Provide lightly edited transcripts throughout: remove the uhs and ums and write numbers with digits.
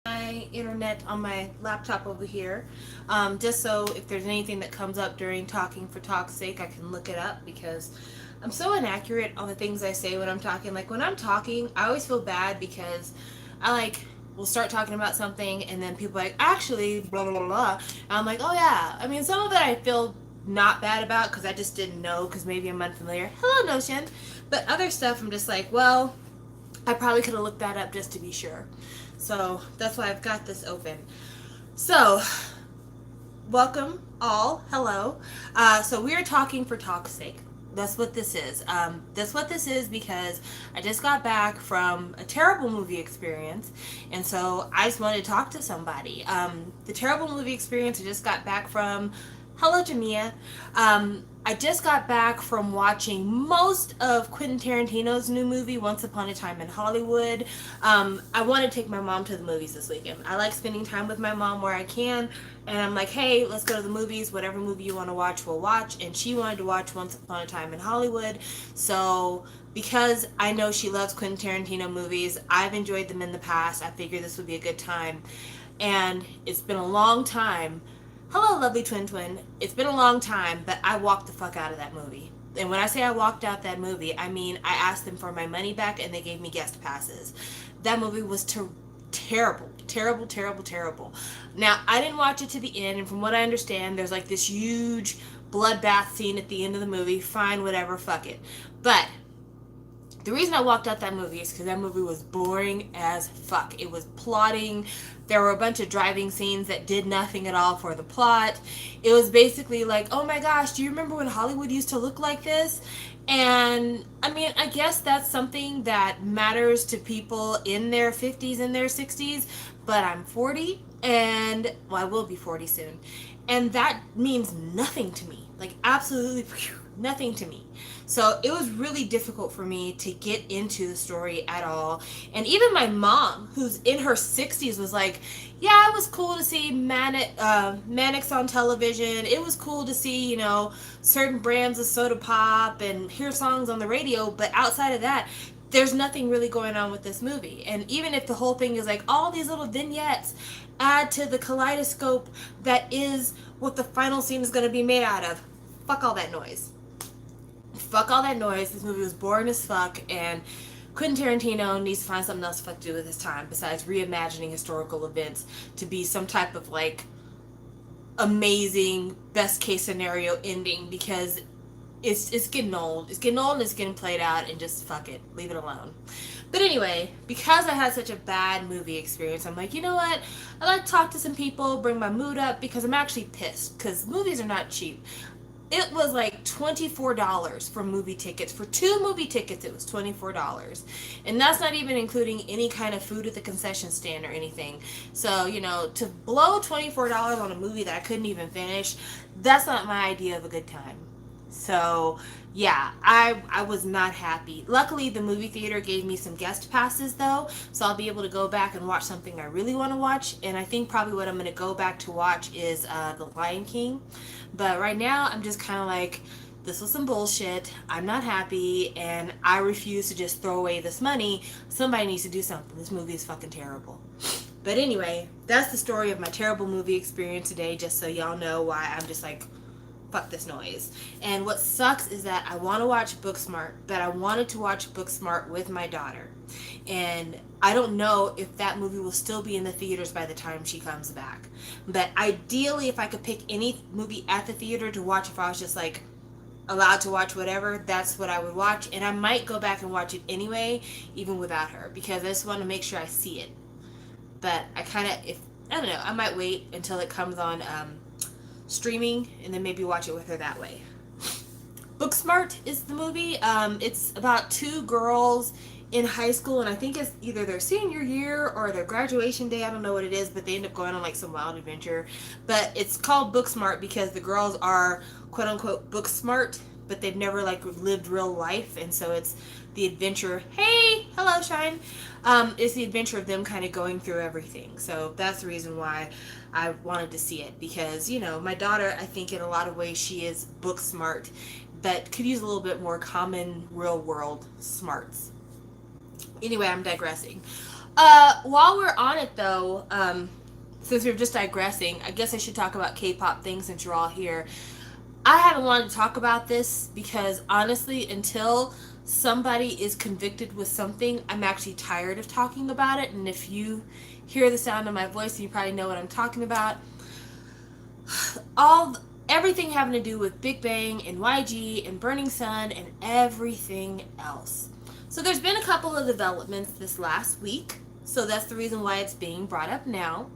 my internet on my laptop over here, just so if there's anything that comes up during talking for talk's sake, I can look it up because I'm so inaccurate on the things I say when I'm talking. Like when I'm talking, I always feel bad because I will start talking about something and then people are like actually blah blah blah blah. And I'm like, oh yeah. I mean, some of it I feel not bad about because I just didn't know because maybe I'm unfamiliar. Hello, Notion. But other stuff I'm just like, well, I probably could have looked that up just to be sure. So that's why I've got this open. So, welcome all. Hello. So we are talking for talk's sake. That's what this is. That's what this is because I just got back from a terrible movie experience, and so I just wanted to talk to somebody. The terrible movie experience I just got back from. Hello, Jamia. I just got back from watching most of Quentin Tarantino's new movie, Once Upon a Time in Hollywood. I want to take my mom to the movies this weekend. I like spending time with my mom where I can, and I'm like, hey, let's go to the movies. Whatever movie you want to watch, we'll watch. And she wanted to watch Once Upon a Time in Hollywood, so because I know she loves Quentin Tarantino movies, I've enjoyed them in the past. I figured this would be a good time, and it's been a long time. Hello, lovely twin twin. It's been a long time, but I walked the fuck out of that movie. And when I say I walked out that movie, I mean I asked them for my money back and they gave me guest passes. That movie was terrible, terrible, terrible, terrible. Now, I didn't watch it to the end, and from what I understand, there's like this huge bloodbath scene at the end of the movie. Fine, whatever, fuck it. But the reason I walked out that movie is because that movie was boring as fuck. It was plotting. There were a bunch of driving scenes that did nothing at all for the plot. It was basically like, oh my gosh, do you remember when Hollywood used to look like this? And I mean, I guess that's something that matters to people in their 50s and their 60s, but I'm 40 and, well, I will be 40 soon. And that means nothing to me. Like, absolutely nothing to me. So it was really difficult for me to get into the story at all. And even my mom, who's in her 60s, was like, yeah, it was cool to see Mannix on television. It was cool to see, certain brands of soda pop and hear songs on the radio. But outside of that, there's nothing really going on with this movie. And even if the whole thing is like all these little vignettes add to the kaleidoscope that is what the final scene is going to be made out of, fuck all that noise. Fuck all that noise. This movie was boring as fuck, and Quentin Tarantino needs to find something else to fuck do with his time besides reimagining historical events to be some type of like amazing best case scenario ending because it's getting old. It's getting old and it's getting played out, and just fuck it. Leave it alone. But anyway, because I had such a bad movie experience, I'm like, you know what? I like to talk to some people, bring my mood up because I'm actually pissed because movies are not cheap. It was like $24 for movie tickets. For 2 movie tickets, it was $24. And that's not even including any kind of food at the concession stand or anything. So, to blow $24 on a movie that I couldn't even finish, that's not my idea of a good time. So, yeah, I was not happy. Luckily, the movie theater gave me some guest passes, though, so I'll be able to go back and watch something I really want to watch. And I think probably what I'm going to go back to watch is The Lion King. But right now, I'm just kind of like, this was some bullshit. I'm not happy, and I refuse to just throw away this money. Somebody needs to do something. This movie is fucking terrible. But anyway, that's the story of my terrible movie experience today, just so y'all know why I'm just like, fuck this noise. And what sucks is that I want to watch Booksmart, but I wanted to watch Booksmart with my daughter. And I don't know if that movie will still be in the theaters by the time she comes back. But ideally, if I could pick any movie at the theater to watch, if I was just like allowed to watch whatever, that's what I would watch. And I might go back and watch it anyway, even without her, because I just want to make sure I see it. But I don't know, I might wait until it comes on streaming and then maybe watch it with her that way. Booksmart is the movie. It's about 2 girls in high school, and I think it's either their senior year or their graduation day. I don't know what it is, but they end up going on like some wild adventure. But it's called Booksmart because the girls are quote unquote book smart, but they've never like lived real life, and so it's the adventure. Hey, hello, Shine. It's the adventure of them kind of going through everything. So that's the reason why I wanted to see it because my daughter, I think in a lot of ways she is book smart, but could use a little bit more common real world smarts. Anyway, I'm digressing. While we're on it though, since we're just digressing, I guess I should talk about K-pop things since you're all here. I haven't wanted to talk about this because honestly, until somebody is convicted with something, I'm actually tired of talking about it. And if you hear the sound of my voice, you probably know what I'm talking about. All Everything having to do with Big Bang and YG and Burning Sun and everything else. So there's been a couple of developments this last week. So that's the reason why it's being brought up now.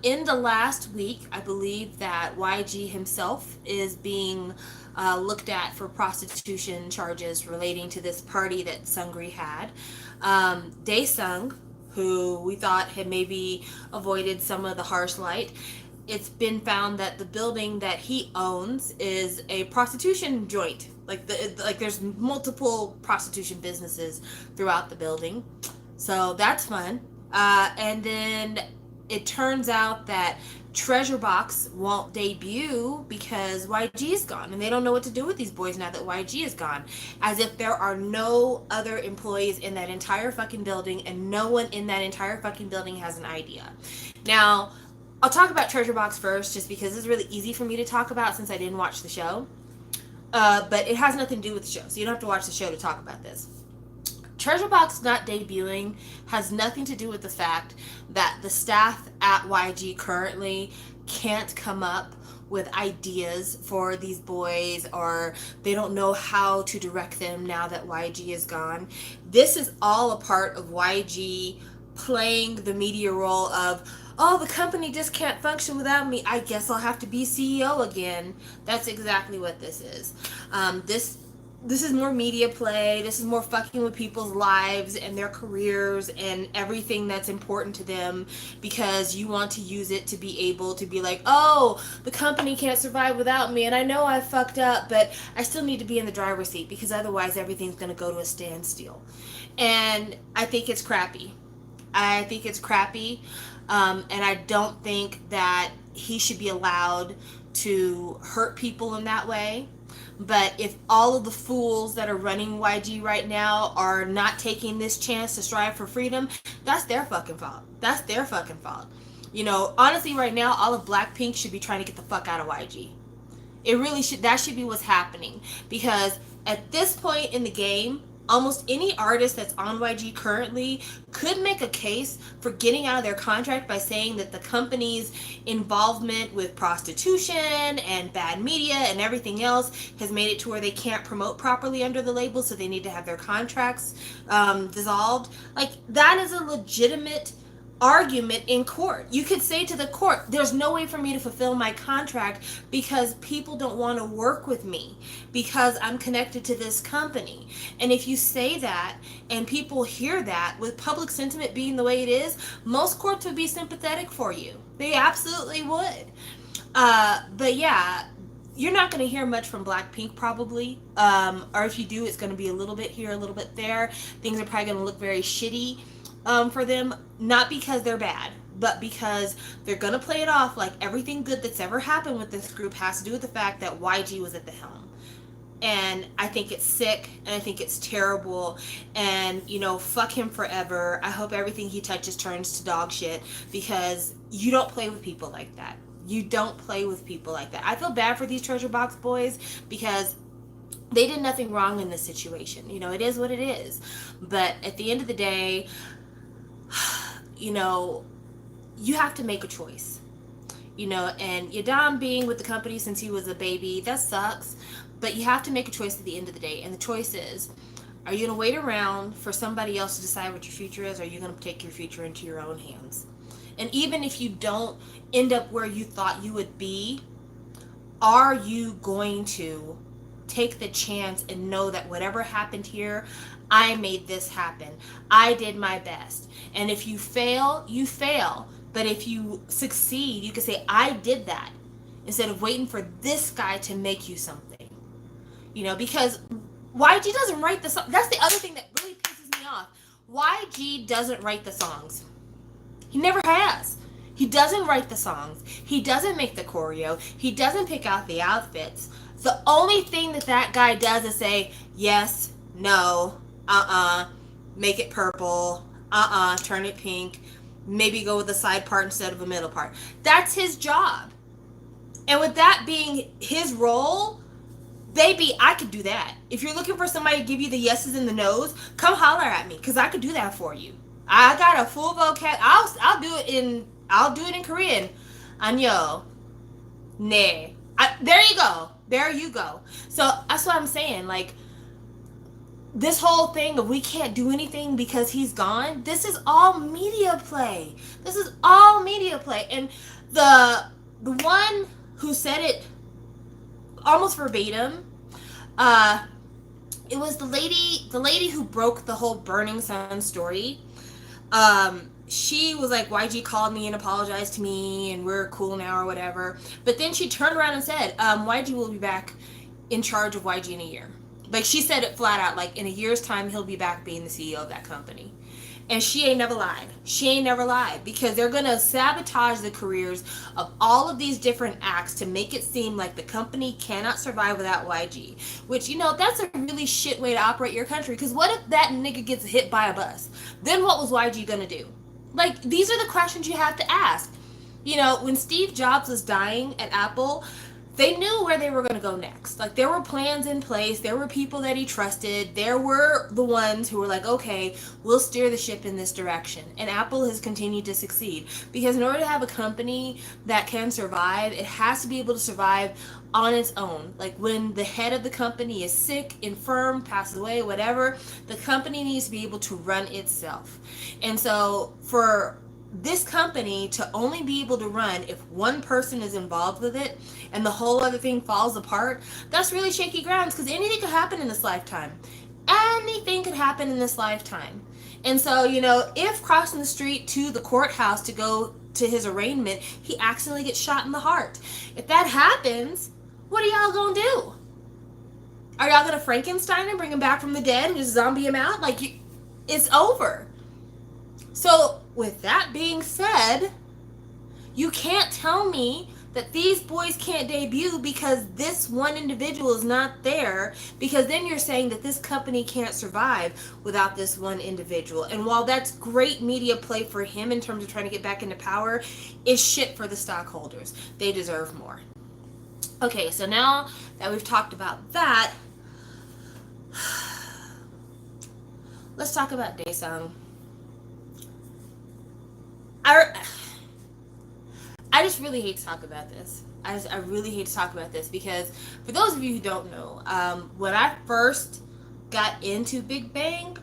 In the last week, I believe that YG himself is being looked at for prostitution charges relating to this party that Seungri had. Daesung, who we thought had maybe avoided some of the harsh light, it's been found that the building that he owns is a prostitution joint. Like there's multiple prostitution businesses throughout the building, so that's fun. And then it turns out that Treasure Box won't debut because YG's gone, and they don't know what to do with these boys now that YG is gone. As if there are no other employees in that entire fucking building, and no one in that entire fucking building has an idea. Now, I'll talk about Treasure Box first, just because it's really easy for me to talk about since I didn't watch the show. But it has nothing to do with the show, so you don't have to watch the show to talk about this. Treasure Box not debuting has nothing to do with the fact that the staff at YG currently can't come up with ideas for these boys, or they don't know how to direct them now that YG is gone. This is all a part of YG playing the media role of, oh, the company just can't function without me. I guess I'll have to be CEO again. That's exactly what this is. This is more media play. This is more fucking with people's lives and their careers and everything that's important to them, because you want to use it to be able to be like, oh, the company can't survive without me, and I know I fucked up, but I still need to be in the driver's seat because otherwise everything's going to go to a standstill. And I think it's crappy. And I don't think that he should be allowed to hurt people in that way. But if all of the fools that are running YG right now are not taking this chance to strive for freedom, that's their fucking fault. You know, honestly, right now, all of Blackpink should be trying to get the fuck out of YG. It really should. That should be what's happening. Because at this point in the game, almost any artist that's on YG currently could make a case for getting out of their contract by saying that the company's involvement with prostitution and bad media and everything else has made it to where they can't promote properly under the label, so they need to have their contracts dissolved. Like, that is a legitimate argument in court. You could say to the court, there's no way for me to fulfill my contract because people don't want to work with me because I'm connected to this company. And if you say that and people hear that, with public sentiment being the way it is, most courts would be sympathetic for you. They absolutely would. But yeah, you're not going to hear much from Blackpink probably. Or if you do, it's going to be a little bit here, a little bit there. Things are probably going to look very shitty for them, not because they're bad, but because they're gonna play it off like everything good that's ever happened with this group has to do with the fact that YG was at the helm. And I think it's sick, and I think it's terrible, and, you know, fuck him forever. I hope everything he touches turns to dog shit, because you don't play with people like that. You don't play with people like that. I feel bad for these Treasure Box boys because they did nothing wrong in this situation. You know, it is what it is. But at the end of the day, you know, you have to make a choice. You know, and Yadam being with the company since he was a baby, that sucks. But you have to make a choice at the end of the day. And the choice is, are you going to wait around for somebody else to decide what your future is, or are you going to take your future into your own hands? And even if you don't end up where you thought you would be, are you going to take the chance and know that whatever happened here, I made this happen. I did my best. And if you fail, you fail. But if you succeed, you can say, I did that, instead of waiting for this guy to make you something. You know, because YG doesn't write the song. That's the other thing that really pisses me off. YG doesn't write the songs. He never has. He doesn't write the songs. He doesn't make the choreo. He doesn't pick out the outfits. The only thing that guy does is say, yes, no, make it purple, turn it pink, maybe go with a side part instead of a middle part. That's his job. And with that being his role, baby, I could do that. If you're looking for somebody to give you the yeses and the nos, come holler at me, because I could do that for you. I got a full vocab. I'll do it in Korean. Anyo. Ne. There you go. There you go. So that's what I'm saying. Like, this whole thing of we can't do anything because he's gone, this is all media play. This is all media play. And the one who said it almost verbatim, it was the lady who broke the whole Burning Sun story. She was like, YG called me and apologized to me and we're cool now or whatever. But then she turned around and said, YG will be back in charge of YG in a year. Like, she said it flat out, like, in a year's time, he'll be back being the CEO of that company. And she ain't never lied. She ain't never lied, because they're going to sabotage the careers of all of these different acts to make it seem like the company cannot survive without YG. Which, you know, that's a really shit way to operate your country. Because what if that nigga gets hit by a bus? Then what was YG going to do? Like, these are the questions you have to ask. You know, when Steve Jobs was dying at Apple, they knew where they were going to go next. Like, there were plans in place. There were people that he trusted. There were the ones who were like, okay, we'll steer the ship in this direction. And Apple has continued to succeed. Because in order to have a company that can survive, it has to be able to survive on its own. Like, when the head of the company is sick, infirm, passes away, whatever, the company needs to be able to run itself. And so for this company to only be able to run if one person is involved with it and the whole other thing falls apart, that's really shaky grounds, because anything could happen in this lifetime. Anything could happen in this lifetime. And so, you know, if crossing the street to the courthouse to go to his arraignment, he accidentally gets shot in the heart. If that happens, what are y'all gonna do? Are y'all gonna Frankenstein him, bring him back from the dead, and just zombie him out? Like, it's over. So, with that being said, you can't tell me that these boys can't debut because this one individual is not there, because then you're saying that this company can't survive without this one individual. And while that's great media play for him in terms of trying to get back into power, it's shit for the stockholders. They deserve more. Okay, so now that we've talked about that, let's talk about Daesung. I just really hate to talk about this. I really hate to talk about this because, for those of you who don't know, when I first got into Big Bang,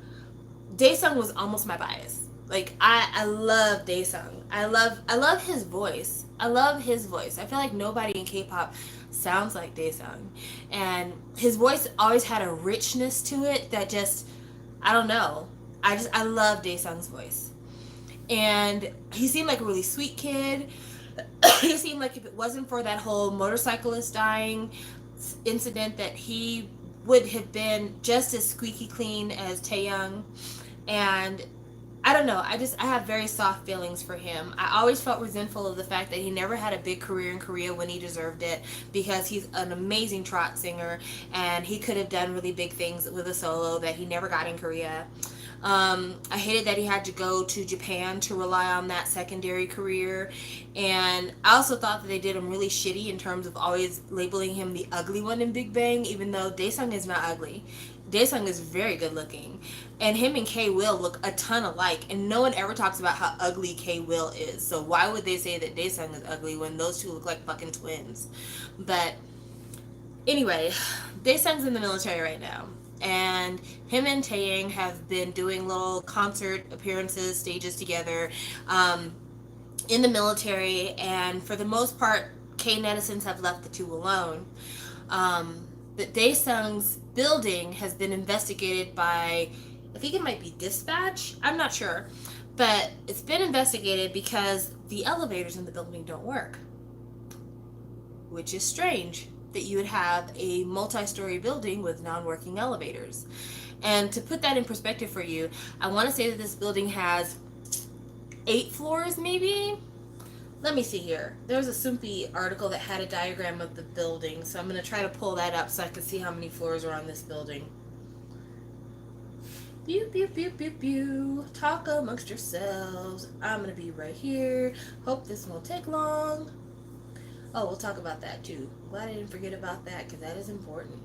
Daesung was almost my bias. Like, I love Daesung. I love his voice. I love his voice. I feel like nobody in K-pop sounds like Daesung. And his voice always had a richness to it that just, I don't know. I love Daesung's voice. And he seemed like a really sweet kid. He seemed like if it wasn't for that whole motorcyclist dying incident, that he would have been just as squeaky clean as Taehyung. And I don't know, I have very soft feelings for him. I always felt resentful of the fact that he never had a big career in Korea when he deserved it, because he's an amazing trot singer and he could have done really big things with a solo that he never got in Korea. I hated that he had to go to Japan to rely on that secondary career. And I also thought that they did him really shitty in terms of always labeling him the ugly one in Big Bang, even though Daesung is not ugly. Daesung is very good looking. And him and K-Will look a ton alike. And no one ever talks about how ugly K-Will is. So why would they say that Daesung is ugly when those two look like fucking twins? But anyway, Daesung's in the military right now. And him and Taeyang have been doing little concert appearances, stages together in the military. And for the most part, K-netizens have left the two alone. But Daesung's building has been investigated by, I think it might be Dispatch, I'm not sure. But it's been investigated because the elevators in the building don't work. Which is strange, that you would have a multi-story building with non-working elevators. And to put that in perspective for you, I want to say that this building has 8 floors maybe? Let me see here. There's a Soompi article that had a diagram of the building, so I'm going to try to pull that up so I can see how many floors are on this building. Pew, pew, pew, pew, pew. Talk amongst yourselves. I'm going to be right here. Hope this won't take long. Oh, we'll talk about that too. Glad I didn't forget about that because that is important.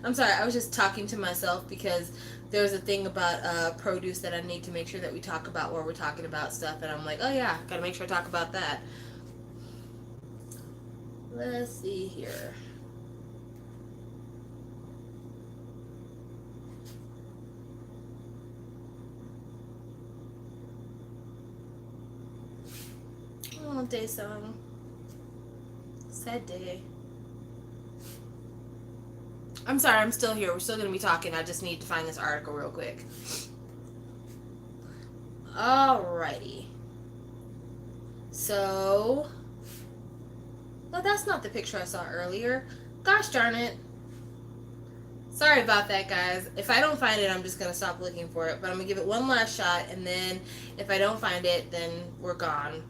I'm sorry, I was just talking to myself because there's a thing about produce that I need to make sure that we talk about while we're talking about stuff. And I'm like, oh yeah, gotta make sure I talk about that. Let's see here. Oh, Daesung. Sad day. I'm sorry, I'm still here. We're still going to be talking. I just need to find this article real quick. Alrighty. So, well, that's not the picture I saw earlier. Gosh darn it. Sorry about that, guys. If I don't find it, I'm just going to stop looking for it. But I'm going to give it one last shot, and then if I don't find it, then we're gone.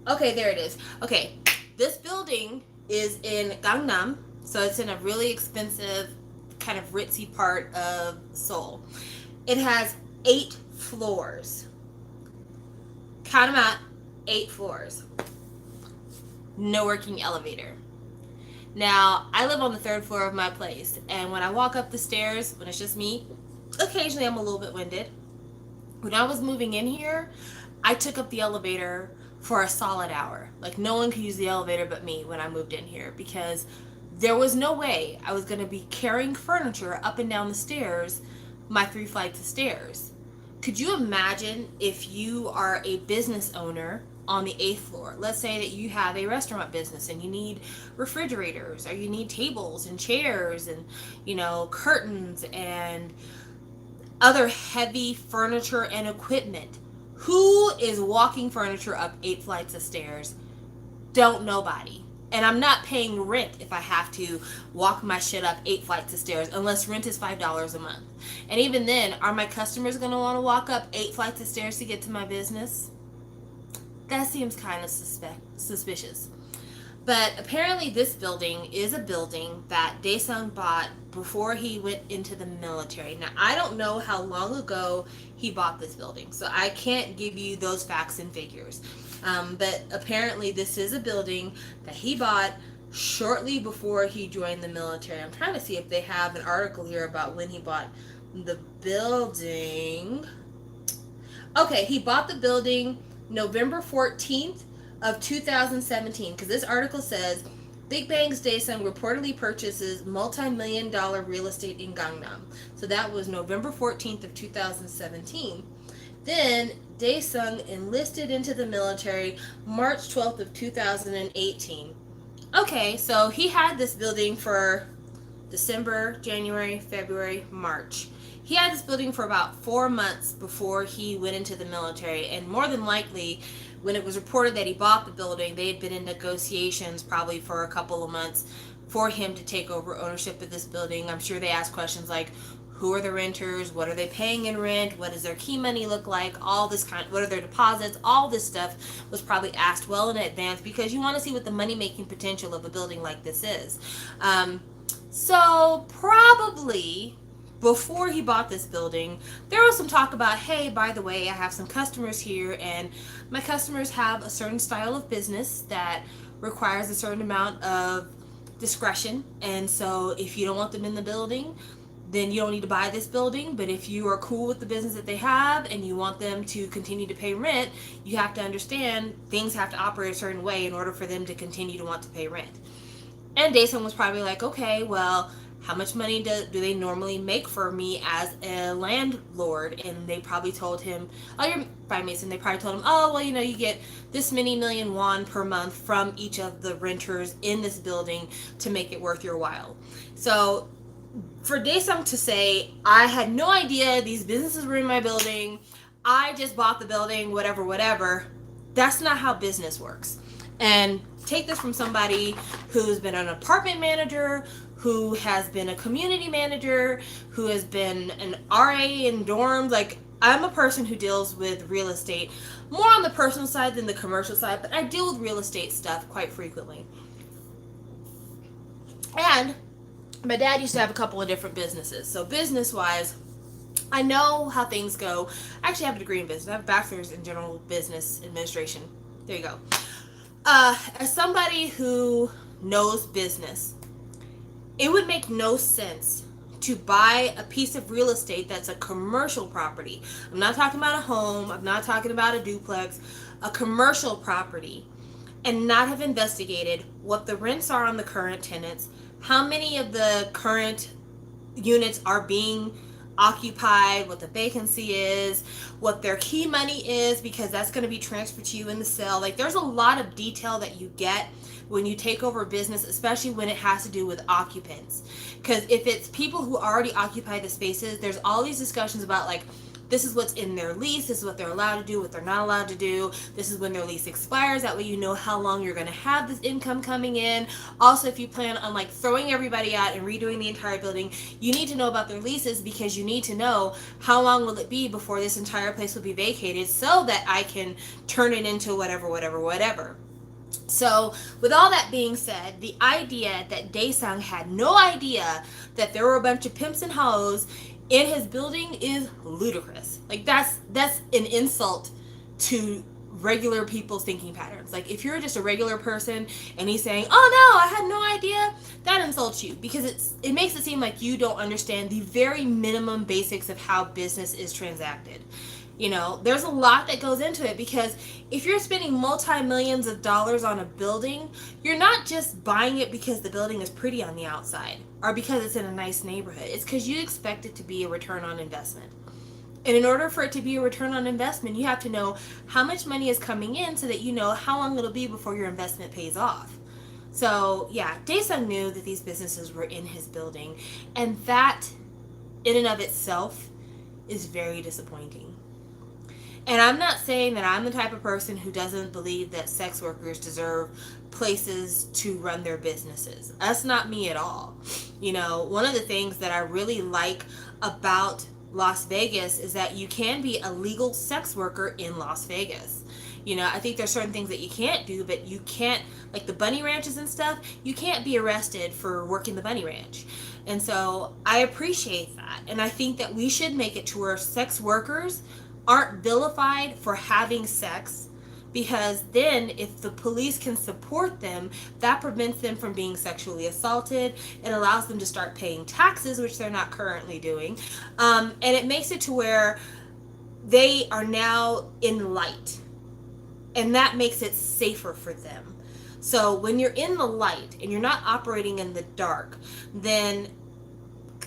Okay, there it is. Okay, this building is in Gangnam, so it's in a really expensive, kind of ritzy part of Seoul. It has 8 floors. Count them out, 8 floors. No working elevator. Now, I live on the 3rd floor of my place, and when I walk up the stairs, when it's just me, occasionally I'm a little bit winded. When I was moving in here, I took up the elevator for a solid hour. Like, no one could use the elevator but me when I moved in here because there was no way I was going to be carrying furniture up and down the stairs, my 3 flights of stairs. Could you imagine if you are a business owner on the 8th floor? Let's say that you have a restaurant business and you need refrigerators or you need tables and chairs and, curtains and other heavy furniture and equipment. Who is walking furniture up 8 flights of stairs? Don't nobody. And I'm not paying rent if I have to walk my shit up 8 flights of stairs, unless rent is $5 a month. And even then, are my customers going to want to walk up 8 flights of stairs to get to my business? That seems kind of suspicious. But apparently this building is a building that Daesung bought before he went into the military. Now, I don't know how long ago he bought this building, so I can't give you those facts and figures. But apparently this is a building that he bought shortly before he joined the military. I'm trying to see if they have an article here about when he bought the building. Okay, he bought the building November 14th of 2017, because this article says Big Bang's Daesung reportedly purchases multi-million-dollar real estate in Gangnam. So that was November 14th of 2017. Then Daesung enlisted into the military March 12th of 2018. Okay, so he had this building for December, January, February, March. He had this building for about 4 months before he went into the military, and more than likely, when it was reported that he bought the building, they had been in negotiations probably for a couple of months for him to take over ownership of this building. I'm sure they asked questions like, who are the renters? What are they paying in rent? What does their key money look like? All this what are their deposits? All this stuff was probably asked well in advance because you want to see what the money-making potential of a building like this is. So probably before he bought this building, there was some talk about, hey, by the way, I have some customers here, and my customers have a certain style of business that requires a certain amount of discretion, and so if you don't want them in the building, then you don't need to buy this building. But if you are cool with the business that they have and you want them to continue to pay rent, you have to understand things have to operate a certain way in order for them to continue to want to pay rent. And Daesung was probably like, okay, well, how much money do they normally make for me as a landlord? And they probably told him, oh, you're by Mason. They probably told him, oh, well, you get this many million won per month from each of the renters in this building to make it worth your while. So for Daesung to say, I had no idea these businesses were in my building, I just bought the building, whatever, that's not how business works. And take this from somebody who's been an apartment manager, who has been a community manager, who has been an RA in dorms. Like, I'm a person who deals with real estate more on the personal side than the commercial side, but I deal with real estate stuff quite frequently. And My dad used to have a couple of different businesses. So business wise, I know how things go. I actually have a degree in business. I have a bachelor's in general business administration. There you go. As somebody who knows business, it would make no sense to buy a piece of real estate that's a commercial property. I'm not talking about a home, I'm not talking about a duplex, a commercial property, and not have investigated what the rents are on the current tenants, how many of the current units are being occupied, what the vacancy is, what their key money is, because that's going to be transferred to you in the sale. Like, there's a lot of detail that you get when you take over a business, especially when it has to do with occupants. Because if it's people who already occupy the spaces, there's all these discussions about, like, this is what's in their lease, this is what they're allowed to do, what they're not allowed to do, this is when their lease expires, that way you know how long you're going to have this income coming in. Also, if you plan on like throwing everybody out and redoing the entire building, you need to know about their leases, because you need to know how long will it be before this entire place will be vacated, so that I can turn it into whatever. So, with all that being said, the idea that Daesung had no idea that there were a bunch of pimps and hoes in his building is ludicrous. Like, that's an insult to regular people's thinking patterns. Like, if you're just a regular person and he's saying, "Oh no, I had no idea," that insults you, because it makes it seem like you don't understand the very minimum basics of how business is transacted. You know, there's a lot that goes into it, because if you're spending multi-millions of dollars on a building, you're not just buying it because the building is pretty on the outside or because it's in a nice neighborhood. It's because you expect it to be a return on investment. And in order for it to be a return on investment, you have to know how much money is coming in, so that you know how long it'll be before your investment pays off. So, yeah, Daesung knew that these businesses were in his building, and that in and of itself is very disappointing. And I'm not saying that I'm the type of person who doesn't believe that sex workers deserve places to run their businesses. That's not me at all. You know, one of the things that I really like about Las Vegas is that you can be a legal sex worker in Las Vegas. You know, I think there's certain things that you can't do, but you can't, like the bunny ranches and stuff, you can't be arrested for working the bunny ranch. And so I appreciate that. And I think that we should make it to where sex workers aren't vilified for having sex, because then if the police can support them, that prevents them from being sexually assaulted. It allows them to start paying taxes, which they're not currently doing, and it makes it to where they are now in light, and that makes it safer for them. So when you're in the light and you're not operating in the dark, then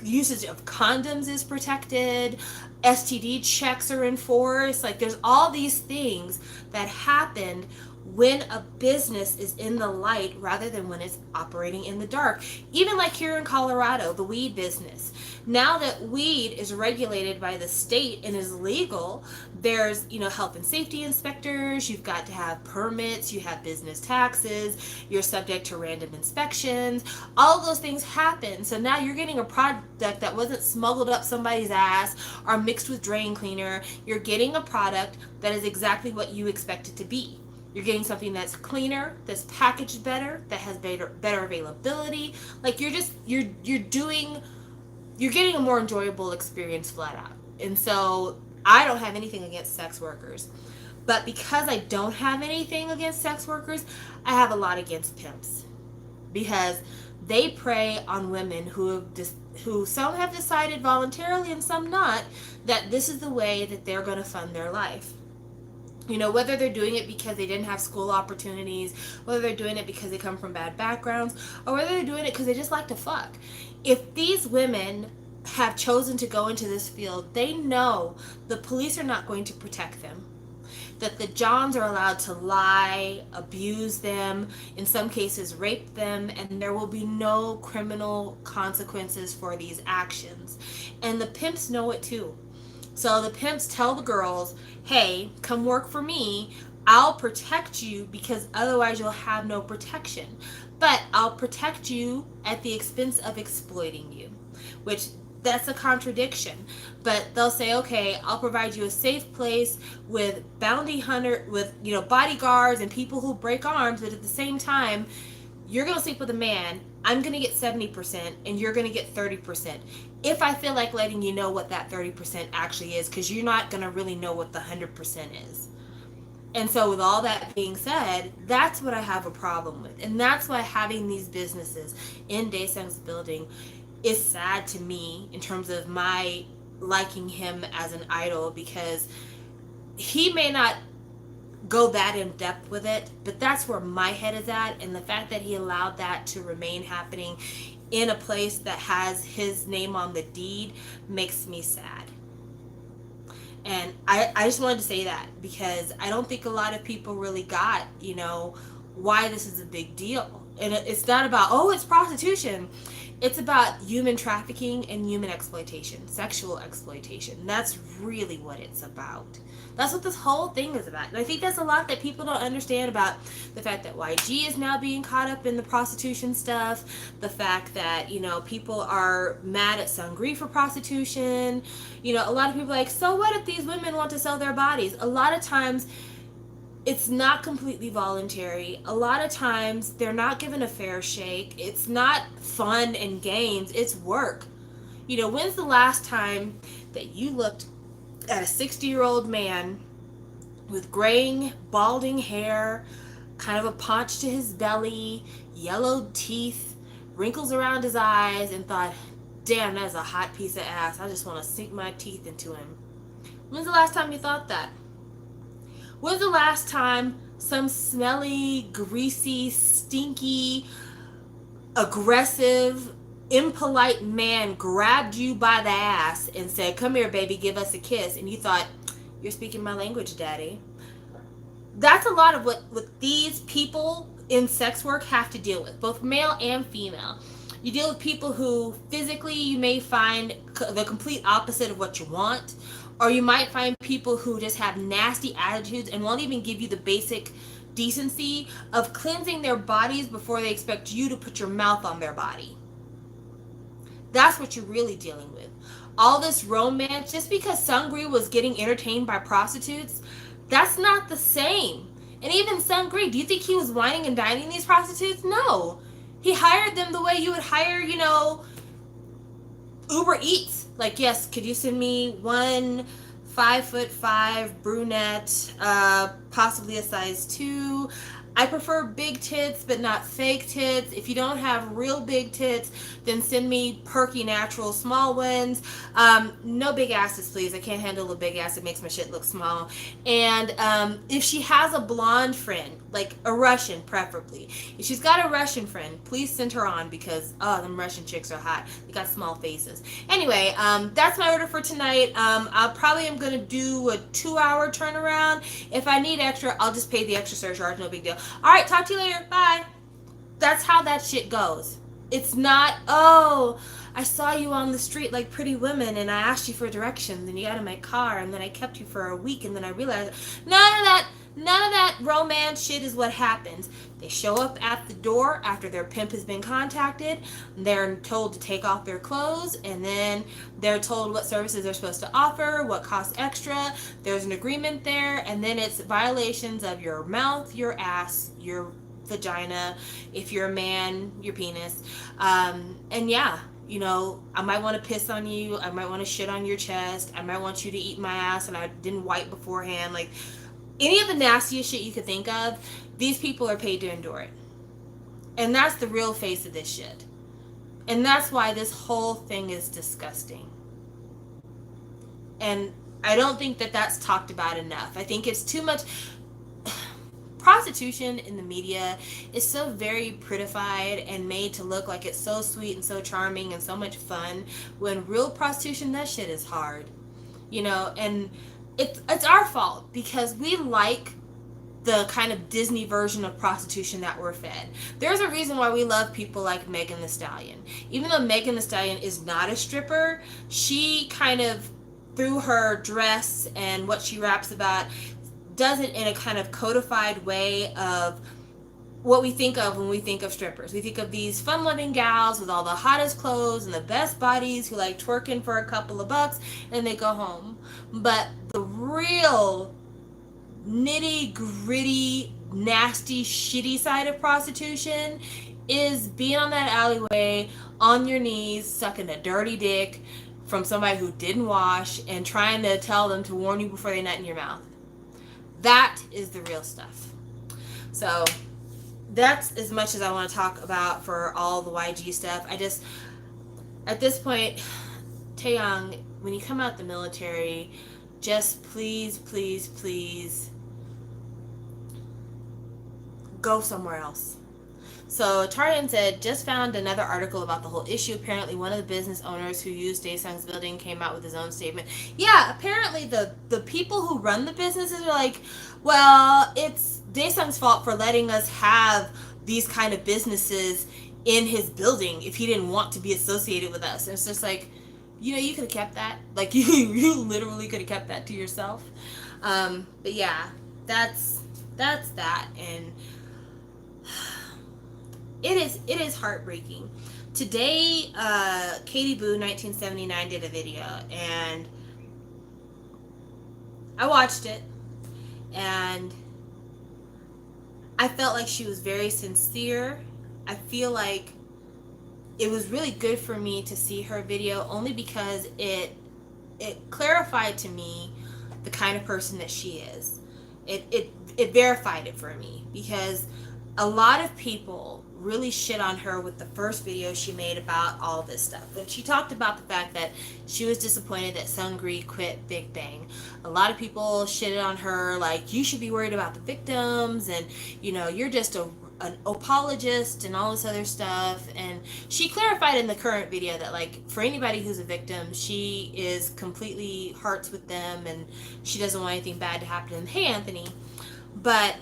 usage of condoms is protected, STD checks are enforced. Like, there's all these things that happen when a business is in the light rather than when it's operating in the dark. Even like here in Colorado, the weed business. Now that weed is regulated by the state and is legal, there's, you know, health and safety inspectors, you've got to have permits, you have business taxes, you're subject to random inspections. All of those things happen. So now you're getting a product that wasn't smuggled up somebody's ass or mixed with drain cleaner. You're getting a product that is exactly what you expect it to be. You're getting something that's cleaner, that's packaged better, that has better availability. Like, you're getting a more enjoyable experience flat out. And so I don't have anything against sex workers. But because I don't have anything against sex workers, I have a lot against pimps. Because they prey on women who some have decided voluntarily and some not, that this is the way that they're going to fund their life. You know, whether they're doing it because they didn't have school opportunities, whether they're doing it because they come from bad backgrounds, or whether they're doing it because they just like to fuck. If these women have chosen to go into this field, they know the police are not going to protect them. That the Johns are allowed to lie, abuse them, in some cases rape them, and there will be no criminal consequences for these actions. And the pimps know it too. So the pimps tell the girls, hey, come work for me. I'll protect you, because otherwise you'll have no protection. But I'll protect you at the expense of exploiting you, which that's a contradiction. But they'll say, okay, I'll provide you a safe place with bounty hunter, with, you know, bodyguards and people who break arms, but at the same time, you're going to sleep with a man. I'm going to get 70% and you're going to get 30%. If I feel like letting you know what that 30% actually is, because you're not going to really know what the 100% is. And so, with all that being said, that's what I have a problem with. And that's why having these businesses in Daesung's building is sad to me in terms of my liking him as an idol, because he may not go that in depth with it, but that's where my head is at. And the fact that he allowed that to remain happening in a place that has his name on the deed makes me sad. And I just wanted to say that because I don't think a lot of people really got, why this is a big deal. And it's not about, oh, it's prostitution. It's about human trafficking and human exploitation, sexual exploitation. That's really what it's about. That's what this whole thing is about. And I think that's a lot that people don't understand about the fact that YG is now being caught up in the prostitution stuff, the fact that, people are mad at Seungri for prostitution. A lot of people are like, so what if these women want to sell their bodies? A lot of times it's not completely voluntary. A lot of times they're not given a fair shake. It's not fun and games. It's work. When's the last time that you looked at a 60-year-old man with graying, balding hair, kind of a paunch to his belly, yellowed teeth, wrinkles around his eyes, and thought, damn, that's a hot piece of ass. I just want to sink my teeth into him? When's the last time you thought that? When's the last time some smelly, greasy, stinky, aggressive, impolite man grabbed you by the ass and said, come here, baby, give us a kiss, and you thought, you're speaking my language, daddy? That's a lot of what these people in sex work have to deal with, both male and female. You deal with people who physically you may find the complete opposite of what you want, or you might find people who just have nasty attitudes and won't even give you the basic decency of cleansing their bodies before they expect you to put your mouth on their body. That's what you're really dealing with. All this romance, just because Seungri was getting entertained by prostitutes, that's not the same. And even Seungri, do you think he was whining and dining these prostitutes? No. He hired them the way you would hire, Uber Eats. Like, yes, could you send me one 5'5" brunette, possibly a size 2? I prefer big tits, but not fake tits. If you don't have real big tits, then send me perky, natural, small ones. No big asses, please. I can't handle a big ass. It makes my shit look small. And if she has a blonde friend, like a Russian, preferably. If she's got a Russian friend, please send her on because, them Russian chicks are hot. They got small faces. Anyway, that's my order for tonight. I probably am going to do a 2-hour turnaround. If I need extra, I'll just pay the extra surcharge. No big deal. All right, talk to you later. Bye. That's how that shit goes. It's not, I saw you on the street like Pretty Women and I asked you for directions and you got in my car and then I kept you for a week and then I realized none of that romance shit is what happens. They show up at the door after their pimp has been contacted. They're told to take off their clothes and then they're told what services they're supposed to offer, what costs extra. There's an agreement there, and then it's violations of your mouth, your ass, your vagina, if you're a man, your penis. And yeah, I might want to piss on you. I might want to shit on your chest. I might want you to eat my ass and I didn't wipe beforehand. Like, any of the nastiest shit you could think of, these people are paid to endure it. And that's the real face of this shit. And that's why this whole thing is disgusting. And I don't think that that's talked about enough. I think it's too much. Prostitution in the media is so very prettified and made to look like it's so sweet and so charming and so much fun, when real prostitution, that shit is hard. And it's our fault because we like the kind of Disney version of prostitution that we're fed. There's a reason why we love people like Megan Thee Stallion. Even though Megan Thee Stallion is not a stripper, she kind of, through her dress and what she raps about, does it in a kind of codified way of what we think of when we think of strippers. We think of these fun-loving gals with all the hottest clothes and the best bodies who like twerking for a couple of bucks and they go home. But the real nitty-gritty, nasty, shitty side of prostitution is being on that alleyway on your knees, sucking a dirty dick from somebody who didn't wash and trying to tell them to warn you before they nut in your mouth. That is the real stuff. So that's as much as I want to talk about for all the YG stuff. I just, at this point, Taeyang, when you come out the military, just please, please, please go somewhere else. So Tarian said, just found another article about the whole issue. Apparently one of the business owners who used Daesung's building came out with his own statement. Yeah, apparently the people who run the businesses are like, well, it's Daesung's fault for letting us have these kind of businesses in his building if he didn't want to be associated with us. And it's just like, you could have kept that. Like, you literally could have kept that to yourself. But yeah, that's that. And it is heartbreaking. Today, Katie Boo 1979 did a video, and I watched it, and I felt like she was very sincere. I feel like it was really good for me to see her video, only because it clarified to me the kind of person that she is. It verified it for me, because a lot of people really shit on her with the first video she made about all this stuff. And she talked about the fact that she was disappointed that Seungri quit Big Bang. A lot of people shitted on her, like, you should be worried about the victims, and you're just an apologist and all this other stuff. And she clarified in the current video that, like, for anybody who's a victim, she is completely hearts with them and she doesn't want anything bad to happen to them. Hey, Anthony. But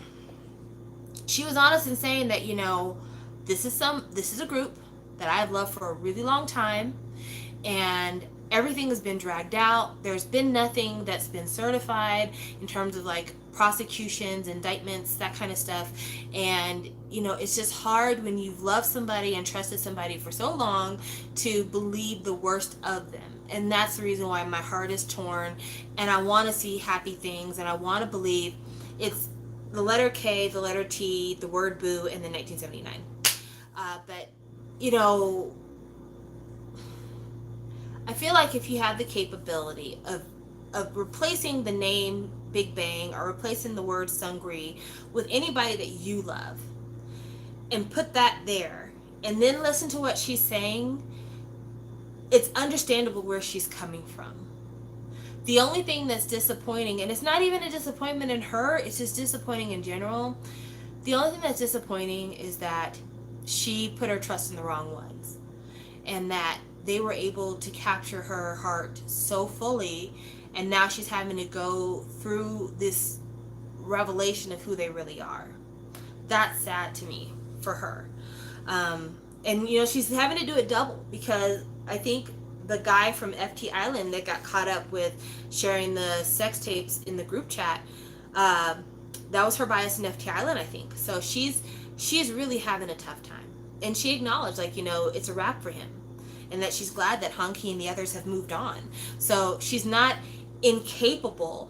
she was honest in saying that, this is a group that I've loved for a really long time, and everything has been dragged out. There's been nothing that's been certified in terms of, like, prosecutions, indictments, that kind of stuff. And it's just hard when you've loved somebody and trusted somebody for so long to believe the worst of them. And that's the reason why my heart is torn, and I want to see happy things, and I want to believe it's the letter K, the letter T, the word boo, and then 1979. But I feel like if you have the capability of replacing the name Big Bang or replacing the word Seungri with anybody that you love, and put that there, and then listen to what she's saying, it's understandable where she's coming from. The only thing that's disappointing, and it's not even a disappointment in her, it's just disappointing in general. The only thing that's disappointing is that she put her trust in the wrong ones, and that they were able to capture her heart so fully, and now she's having to go through this revelation of who they really are. That's sad to me for her. And she's having to do it double, because I think the guy from FT Island that got caught up with sharing the sex tapes in the group chat, that was her bias in FT Island, I think. So she's really having a tough time. And she acknowledged, like, it's a wrap for him, and that she's glad that Hanki and the others have moved on. So she's not incapable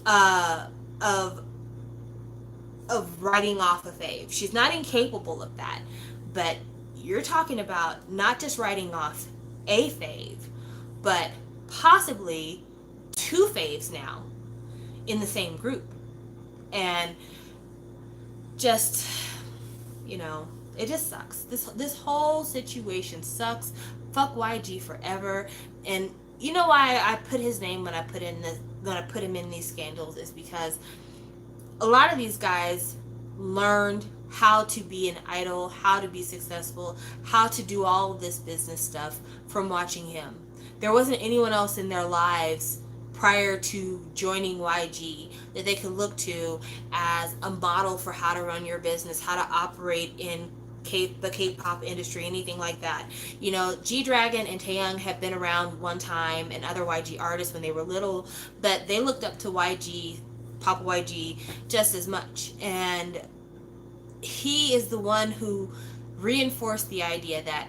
of writing off a fave. She's not incapable of that. But you're talking about not just writing off a fave, but possibly two faves now in the same group. And just, it just sucks. This whole situation sucks. Fuck YG forever. And you know why I put his name when I put him in these scandals is because a lot of these guys learned how to be an idol, how to be successful, how to do all of this business stuff from watching him. There wasn't anyone else in their lives prior to joining YG that they could look to as a model for how to run your business, how to operate in the K-pop industry, anything like that. G-Dragon and Taeyang had been around one time, and other YG artists when they were little, but they looked up to YG, Papa YG, just as much. And he is the one who reinforced the idea that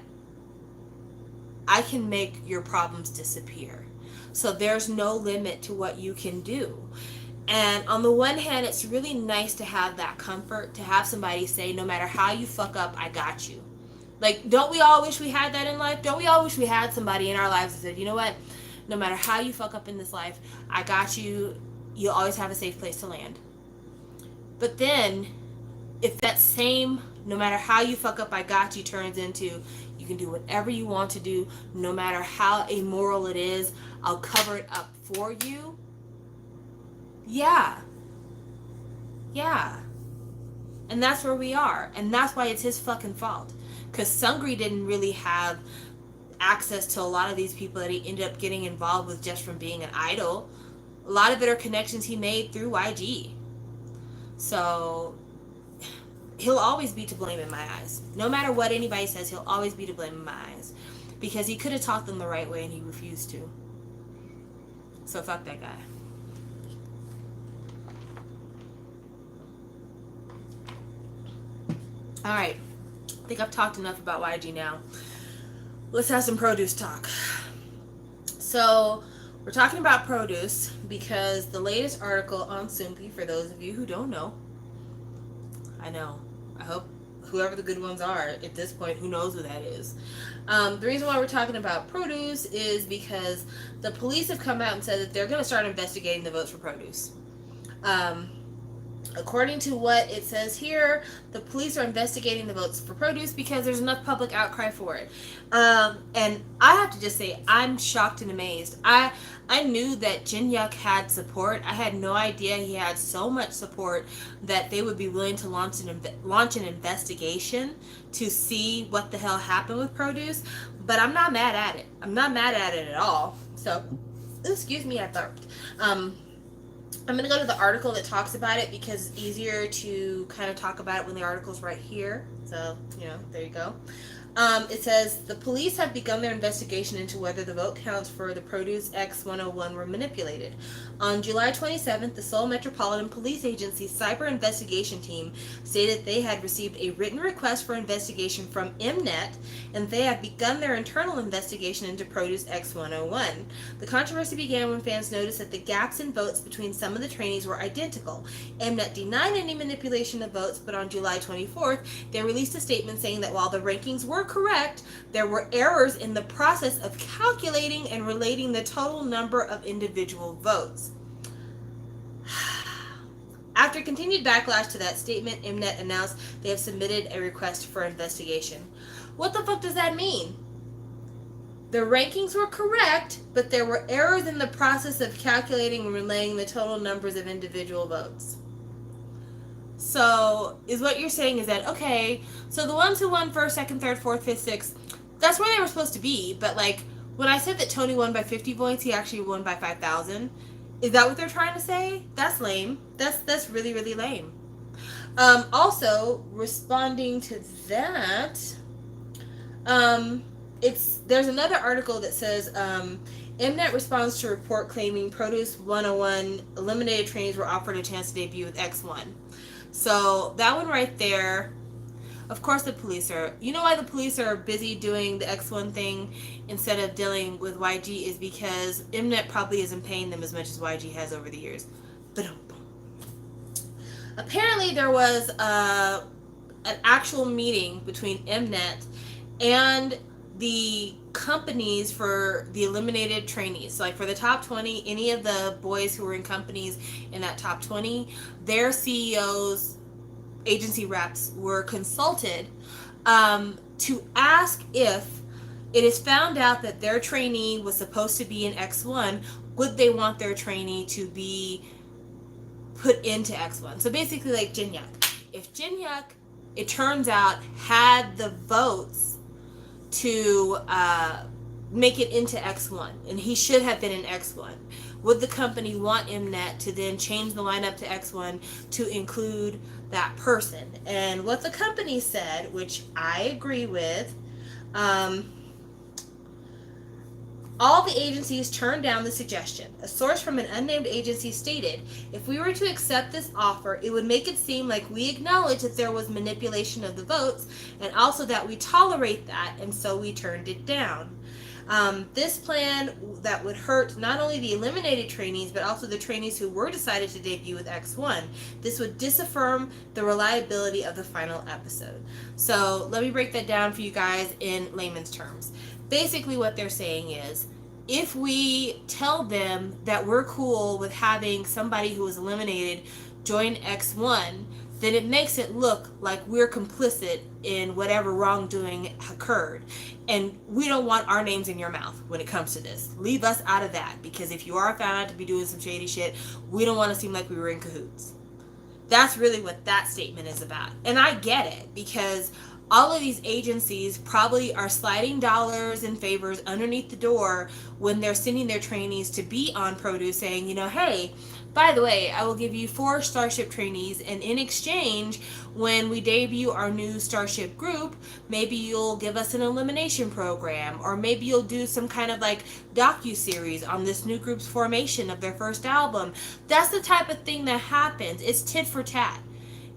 I can make your problems disappear. So there's no limit to what you can do. And on the one hand, it's really nice to have that comfort, to have somebody say, no matter how you fuck up, I got you. Like, don't we all wish we had that in life? Don't we all wish we had somebody in our lives that said, you know what? No matter how you fuck up in this life, I got you. You'll always have a safe place to land. But then, if that same, no matter how you fuck up, I got you, turns into, you can do whatever you want to do, no matter how immoral it is, I'll cover it up for you. Yeah. Yeah. And that's where we are. And that's why it's his fucking fault. Because Sungri didn't really have access to a lot of these people that he ended up getting involved with just from being an idol. A lot of it are connections he made through YG. So he'll always be to blame in my eyes. No matter what anybody says, he'll always be to blame in my eyes. Because he could have taught them the right way and he refused to. So fuck that guy. Alright. I think I've talked enough about YG now. Let's have some produce talk. So, we're talking about produce because the latest article on Soompi, for those of you who don't know, I know, I hope whoever the good ones are at this point, who knows who that is. The reason why we're talking about produce is because the police have come out and said that they're going to start investigating the votes for produce. According to what it says here, the police are investigating the votes for produce because there's enough public outcry for it. And I have to just say, I'm shocked and amazed. I knew that Jin Yuk had support. I had no idea he had so much support that they would be willing to launch an investigation to see what the hell happened with produce. But I'm not mad at it. I'm not mad at it at all. So, excuse me, I burped. I'm going to go to the article that talks about it because it's easier to kind of talk about it when the article's right here. So, there you go. It says, the police have begun their investigation into whether the vote counts for the Produce X-101 were manipulated. On July 27th, the Seoul Metropolitan Police Agency's cyber investigation team stated they had received a written request for investigation from Mnet, and they have begun their internal investigation into Produce X-101. The controversy began when fans noticed that the gaps in votes between some of the trainees were identical. Mnet denied any manipulation of votes, but on July 24th, they released a statement saying that while the rankings were correct, there were errors in the process of calculating and relating the total number of individual votes. After continued backlash to that statement, Mnet announced they have submitted a request for investigation. What the fuck does that mean? The rankings were correct, but there were errors in the process of calculating and relaying the total numbers of individual votes. So, is what you're saying is that, okay, so the ones who won first, second, third, fourth, fifth, sixth, that's where they were supposed to be, but like, when I said that Tony won by 50 points, he actually won by 5,000. Is that what they're trying to say? That's lame. That's really, really lame. Also, responding to that, there's another article that says, Mnet responds to report claiming Produce 101 eliminated trainees were offered a chance to debut with X1. So that one right there, of course the police are, you know why the police are busy doing the X1 thing instead of dealing with YG is because Mnet probably isn't paying them as much as YG has over the years. But apparently there was an actual meeting between Mnet and the companies for the eliminated trainees. So like for the top 20, any of the boys who were in companies in that top 20, their CEOs, agency reps were consulted to ask if it is found out that their trainee was supposed to be in X1, would they want their trainee to be put into X1? So basically like Jin Yuk. If Jin Yuk, it turns out, had the votes to make it into X1, and he should have been in X1, would the company want Mnet to then change the lineup to X1 to include that person? And what the company said, which I agree with, all the agencies turned down the suggestion. A source from an unnamed agency stated, if we were to accept this offer, it would make it seem like we acknowledge that there was manipulation of the votes and also that we tolerate that, and so we turned it down. This plan that would hurt not only the eliminated trainees, but also the trainees who were decided to debut with X1. This would disaffirm the reliability of the final episode. So let me break that down for you guys in layman's terms. Basically, what they're saying is, if we tell them that we're cool with having somebody who was eliminated join X1, then it makes it look like we're complicit in whatever wrongdoing occurred. And we don't want our names in your mouth when it comes to this. Leave us out of that, because if you are found out to be doing some shady shit, we don't want to seem like we were in cahoots. That's really what that statement is about. And I get it, because all of these agencies probably are sliding dollars and favors underneath the door when they're sending their trainees to be on Produce, saying, hey, by the way, I will give you 4 Starship trainees, and in exchange, when we debut our new Starship group, maybe you'll give us an elimination program, or maybe you'll do some kind of like docu-series on this new group's formation of their first album. That's the type of thing that happens. It's tit for tat.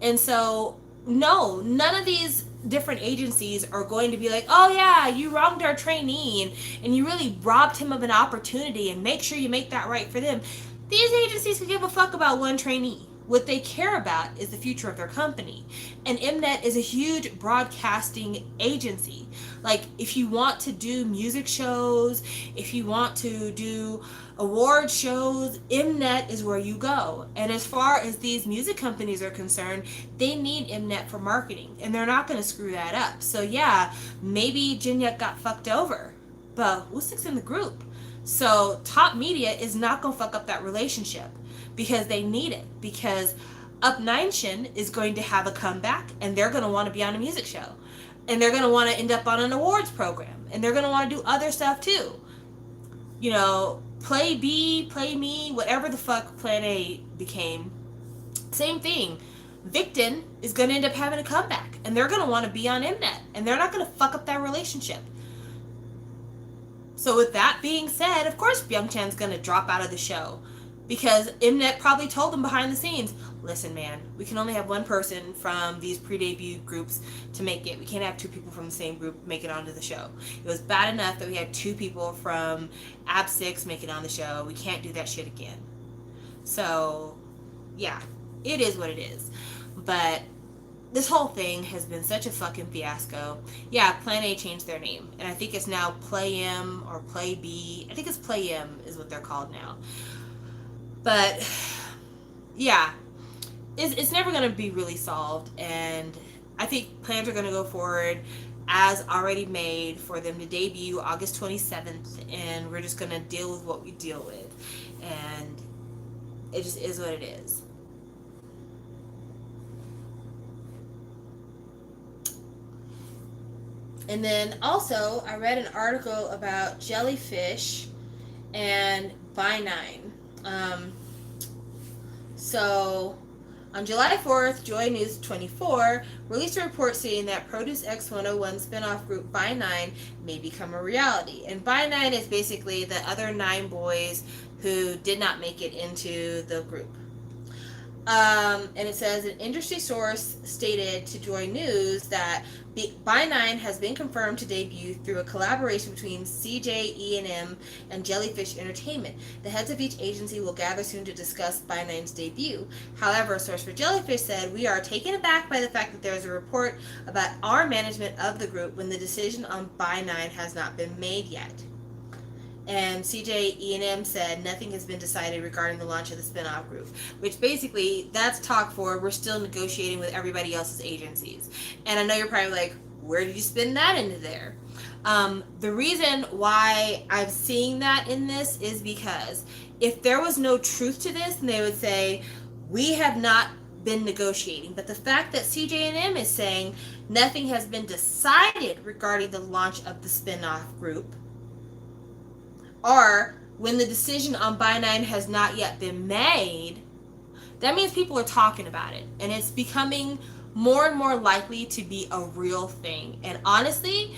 And so, no, none of these different agencies are going to be like, oh yeah, you wronged our trainee and you really robbed him of an opportunity, and make sure you make that right for them. These agencies could give a fuck about one trainee. What they care about is the future of their company. And Mnet is a huge broadcasting agency. Like, if you want to do music shows, if you want to do award shows, Mnet is where you go. And as far as these music companies are concerned, they need Mnet for marketing, and they're not going to screw that up. So yeah, maybe Jinyuk got fucked over, but Woosik's in the group. So Top Media is not going to fuck up that relationship, because they need it. Because Up Nation is going to have a comeback, and they're going to want to be on a music show. And they're going to want to end up on an awards program. And they're going to want to do other stuff too. Play B, Play Me, whatever the fuck Plan A became. Same thing. Victon is going to end up having a comeback. And they're going to want to be on Mnet. And they're not going to fuck up that relationship. So with that being said, of course Byung-chan's going to drop out of the show, because Mnet probably told him behind the scenes, listen man, we can only have one person from these pre-debut groups to make it. We can't have 2 people from the same group make it onto the show. It was bad enough that we had 2 people from AB6 make it on the show. We can't do that shit again. So yeah, it is what it is. But this whole thing has been such a fucking fiasco. Yeah, Plan A changed their name, and I think it's now Play M or Play B. I think it's Play M is what they're called now. But yeah, it's never going to be really solved, and I think plans are going to go forward as already made for them to debut August 27th, and we're just going to deal with what we deal with, and it just is what it is. And then also, I read an article about Jellyfish and By9. So, on July 4th, Joy News 24 released a report stating that Produce X101 spinoff group By9 may become a reality. And By9 is basically the other 9 boys who did not make it into the group. And it says an industry source stated to Joy News that By9 has been confirmed to debut through a collaboration between CJ E&M and Jellyfish Entertainment. The heads of each agency will gather soon to discuss By9's debut. However, a source for Jellyfish said, "We are taken aback by the fact that there is a report about our management of the group when the decision on By9 has not been made yet." And CJ E&M said nothing has been decided regarding the launch of the spinoff group, which basically that's talk for we're still negotiating with everybody else's agencies. And I know you're probably like, where did you spin that into there? The reason why I'm seeing that in this is because if there was no truth to this, then they would say, we have not been negotiating. But the fact that CJ&M is saying nothing has been decided regarding the launch of the spinoff group, or when the decision on By9 has not yet been made, that means people are talking about it. And it's becoming more and more likely to be a real thing. And honestly,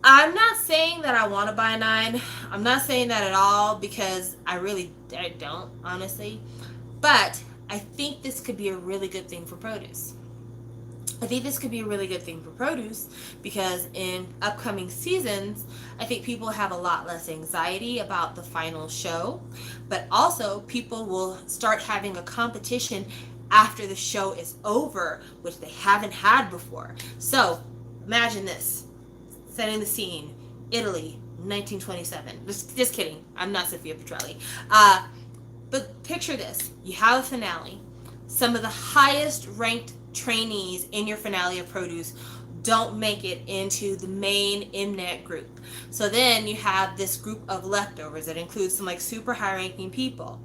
I'm not saying that I want to By9. I'm not saying that at all, because I don't, honestly. But I think this could be a really good thing for Produce. I think this could be a really good thing for Produce because in upcoming seasons, I think people have a lot less anxiety about the final show, but also people will start having a competition after the show is over, which they haven't had before. So imagine this, setting the scene, Italy, 1927. Just kidding. I'm not Sophia Petrelli. But picture this. You have a finale. Some of the highest ranked trainees in your finale of Produce don't make it into the main Mnet group. So then you have this group of leftovers that includes some like super high ranking people.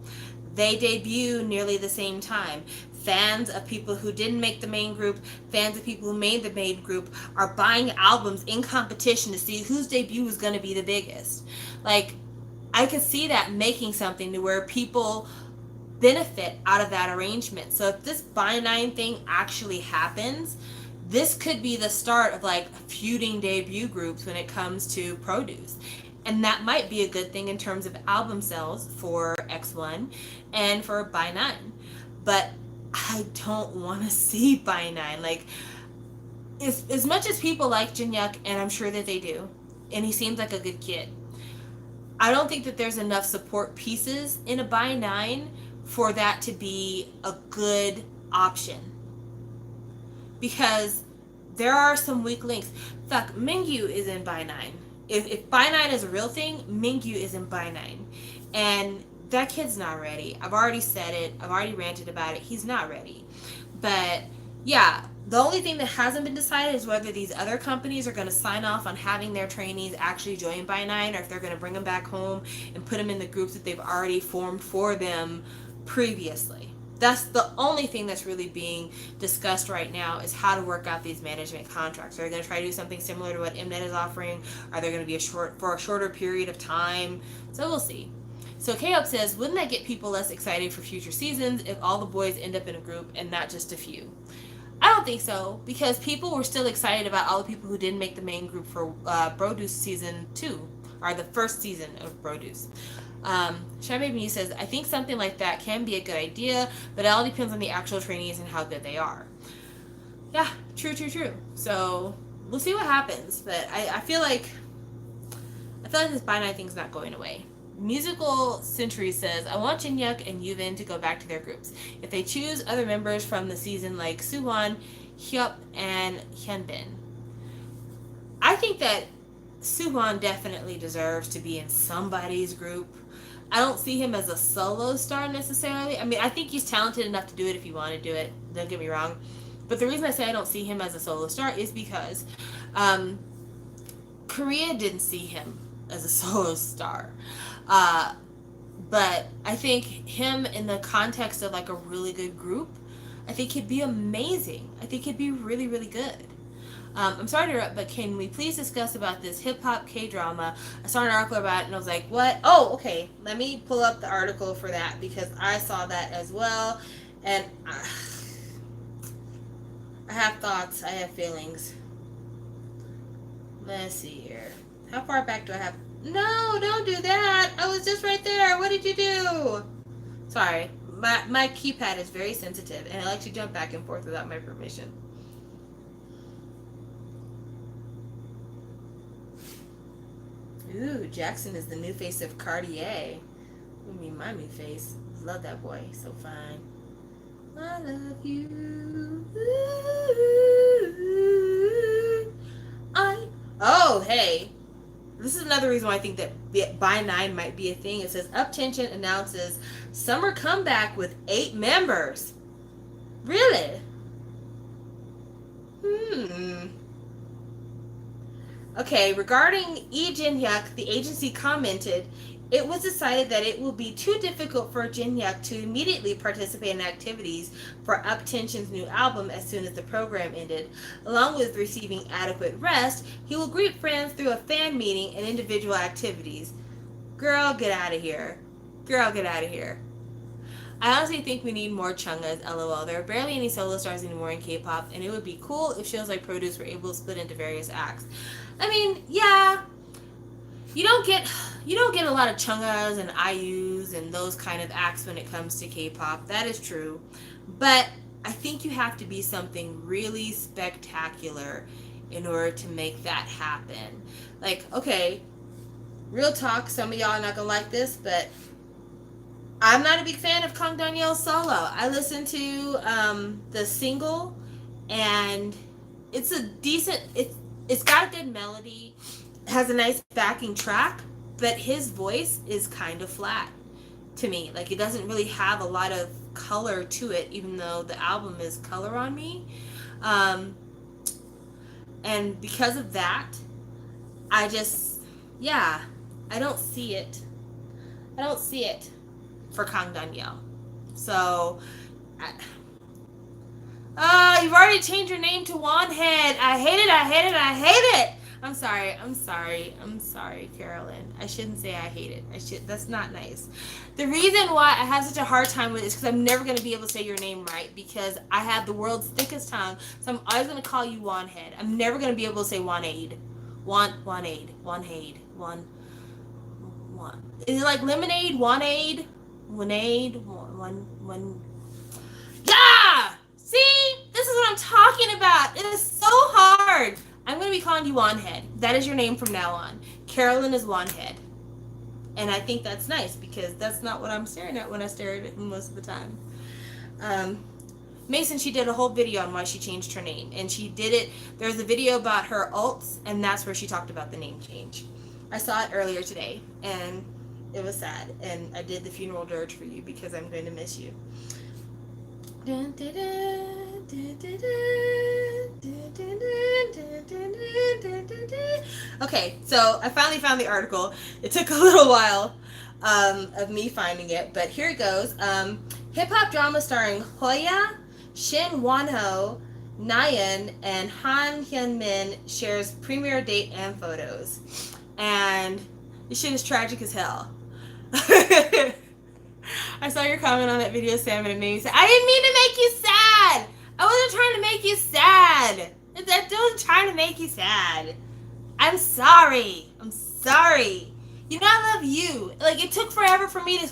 They debut nearly the same time. Fans of people who didn't make the main group, fans of people who made the main group are buying albums in competition to see whose debut is going to be the biggest. Like, I could see that making something to where people benefit out of that arrangement. So if this By9 thing actually happens, this could be the start of like feuding debut groups when it comes to Produce. And that might be a good thing in terms of album sales for X1 and for By9. But I don't want to see By9. Like, as much as people like Jinyuk, and I'm sure that they do, and he seems like a good kid, I don't think that there's enough support pieces in a By9 for that to be a good option. Because there are some weak links. Fuck, Mingyu is in By9. If By9 is a real thing, Mingyu is in By9. And that kid's not ready. I've already said it. I've already ranted about it. He's not ready. But yeah, the only thing that hasn't been decided is whether these other companies are going to sign off on having their trainees actually join By9, or if they're going to bring them back home and put them in the groups that they've already formed for them previously. That's the only thing that's really being discussed right now, is how to work out these management contracts. Are they going to try to do something similar to what Mnet is offering? Are they going to be for a shorter period of time? So we'll see. So K-Up says, wouldn't that get people less excited for future seasons if all the boys end up in a group and not just a few? I don't think so, because people were still excited about all the people who didn't make the main group for Produce season 2, or the first season of Produce. Shy Baby says, I think something like that can be a good idea, but it all depends on the actual trainees and how good they are. Yeah, true. So we'll see what happens, but I feel like this By9 thing's not going away. Musical Century says, I want Jinyuk and Yuvin to go back to their groups. If they choose other members from the season like Suwon, Hyup, and Hyunbin. I think that Suwon definitely deserves to be in somebody's group. I don't see him as a solo star necessarily. I mean, I think he's talented enough to do it if he wanted to do it. Don't get me wrong. But the reason I say I don't see him as a solo star is because Korea didn't see him as a solo star. But I think him in the context of like a really good group, I think he'd be amazing. I think he'd be really, really good. I'm sorry to interrupt, but can we please discuss about this hip-hop K-drama? I saw an article about it and I was like, what? Oh, okay. Let me pull up the article for that because I saw that as well. And I have thoughts. I have feelings. Let's see here. How far back do I have? No, don't do that. I was just right there. What did you do? Sorry. My keypad is very sensitive and it likes to jump back and forth without my permission. Ooh, Jackson is the new face of Cartier. I mean, my new face. Love that boy. So fine. I love you. Oh, hey. This is another reason why I think that By9 might be a thing. It says, Up Tension announces summer comeback with 8 members. Really? Okay, regarding Lee Jin-hyuk, the agency commented, it was decided that it will be too difficult for Jin-hyuk to immediately participate in activities for Up Tension's new album as soon as the program ended. Along with receiving adequate rest, he will greet friends through a fan meeting and individual activities. Girl, get out of here. Girl, get out of here. I honestly think we need more Chungas, lol. There are barely any solo stars anymore in K-pop, and it would be cool if shows like Produce were able to split into various acts. I mean, yeah, you don't get a lot of Chungas and IUs and those kind of acts when it comes to K-pop. That is true. But I think you have to be something really spectacular in order to make that happen. Like, okay, real talk, some of y'all are not gonna like this, but I'm not a big fan of Kang Daniel's solo. I listened to the single, and it's a decent. It's got a good melody, has a nice backing track, but his voice is kind of flat to me. Like, it doesn't really have a lot of color to it, even though the album is Color on Me. And because of that, I just, yeah, I don't see it. I don't see it for Kang Daniel. So, you've already changed your name to Wanhead. I hate it, I hate it, I hate it. I'm sorry, Carolyn. I shouldn't say I hate it. That's not nice. The reason why I have such a hard time with it is because I'm never going to be able to say your name right, because I have the world's thickest tongue, so I'm always going to call you Wanhead. I'm never going to be able to say Wanade. Wanade. Is it like lemonade? Wanade? Yeah! See? This is what I'm talking about. It is so hard. I'm going to be calling you Wanhead. That is your name from now on. Carolyn is Wanhead. And I think that's nice, because that's not what I'm staring at when I stare at it most of the time. Mason, she did a whole video on why she changed her name. And she did it, there's a video about her alts, and that's where she talked about the name change. I saw it earlier today, and it was sad. And I did the funeral dirge for you because I'm going to miss you. Okay, so I finally found the article. It took a little while of me finding it, but here it goes. Hip-hop drama starring Hoya, Shin Wonho, Nayeon, and Han Hyun-min shares premiere date and photos. And this shit is tragic as hell. I saw your comment on that video, Sam, and it made me sad. I didn't mean to make you sad. I wasn't trying to make you sad. I wasn't trying to make you sad. I'm sorry. You know, I love you. Like, it took forever for me to...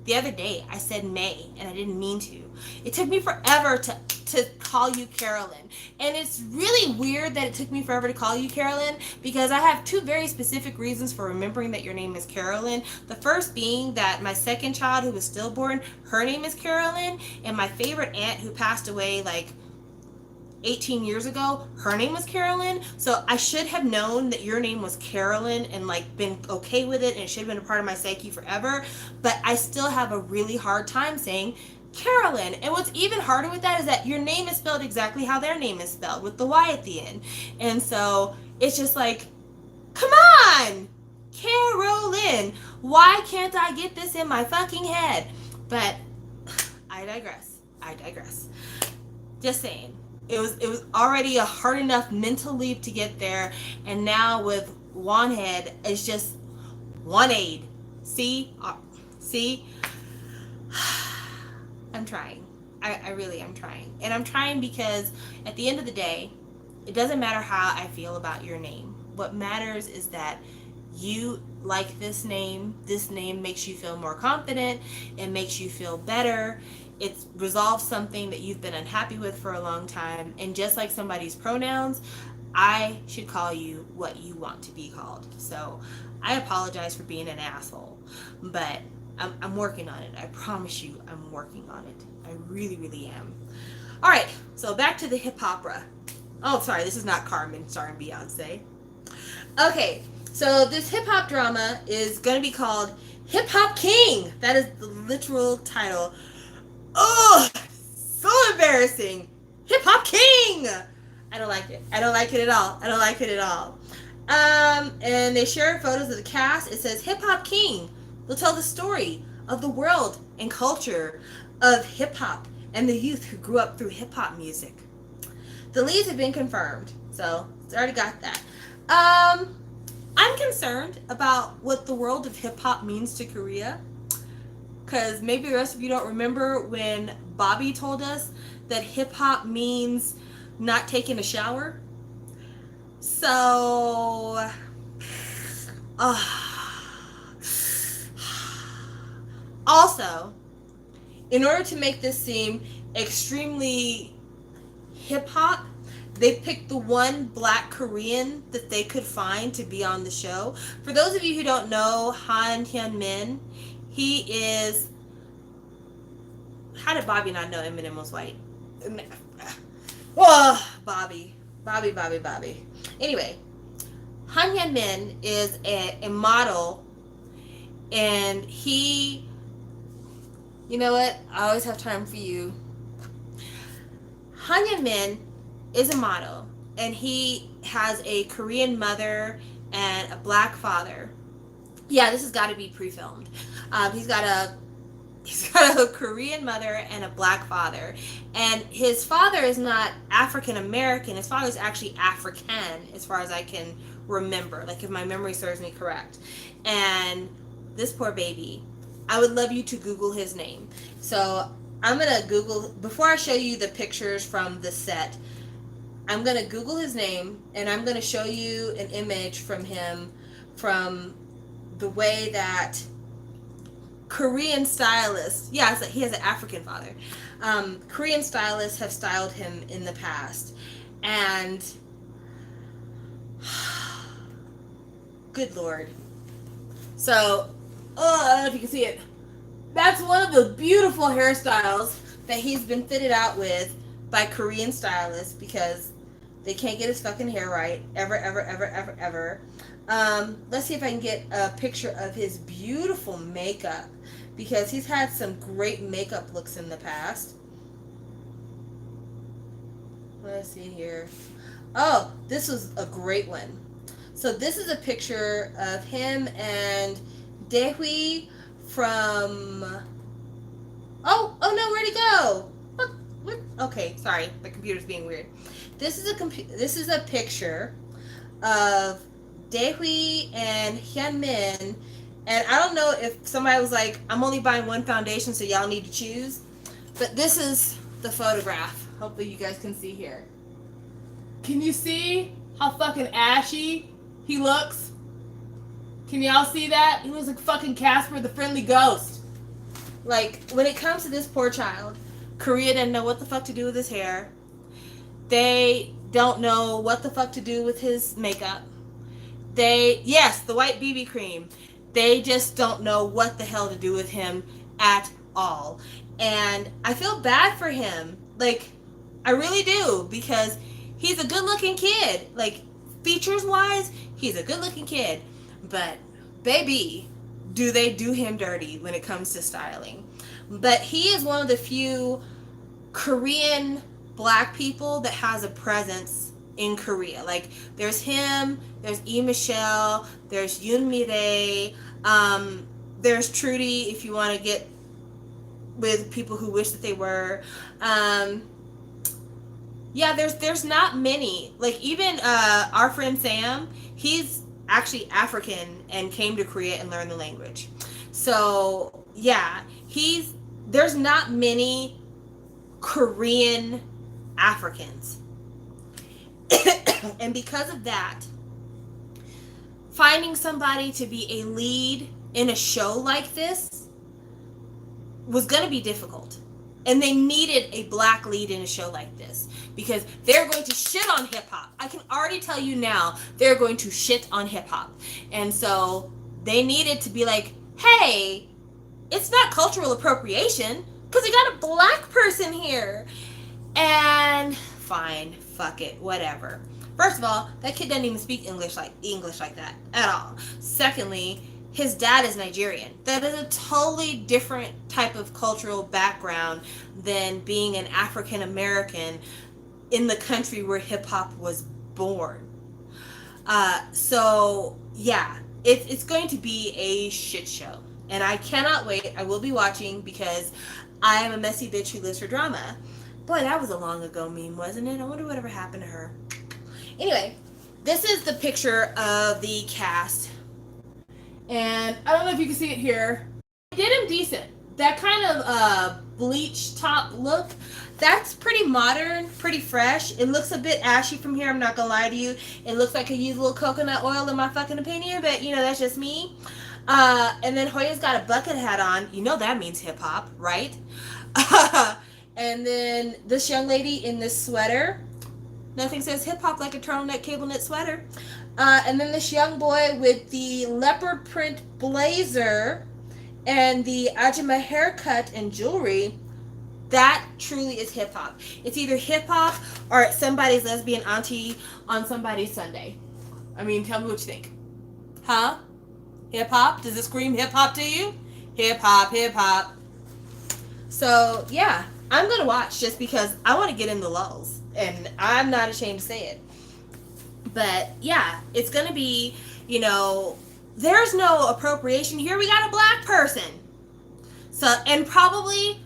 the other day, I said May, and I didn't mean to. It took me forever to call you Carolyn. And it's really weird that it took me forever to call you Carolyn, because I have two very specific reasons for remembering that your name is Carolyn. The first being that my second child, who was stillborn, her name is Carolyn, and my favorite aunt, who passed away like 18 years ago, her name was Carolyn. So I should have known that your name was Carolyn and like been okay with it, and it should have been a part of my psyche forever. But I still have a really hard time saying Carolyn. And what's even harder with that is that your name is spelled exactly how their name is spelled, with the Y at the end. And so it's just like, come on, Carolyn. Why can't I get this in my fucking head? But I digress. Just saying. It was already a hard enough mental leap to get there, and now with Wanhead, it's just Wanade. See? I'm trying. I really am trying. And I'm trying because at the end of the day, it doesn't matter how I feel about your name. What matters is that you like this name. This name makes you feel more confident. It makes you feel better. It resolves something that you've been unhappy with for a long time. And just like somebody's pronouns, I should call you what you want to be called. So I apologize for being an asshole, but I'm working on it. I promise you I'm working on it. I really, really am. All right, so back to the hip-opera. Oh, sorry, this is not Carmen starring Beyonce. Okay, so this hip-hop drama is going to be called Hip Hop King. That is the literal title. Oh, so embarrassing. Hip Hop King. I don't like it. I don't like it at all. And they share photos of the cast. It says Hip Hop King. They'll tell the story of the world and culture of hip hop and the youth who grew up through hip hop music. The leads have been confirmed, so it's already got that. I'm concerned about what the world of hip hop means to Korea, because maybe the rest of you don't remember when Bobby told us that hip hop means not taking a shower. So, also, in order to make this seem extremely hip hop. They picked the one black Korean that they could find to be on the show. For those of you who don't know Han Hyun Min, he is. How did Bobby not know Eminem was white? Oh, Bobby. Anyway, Han Hyun Min is a model, and he. You know what? I always have time for you. Han Hyun Min is a model, and he has a Korean mother and a black father. Yeah, this has got to be pre-filmed. He's got a Korean mother and a black father, and his father is not African American. His father is actually African, as far as I can remember. Like, if my memory serves me correct. And this poor baby, I would love you to Google his name. So I'm gonna Google before I show you the pictures from the set. I'm going to Google his name, and I'm going to show you an image from him from the way that Korean stylists, he has an African father. Korean stylists have styled him in the past. And good Lord. So, I don't know if you can see it. That's one of the beautiful hairstyles that he's been fitted out with by Korean stylists, because they can't get his fucking hair right ever. Let's see if I can get a picture of his beautiful makeup, because he's had some great makeup looks in the past. Let's see here. Oh, this was a great one. So this is a picture of him and Daehui from... Oh no, where'd he go? What? Okay, sorry, my computer's being weird. This is a picture of Daehui and Hyunmin, and I don't know if somebody was like, I'm only buying one foundation, so y'all need to choose. But this is the photograph. Hopefully you guys can see here. Can you see how fucking ashy he looks? Can y'all see that? He looks like fucking Casper the Friendly Ghost. Like, when it comes to this poor child, Korea didn't know what the fuck to do with his hair. They don't know what the fuck to do with his makeup. Yes, the white BB cream. They just don't know what the hell to do with him at all. And I feel bad for him. Like, I really do, because he's a good looking kid. Like, features wise, he's a good looking kid. But, baby, do they do him dirty when it comes to styling. But he is one of the few Korean black people that has a presence in Korea. Like, there's him, there's E. Michelle, there's Yoon Mi-rae, there's Trudy, if you want to get with people who wish that they were. Yeah, there's not many. Like, even our friend Sam, he's actually African and came to Korea and learned the language. So, yeah, there's not many Korean Africans. And because of that, finding somebody to be a lead in a show like this was going to be difficult. And they needed a black lead in a show like this, because they're going to shit on hip-hop. I can already tell you now, they're going to shit on hip-hop. And so they needed to be like, hey, it's not cultural appropriation because we got a black person here. And fine, fuck it, whatever. First of all, that kid doesn't even speak English like that at all. Secondly, his dad is Nigerian. That is a totally different type of cultural background than being an African American in the country where hip hop was born. So yeah, it's going to be a shit show, and I cannot wait. I will be watching because I am a messy bitch who lives for drama. Boy, that was a long ago meme, wasn't it? I wonder whatever happened to her. Anyway, this is the picture of the cast. And I don't know if you can see it here. I did him decent. That kind of bleach top look, that's pretty modern, pretty fresh. It looks a bit ashy from here, I'm not gonna lie to you. It looks like I used a little coconut oil in my fucking opinion, but you know, that's just me. And then Hoya's got a bucket hat on. You know that means hip hop, right? And then this young lady in this sweater. Nothing says hip hop like a turtleneck cable knit sweater. And then this young boy with the leopard print blazer and the Ajima haircut and jewelry. That truly is hip hop. It's either hip hop or it's somebody's lesbian auntie on somebody's Sunday. I mean, tell me what you think. Huh? Hip hop? Does it scream hip hop to you? Hip hop, hip hop. So, yeah, I'm going to watch just because I want to get in the lulls. And I'm not ashamed to say it. But, yeah, it's going to be, there's no appropriation here. We got a black person. So, and probably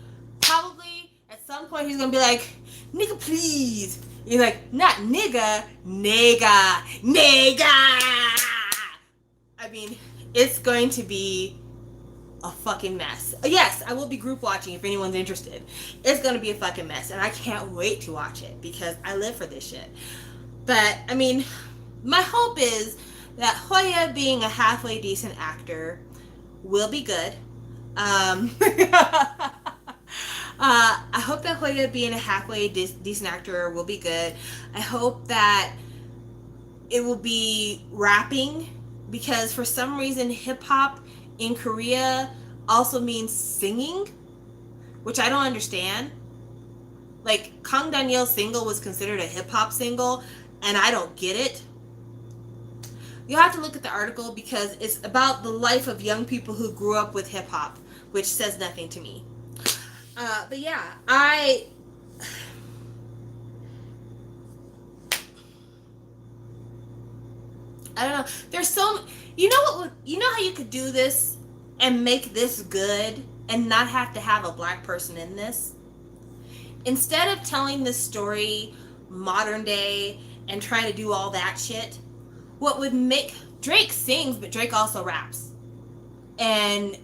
at some point he's going to be like, nigga, please. You're like, not nigga, nigga, nigga. I mean, it's going to be a fucking mess. Yes, I will be group watching if anyone's interested. It's going to be a fucking mess, and I can't wait to watch it because I live for this shit. But, I mean, my hope is that Hoya, being a halfway decent actor, will be good. I hope that Hoya, being a halfway decent actor, will be good. I hope that it will be rapping, because for some reason hip-hop in Korea also means singing, which I don't understand. Like, Kang Daniel's single was considered a hip-hop single, and I don't get it. You have to look at the article because it's about the life of young people who grew up with hip-hop, which says nothing to me. But yeah, I don't know. There's so, you know how you could do this and make this good and not have to have a black person in this? Instead of telling this story modern day and trying to do all that shit, what would make, Drake sings, but Drake also raps. And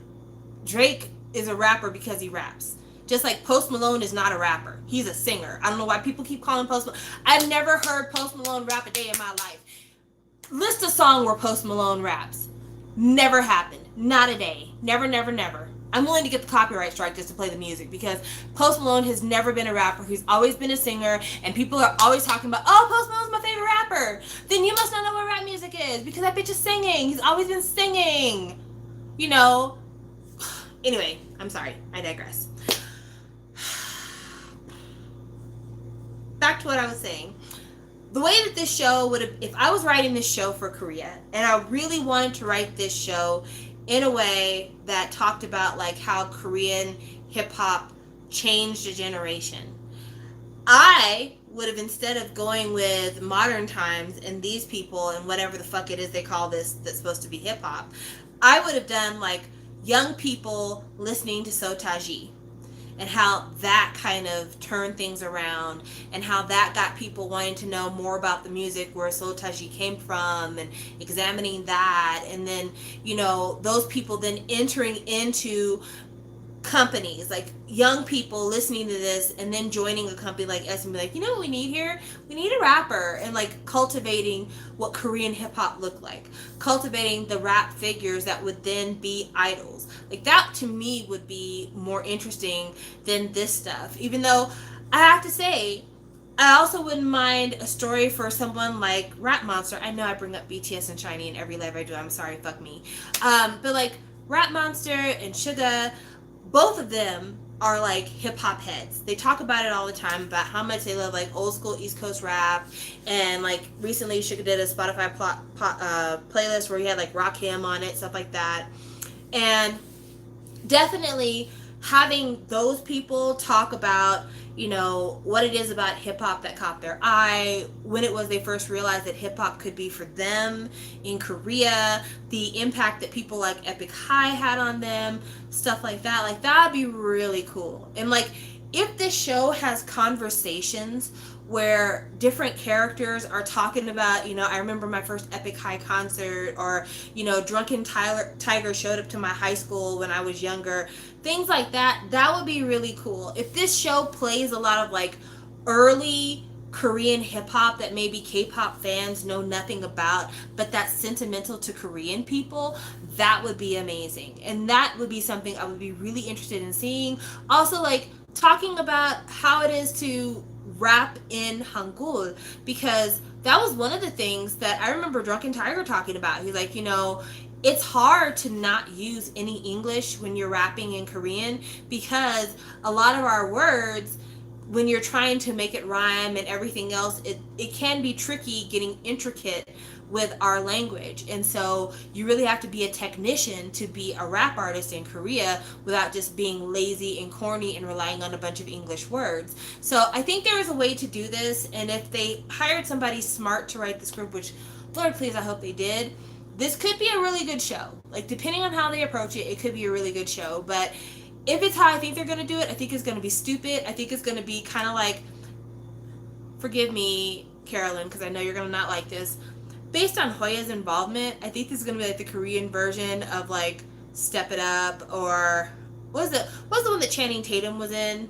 Drake is a rapper because he raps. Just like Post Malone is not a rapper. He's a singer. I don't know why people keep calling Post Malone. I've never heard Post Malone rap a day in my life. List a song where Post Malone raps. Never happened. Not a day. Never, never, never. I'm willing to get the copyright strike just to play the music because Post Malone has never been a rapper. He's always been a singer, and people are always talking about, oh, Post Malone's my favorite rapper. Then you must not know what rap music is because that bitch is singing. He's always been singing. Anyway, I'm sorry. I digress. Back to what I was saying. The way that this show would have, if I was writing this show for Korea, and I really wanted to write this show in a way that talked about like how Korean hip hop changed a generation, I would have, instead of going with modern times and these people and whatever the fuck it is they call this that's supposed to be hip hop, I would have done like young people listening to Sotaji, and how that kind of turned things around, and how that got people wanting to know more about the music where Sotaji came from, and examining that, and then, those people then entering into companies, like young people listening to this and then joining a company like us and be like, you know what we need here? We need a rapper, and like cultivating what Korean hip hop looked like, cultivating the rap figures that would then be idols. Like that to me would be more interesting than this stuff, even though I have to say I also wouldn't mind a story for someone like Rap Monster. I know I bring up BTS and SHINee in every live I do, I'm sorry, fuck me, but like Rap Monster and Suga, both of them are like hip hop heads. They talk about it all the time about how much they love like old school East Coast rap, and like recently Suga did a Spotify playlist where he had like Rakim on it, stuff like that. And definitely having those people talk about, what it is about hip hop that caught their eye, when it was they first realized that hip hop could be for them in Korea, the impact that people like Epic High had on them, stuff like that. Like that'd be really cool. And like if this show has conversations where different characters are talking about, I remember my first Epic High concert, or, Drunken Tiger showed up to my high school when I was younger, things like that, that would be really cool. If this show plays a lot of like early Korean hip hop that maybe K-pop fans know nothing about, but that's sentimental to Korean people, that would be amazing. And that would be something I would be really interested in seeing. Also, like talking about how it is to rap in Hangul, because that was one of the things that I remember Drunken Tiger talking about. He's like, it's hard to not use any English when you're rapping in Korean, because a lot of our words, when you're trying to make it rhyme and everything else, it can be tricky getting intricate with our language. And so you really have to be a technician to be a rap artist in Korea without just being lazy and corny and relying on a bunch of English words. So I think there is a way to do this, and if they hired somebody smart to write the script, which Lord please I hope they did, this could be a really good show. Like, depending on how they approach it, it could be a really good show. But if it's how I think they're going to do it, I think it's going to be stupid. I think it's going to be kind of like, forgive me, Carolyn, because I know you're going to not like this. Based on Hoya's involvement, I think this is going to be like the Korean version of like Step It Up, or what was the one that Channing Tatum was in?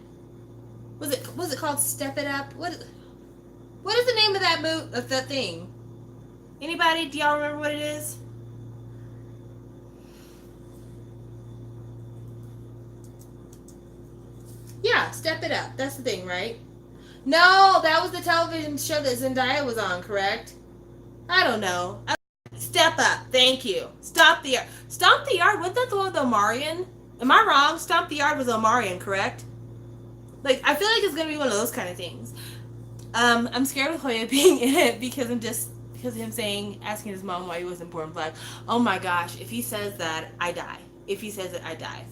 Was it called Step It Up? What is the name of that thing? Anybody? Do y'all remember what it is? Yeah, Step It Up. That's the thing, right? No, that was the television show that Zendaya was on, correct? I don't know. Step Up. Thank you. Stomp the Yard. Stomp the Yard. Wasn't that the one with Omarion? Am I wrong? Stomp the Yard was Omarion, correct? Like, I feel like it's gonna be one of those kind of things. I'm scared of Hoya being in it because because of him asking his mom why he wasn't born black. Oh my gosh, if he says that, I die. If he says it, I die.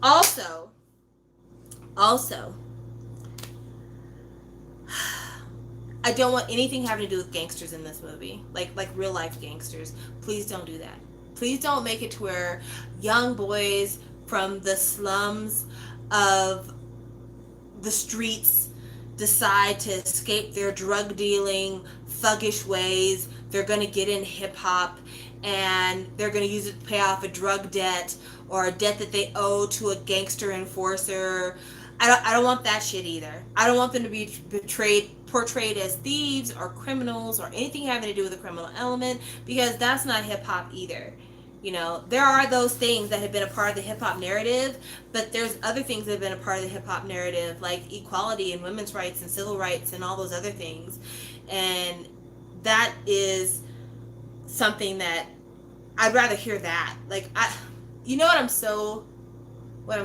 Also, I don't want anything having to do with gangsters in this movie. Like real life gangsters. Please don't do that. Please don't make it to where young boys from the slums of the streets decide to escape their drug dealing, thuggish ways. They're going to get in hip hop and they're going to use it to pay off a drug debt or a debt that they owe to a gangster enforcer. I don't want that shit either. I don't want them to be portrayed as thieves or criminals or anything having to do with a criminal element, because that's not hip hop either. There are those things that have been a part of the hip hop narrative, but there's other things that have been a part of the hip hop narrative, like equality and women's rights and civil rights and all those other things. And that is something that I'd rather hear that. Like, what I'm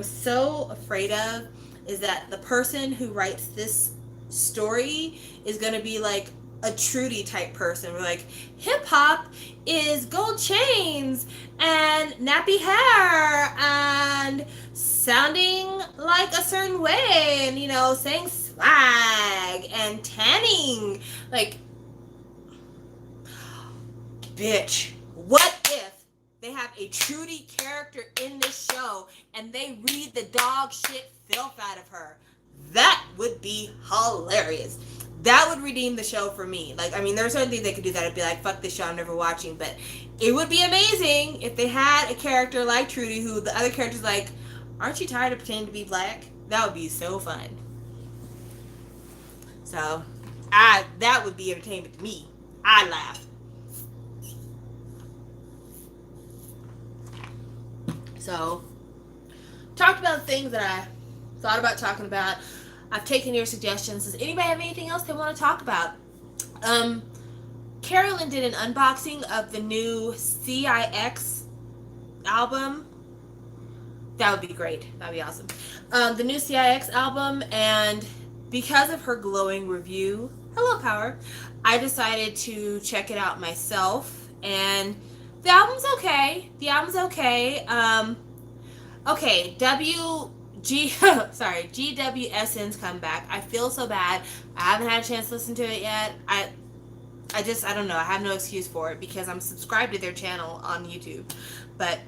so afraid of is that the person who writes this story is going to be like a Trudy type person. We're like, hip hop is gold chains and nappy hair and sounding like a certain way and saying swag and tanning. Like, bitch, what if they have a Trudy character in this show and they read the dog shit filth out of her? That would be hilarious. That would redeem the show for me. Like, I mean, there are certain things they could do that I'd be like, fuck this show, I'm never watching. But it would be amazing if they had a character like Trudy who the other character's like, aren't you tired of pretending to be black? That would be so fun. So, that would be entertainment to me. I laugh. So, talked about things that I thought about talking about. I've taken your suggestions. Does anybody have anything else they want to talk about? Carolyn did an unboxing of the new CIX album. That would be great. That would be awesome. The new CIX album, and because of her glowing review, hello Power, I decided to check it out myself, and the album's okay. Okay, GWSN's come back. I feel so bad. I haven't had a chance to listen to it yet. I don't know. I have no excuse for it because I'm subscribed to their channel on YouTube. But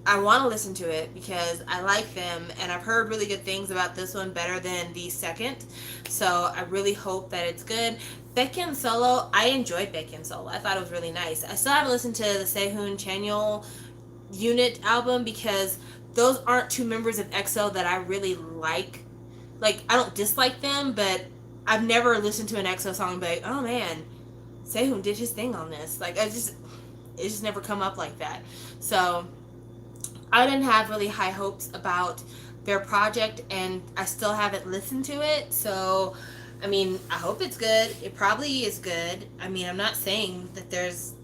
I want to listen to it because I like them, and I've heard really good things about this one, better than the second. So I really hope that it's good. Baekhyun solo, I enjoyed Baekhyun solo. I thought it was really nice. I still haven't listened to the Sehun Chanyeol unit album because those aren't two members of EXO that I really like. Like, I don't dislike them, but I've never listened to an EXO song and be like, oh man, Sehun did his thing on this. Like, it's just never come up like that. So I didn't have really high hopes about their project, and I still haven't listened to it. So, I mean, I hope it's good. It probably is good. I mean, I'm not saying that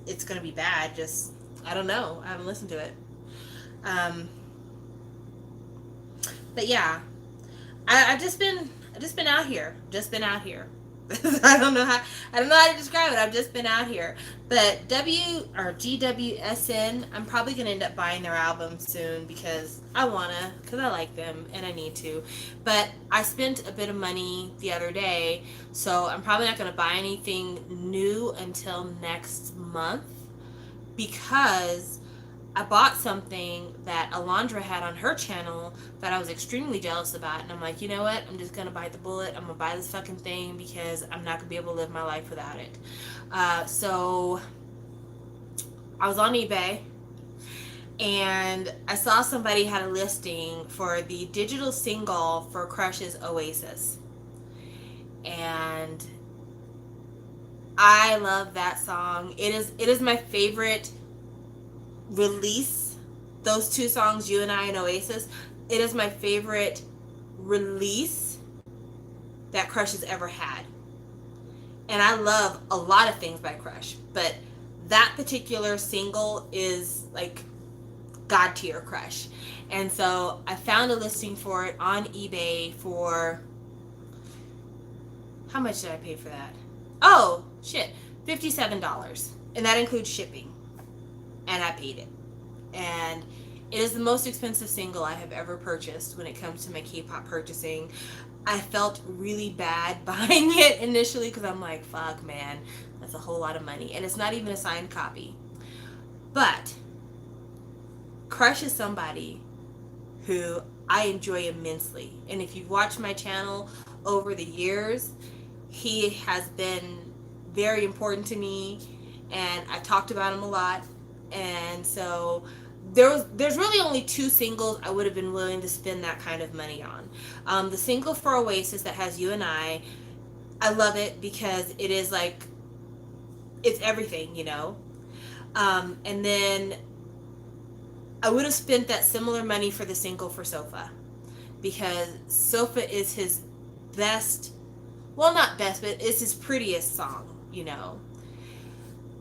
it's gonna be bad. Just I don't know. I haven't listened to it. Um, but yeah, I've just been out here. Just been out here. I don't know how to describe it. I've just been out here. But GWSN, I'm probably gonna end up buying their album soon because because I like them and I need to. But I spent a bit of money the other day, so I'm probably not gonna buy anything new until next month because I bought something that Alondra had on her channel that I was extremely jealous about. And I'm like, you know what? I'm just going to bite the bullet. I'm going to buy this fucking thing because I'm not going to be able to live my life without it. So I was on eBay and I saw somebody had a listing for the digital single for Crush's Oasis. And I love that song. It is my favorite release. Those two songs, You and I and Oasis, it is my favorite release that Crush has ever had. And I love a lot of things by Crush, but that particular single is like God tier Crush. And so I found a listing for it on eBay for, how much did I pay for that? Oh shit, $57, and that includes shipping. And I paid it. And it is the most expensive single I have ever purchased when it comes to my K-pop purchasing. I felt really bad buying it initially because I'm like, fuck, man, that's a whole lot of money. And it's not even a signed copy. But Crush is somebody who I enjoy immensely. And if you've watched my channel over the years, he has been very important to me. And I talked about him a lot. And so there's really only two singles I would have been willing to spend that kind of money on. The single for Oasis that has You and I love it because it is like, it's everything, you know. And then I would have spent that similar money for the single for Sofa because Sofa is his best, well, not best, but it's his prettiest song, you know.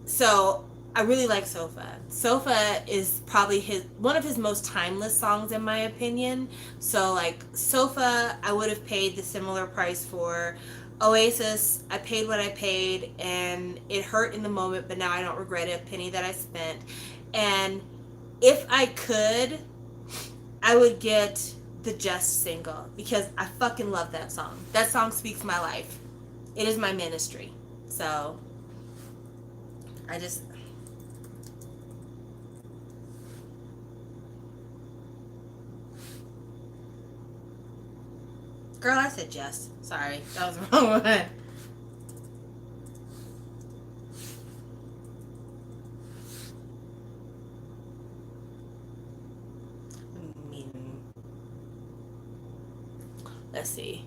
So I really like Sofa. Sofa is probably one of his most timeless songs in my opinion. So like Sofa, I would have paid the similar price for. Oasis, I paid what I paid and it hurt in the moment, but now I don't regret a penny that I spent. And if I could, I would get the Just single because I fucking love that song. That song speaks my life. It is my ministry. So I just... Girl, I said Just. Sorry, that was the wrong one. I mean, let's see.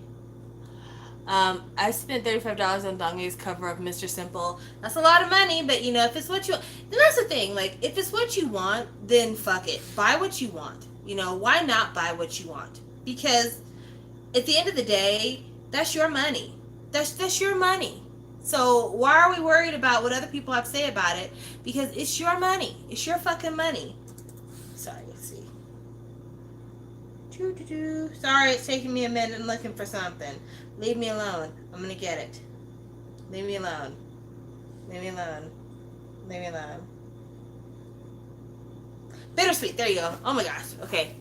I spent $35 on Donghae's cover of Mr. Simple. That's a lot of money, but you know, if it's what you want, then that's the thing. Like, if it's what you want, then fuck it. Buy what you want. You know, why not buy what you want? Because at the end of the day, that's your money. That's your money. So why are we worried about what other people have to say about it? Because it's your money. It's your fucking money. Sorry, let's see. Sorry, it's taking me a minute. I'm looking for something. Leave me alone. I'm gonna get it. Leave me alone. Leave me alone. Leave me alone. Bittersweet. There you go. Oh my gosh. Okay.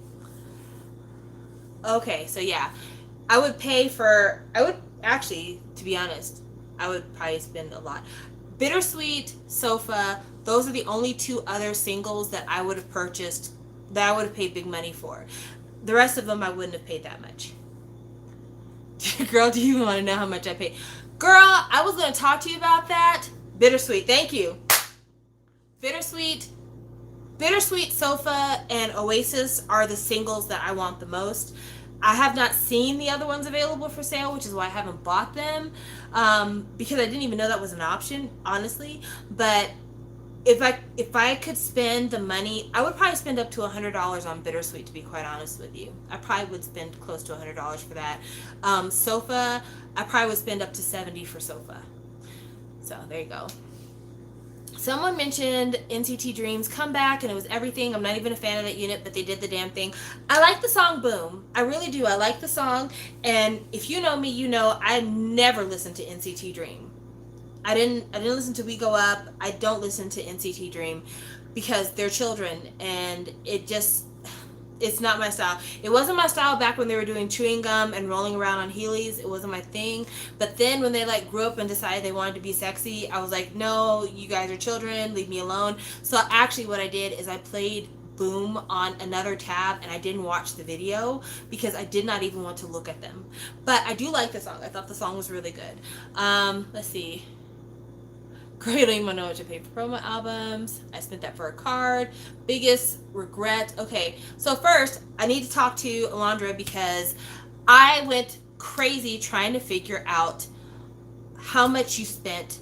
Okay, so yeah. I would actually, to be honest, I would probably spend a lot. Bittersweet, Sofa, those are the only two other singles that I would have purchased, that I would have paid big money for. The rest of them I wouldn't have paid that much. Girl, do you even want to know how much I paid? Girl, I was going to talk to you about that. Bittersweet, thank you. Bittersweet, Sofa, and Oasis are the singles that I want the most. I have not seen the other ones available for sale, which is why I haven't bought them, because I didn't even know that was an option, honestly. But if I could spend the money, I would probably spend up to $100 on Bittersweet. To be quite honest with you, I probably would spend close to $100 for that. Sofa, I probably would spend up to 70 for Sofa. So there you go. Someone mentioned NCT Dreams Comeback, and it was everything. I'm not even a fan of that unit, but they did the damn thing. I like the song Boom. I really do. I like the song. And if you know me, you know I never listened to NCT Dream. I didn't listen to We Go Up. I don't listen to NCT Dream because they're children, and it's not my style. It wasn't my style back when they were doing chewing gum and rolling around on Heelys. It wasn't my thing. But then when they like grew up and decided they wanted to be sexy, I was like, no, you guys are children. Leave me alone. So actually what I did is I played Boom on another tab, and I didn't watch the video because I did not even want to look at them. But I do like the song. I thought the song was really good. Let's see. Girl, you don't even know what to pay for promo albums. I spent that for a card. Biggest regret. Okay, so first, I need to talk to Alondra because I went crazy trying to figure out how much you spent,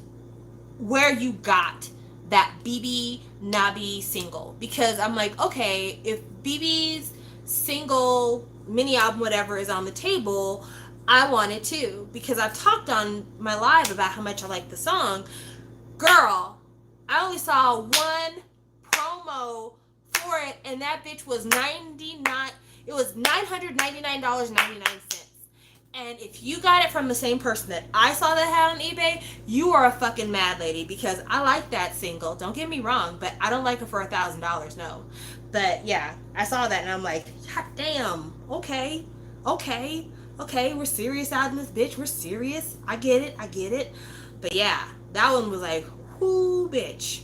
where you got that BB Nabi single. Because I'm like, okay, if BB's single, mini album, whatever, is on the table, I want it too. Because I've talked on my live about how much I like the song. Girl, I only saw one promo for it, and that bitch was $99. It was $999.99. And if you got it from the same person that I saw that had on eBay, you are a fucking mad lady, because I like that single. Don't get me wrong, but I don't like it for $1,000. No. But yeah, I saw that and I'm like, God damn. Okay. We're serious out in this bitch. We're serious. I get it. But yeah. That one was like, whoo, bitch.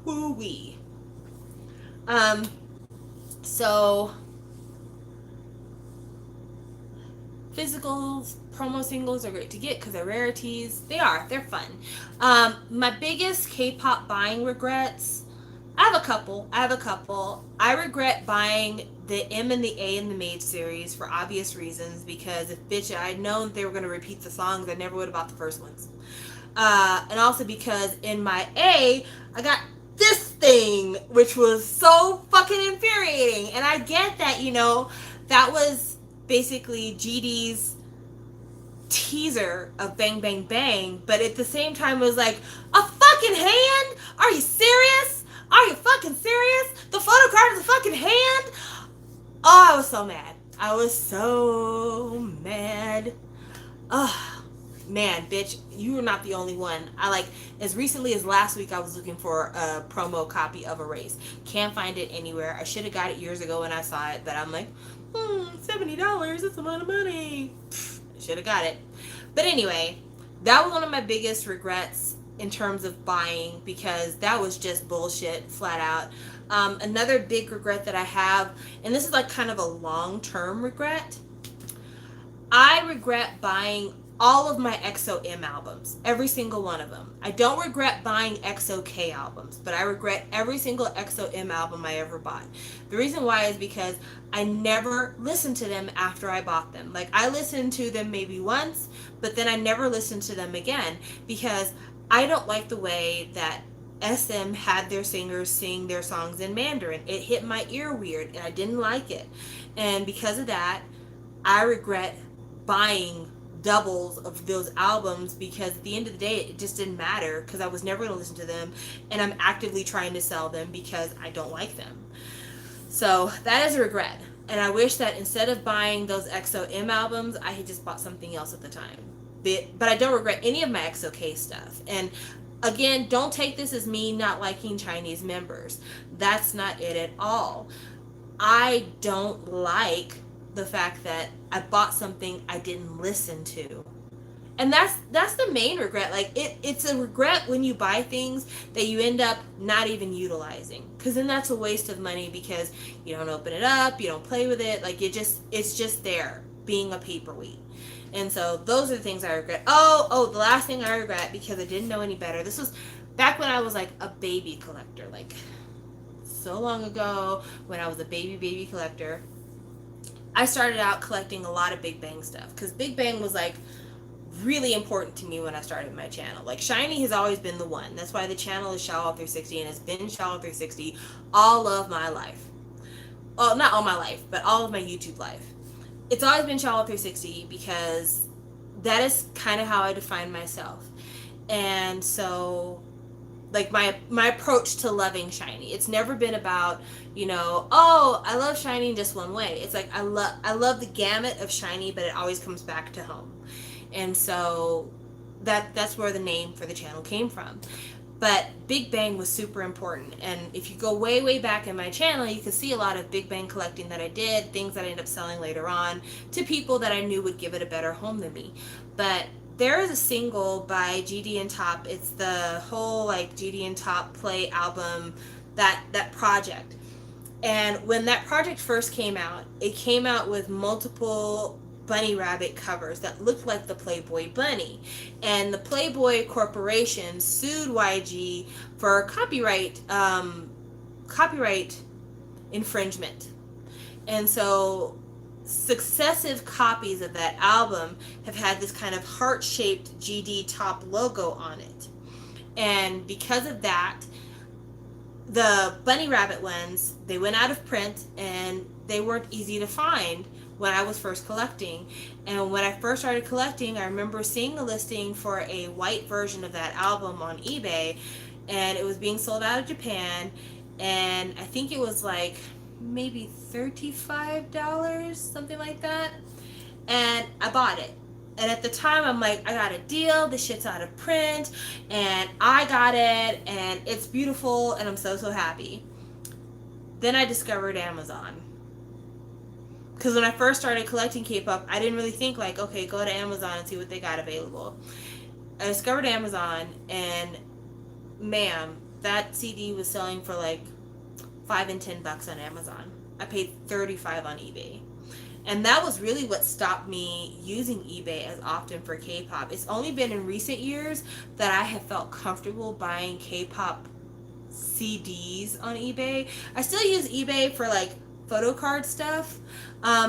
Whoo wee. So, physicals, promo singles are great to get because they're rarities. They're fun. My biggest K-pop buying regrets, I have a couple. I regret buying the M and the A in the Maid series for obvious reasons, because if bitch I had known they were going to repeat the songs, I never would have bought the first ones. And also because in my A, I got this thing, which was so fucking infuriating. And I get that, that was basically GD's teaser of Bang Bang Bang, but at the same time it was like, a fucking hand? Are you serious? Are you fucking serious? The photo card is a fucking hand? Oh, I was so mad. Oh, man, bitch, you were not the only one. As recently as last week, I was looking for a promo copy of Erase. Can't find it anywhere. I should have got it years ago when I saw it, but I'm like, $70, that's a lot of money. I should have got it. But anyway, that was one of my biggest regrets in terms of buying, because that was just bullshit, flat out. Another big regret that I have, and this is like kind of a long-term regret, I regret buying all of my EXO-M albums, every single one of them. I don't regret buying EXO-K albums, but I regret every single EXO-M album I ever bought. The reason why is because I never listened to them after I bought them. Like, I listened to them maybe once, but then I never listened to them again, because I don't like the way that SM had their singers sing their songs in Mandarin. It hit my ear weird, and I didn't like it. And because of that, I regret buying doubles of those albums, because at the end of the day it just didn't matter, because I was never going to listen to them, and I'm actively trying to sell them because I don't like them. So that is a regret, and I wish that instead of buying those EXO-M albums, I had just bought something else at the time. But I don't regret any of my EXO-K stuff. And again, don't take this as me not liking Chinese members. That's not it at all. I don't like the fact that I bought something I didn't listen to. And that's the main regret. Like, it's a regret when you buy things that you end up not even utilizing, because then that's a waste of money, because you don't open it up, you don't play with it, like it's just there being a paperweight. And so those are the things I regret. Oh, the last thing I regret, because I didn't know any better, this was back when I was like a baby collector, like so long ago, when I was a baby collector. I started out collecting a lot of Big Bang stuff, because Big Bang was like really important to me when I started my channel. Like SHINee has always been the one. That's why the channel is Shallow360 and has been Shallow360 all of my life. Well, not all my life, but all of my YouTube life. It's always been Shallow360 because that is kind of how I define myself. And so like my approach to loving SHINee, it's never been about, you know, oh, I love SHINee in just one way. It's like I love the gamut of SHINee, but it always comes back to home. And so that's where the name for the channel came from. But Big Bang was super important. And if you go way back in my channel, you can see a lot of Big Bang collecting that I did, things that I ended up selling later on to people that I knew would give it a better home than me. But there is a single by GD and Top. It's the whole like GD and Top play album, that project. And when that project first came out, it came out with multiple bunny rabbit covers that looked like the Playboy bunny. And the Playboy Corporation sued YG for copyright infringement. And so successive copies of that album have had this kind of heart-shaped GD Top logo on it. And because of that, the bunny rabbit ones, they went out of print and they weren't easy to find when I was first collecting. And when I first started collecting, I remember seeing a listing for a white version of that album on eBay, and it was being sold out of Japan, and I think it was like maybe $35, something like that. And I bought it. And at the time, I'm like, I got a deal. This shit's out of print. And I got it. And it's beautiful. And I'm so happy. Then I discovered Amazon. Because when I first started collecting K-pop, I didn't really think like, okay, go to Amazon and see what they got available. I discovered Amazon. And, ma'am, that CD was selling for like $5 and $10 on Amazon. I paid $35 on eBay. And that was really what stopped me using eBay as often for K-pop. It's only been in recent years that I have felt comfortable buying K-pop CDs on eBay. I still use eBay for like photo card stuff,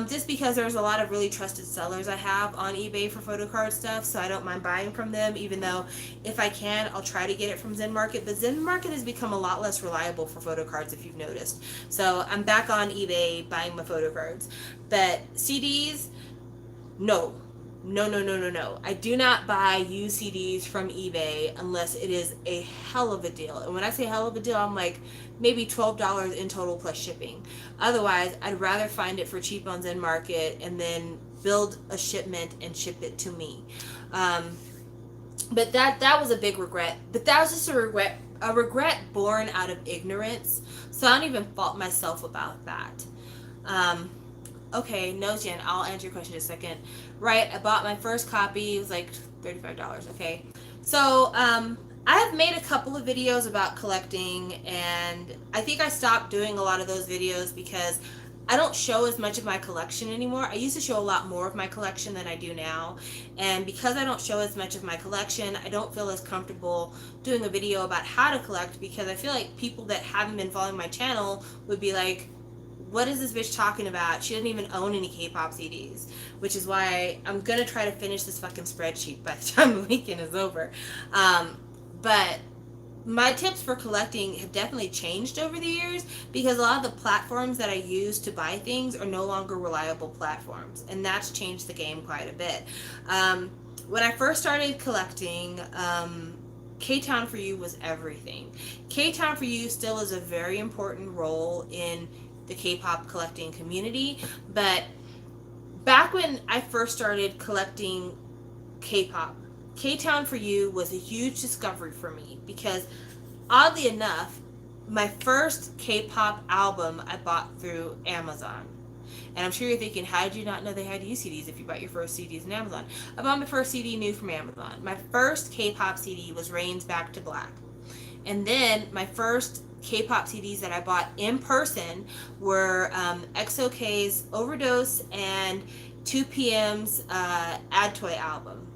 just because there's a lot of really trusted sellers I have on eBay for photo card stuff, so I don't mind buying from them, even though if I can, I'll try to get it from Zen Market, but Zen Market has become a lot less reliable for photo cards, if you've noticed. So I'm back on eBay buying my photo cards. But CDs, no. I do not buy used CDs from eBay unless it is a hell of a deal. And when I say hell of a deal, I'm like maybe $12 in total plus shipping. Otherwise, I'd rather find it for cheap on Zen Market and then build a shipment and ship it to me. But that was a big regret. But that was just a regret born out of ignorance. So I don't even fault myself about that. Okay, no, Jen, I'll answer your question in a second. Right, I bought my first copy. It was like $35, okay? So, I have made a couple of videos about collecting, and I think I stopped doing a lot of those videos because I don't show as much of my collection anymore. I used to show a lot more of my collection than I do now, and because I don't show as much of my collection, I don't feel as comfortable doing a video about how to collect, because I feel like people that haven't been following my channel would be like, what is this bitch talking about? She doesn't even own any K-pop CDs, which is why I'm gonna try to finish this fucking spreadsheet by the time the weekend is over. But my tips for collecting have definitely changed over the years, because a lot of the platforms that I use to buy things are no longer reliable platforms, and that's changed the game quite a bit. When I first started collecting, K-Town For You was everything. K-Town For You still is a very important role in the K-pop collecting community, but back when I first started collecting K-pop, K-Town For You was a huge discovery for me, because oddly enough, my first K-pop album I bought through Amazon. And I'm sure you're thinking, how did you not know they had used CDs if you bought your first CDs in Amazon? I bought my first CD new from Amazon. My first K-pop CD was Rain's Back to Black. And then my first K-pop CDs that I bought in person were EXO-K's Overdose and 2PM's Ad Toy album.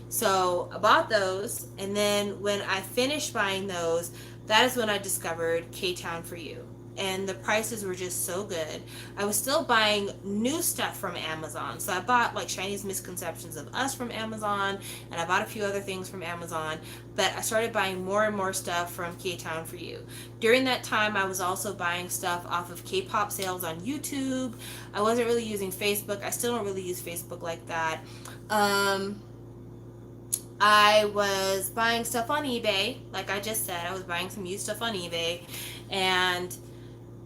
So I bought those, and then when I finished buying those, that is when I discovered K-Town For You. and the prices were just so good. I was still buying new stuff from Amazon. So I bought like Chinese Misconceptions of Us from Amazon, and I bought a few other things from Amazon, but I started buying more and more stuff from K-Town for You. During that time, I was also buying stuff off of K-pop sales on YouTube. I wasn't really using Facebook. I still don't really use Facebook like that. Um, I was buying stuff on eBay. Like I just said, I was buying some used stuff on eBay. And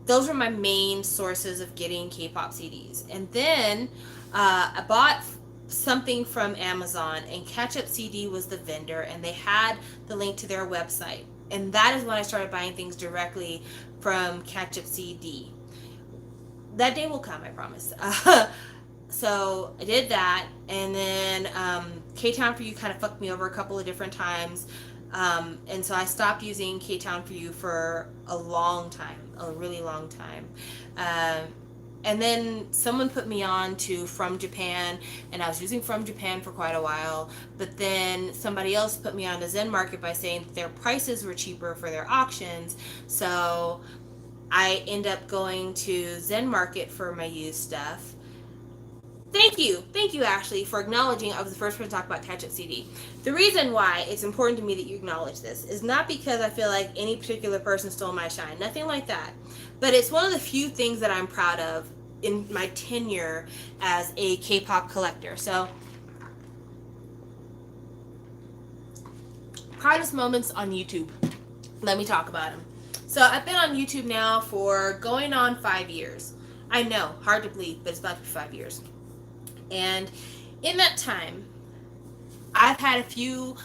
those were my main sources of getting K-pop CDs. And then I bought something from Amazon, and Catch Up CD was the vendor, and they had the link to their website. And that is when I started buying things directly from Catch Up CD. That day will come, I promise. So I did that, and then K-Town for You kind of fucked me over a couple of different times. And so I stopped using K-Town for You for a long time, a really long time. And then someone put me on to From Japan, and I was using From Japan for quite a while. But then somebody else put me on to Zen Market by saying that their prices were cheaper for their auctions. So I end up going to Zen Market for my used stuff. Thank you, Ashley, for acknowledging I was the first person to talk about Catch Up CD. The reason why it's important to me that you acknowledge this is not because I feel like any particular person stole my shine, nothing like that. But it's one of the few things that I'm proud of in my tenure as a K-pop collector. So, proudest moments on YouTube. Let me talk about them. So, I've been on YouTube now for going on 5 years. I know, hard to believe, but it's about to be 5 years. And in that time, I've had a few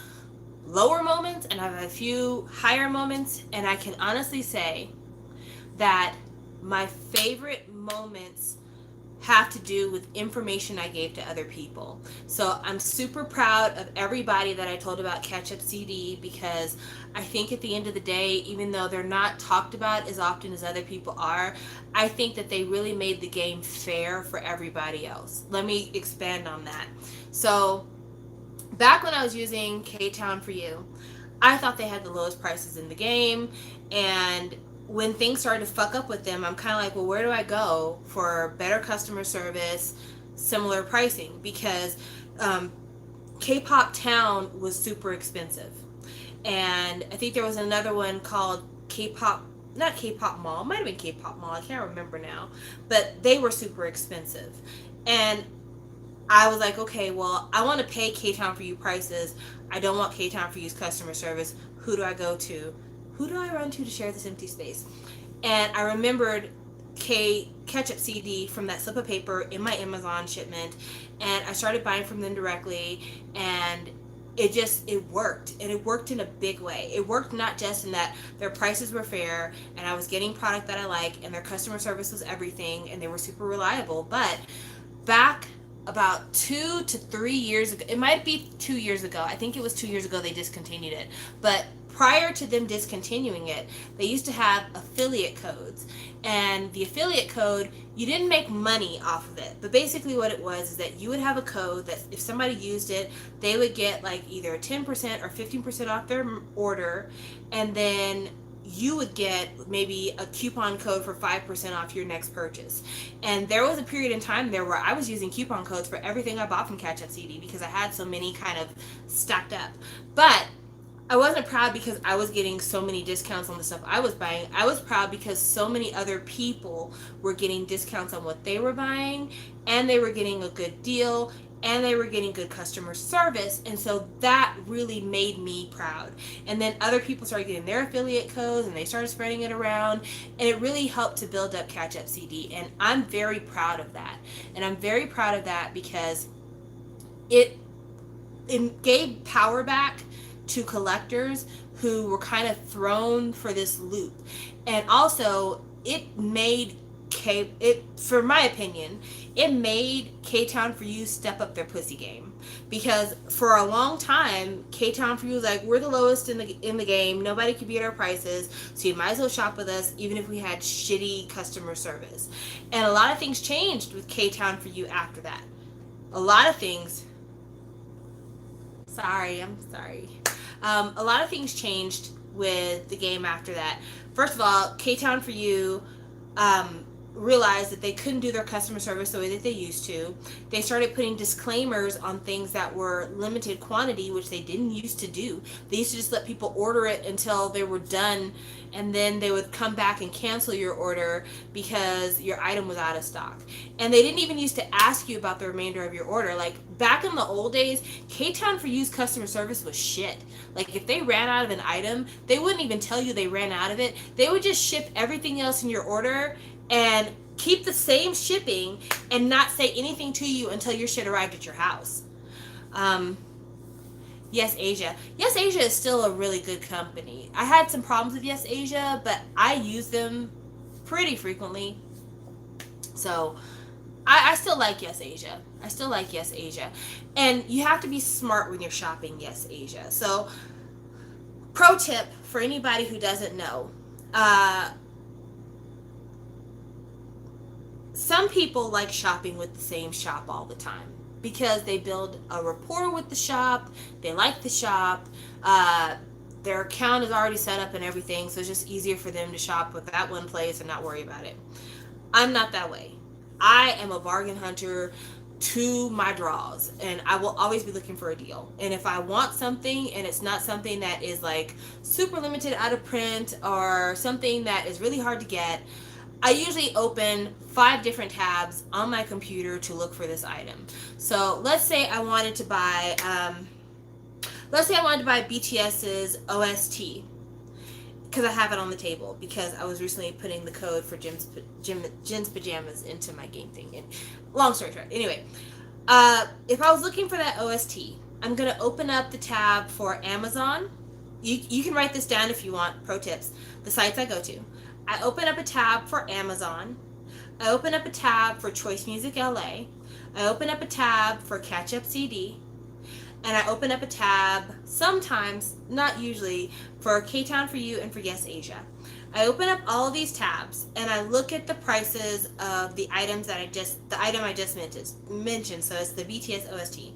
lower moments and I've had a few higher moments, and I can honestly say that my favorite moments have to do with information I gave to other people. So I'm super proud of everybody that I told about Catch Up CD, because I think at the end of the day, even though they're not talked about as often as other people are, I think that they really made the game fair for everybody else. Let me expand on that. So back when I was using K-Town for You, I thought they had the lowest prices in the game, and when things started to fuck up with them, I'm kind of like, well, where do I go for better customer service, similar pricing? Because K-Pop Town was super expensive. And I think there was another one called K-Pop, not K-Pop Mall, it might have been K-Pop Mall, I can't remember now. But they were super expensive. And I was like, okay, well, I want to pay K-Town for You prices. I don't want K-Town for You's customer service. Who do I go to? Who do I run to share this empty space? And I remembered Catch Up CD from that slip of paper in my Amazon shipment, and I started buying from them directly, and it worked, and it worked in a big way. It worked not just in that their prices were fair and I was getting product that I like, and their customer service was everything, and they were super reliable, but back about 2 to 3 years ago, it might be 2 years ago, I think it was 2 years ago they discontinued it, but prior to them discontinuing it, they used to have affiliate codes. And the affiliate code, you didn't make money off of it. But basically what it was is that you would have a code that if somebody used it, they would get like either 10% or 15% off their order. And then you would get maybe a coupon code for 5% off your next purchase. And there was a period in time there where I was using coupon codes for everything I bought from Catch Up CD because I had so many kind of stacked up. But I wasn't proud because I was getting so many discounts on the stuff I was buying. I was proud because so many other people were getting discounts on what they were buying, and they were getting a good deal, and they were getting good customer service. And so that really made me proud. And then other people started getting their affiliate codes, and they started spreading it around, and it really helped to build up Catch Up CD. And I'm very proud of that. And I'm very proud of that because it gave power back to collectors who were kind of thrown for this loop. And also it made for my opinion, it made K-Town for You step up their pussy game, because for a long time K-Town for You was like, we're the lowest in the game, nobody could beat our prices, so you might as well shop with us even if we had shitty customer service. And a lot of things changed with K-Town for You after that. A lot of things I'm sorry. A lot of things changed with the game after that. First of all, K-Town for You realized that they couldn't do their customer service the way that they used to. They started putting disclaimers on things that were limited quantity, which they didn't used to do. They used to just let people order it until they were done, and then they would come back and cancel your order because your item was out of stock. And they didn't even used to ask you about the remainder of your order. Like back in the old days, K-Town for You's customer service was shit. Like if they ran out of an item, they wouldn't even tell you they ran out of it. They would just ship everything else in your order and keep the same shipping and not say anything to you until your shit arrived at your house. Yes Asia. Yes Asia is still a really good company. I had some problems with Yes Asia, but I use them pretty frequently. So I still like Yes Asia. I still like Yes Asia. And you have to be smart when you're shopping Yes Asia. So pro tip for anybody who doesn't know, some people like shopping with the same shop all the time because they build a rapport with the shop, they like the shop, their account is already set up and everything, so it's just easier for them to shop with that one place and not worry about it. I'm not that way. I am a bargain hunter to my draws, and I will always be looking for a deal. And if I want something and it's not something that is like super limited, out of print, or something that is really hard to get, I usually open 5 different tabs on my computer to look for this item. So let's say I wanted to buy, BTS's OST because I have it on the table because I was recently putting the code for Jin's Pajamas into my game thing. And long story short, anyway, if I was looking for that OST, I'm gonna open up the tab for Amazon. You can write this down if you want. Pro tips: the sites I go to. I open up a tab for Amazon. I open up a tab for Choice Music LA. I open up a tab for Catch Up CD. And I open up a tab, sometimes, not usually, for K-Town for You and for Yes Asia. I open up all of these tabs and I look at the prices of the items that the item I just mentioned, so it's the BTS OST.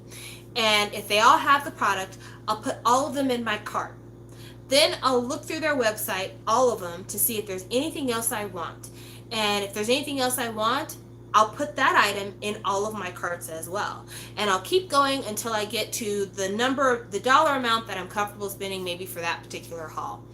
And if they all have the product, I'll put all of them in my cart. Then I'll look through their website, all of them, to see if there's anything else I want. And if there's anything else I want, I'll put that item in all of my carts as well. And I'll keep going until I get to the dollar amount that I'm comfortable spending maybe for that particular haul.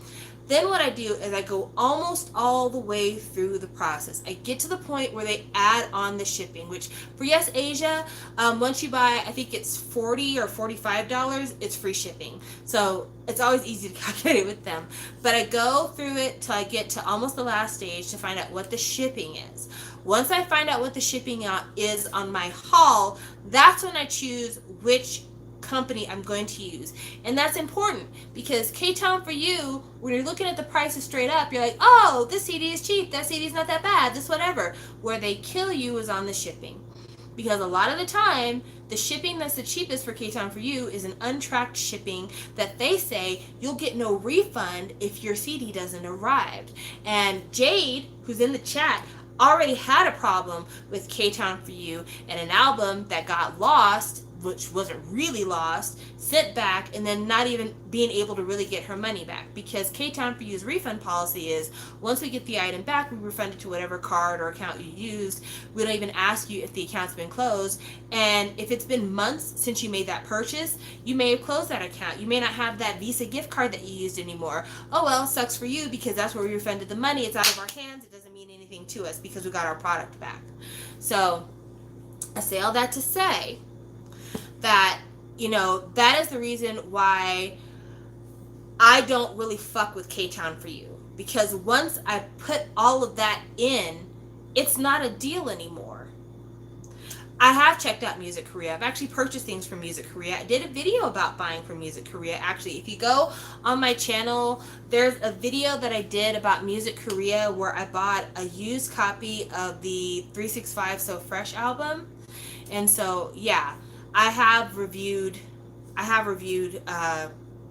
Then what I do is I go almost all the way through the process. I get to the point where they add on the shipping, which for Yes Asia, once you buy, I think it's $40 or $45, it's free shipping. So it's always easy to calculate it with them. But I go through it till I get to almost the last stage to find out what the shipping is. Once I find out what the shipping is on my haul, that's when I choose which company I'm going to use. And that's important because K-Town for You, when you're looking at the prices straight up, you're like, oh, this CD is cheap, that CD is not that bad, this whatever. Where they kill you is on the shipping. Because a lot of the time, the shipping that's the cheapest for K-Town for You is an untracked shipping that they say you'll get no refund if your CD doesn't arrive. And Jade, who's in the chat, already had a problem with K-Town for You and an album that got lost, which wasn't really lost, sent back, and then not even being able to really get her money back. Because K-Town for You's refund policy is, once we get the item back, we refund it to whatever card or account you used. We don't even ask you if the account's been closed. And if it's been months since you made that purchase, you may have closed that account. You may not have that Visa gift card that you used anymore. Oh well, sucks for you because that's where we refunded the money. It's out of our hands. It doesn't mean anything to us because we got our product back. So I say all that to say that, that is the reason why I don't really fuck with K-Town for You. Because once I put all of that in, it's not a deal anymore. I have checked out Music Korea. I've actually purchased things from Music Korea. I did a video about buying from Music Korea. Actually, if you go on my channel, there's a video that I did about Music Korea where I bought a used copy of the 365 So Fresh album. And so, yeah. I have reviewed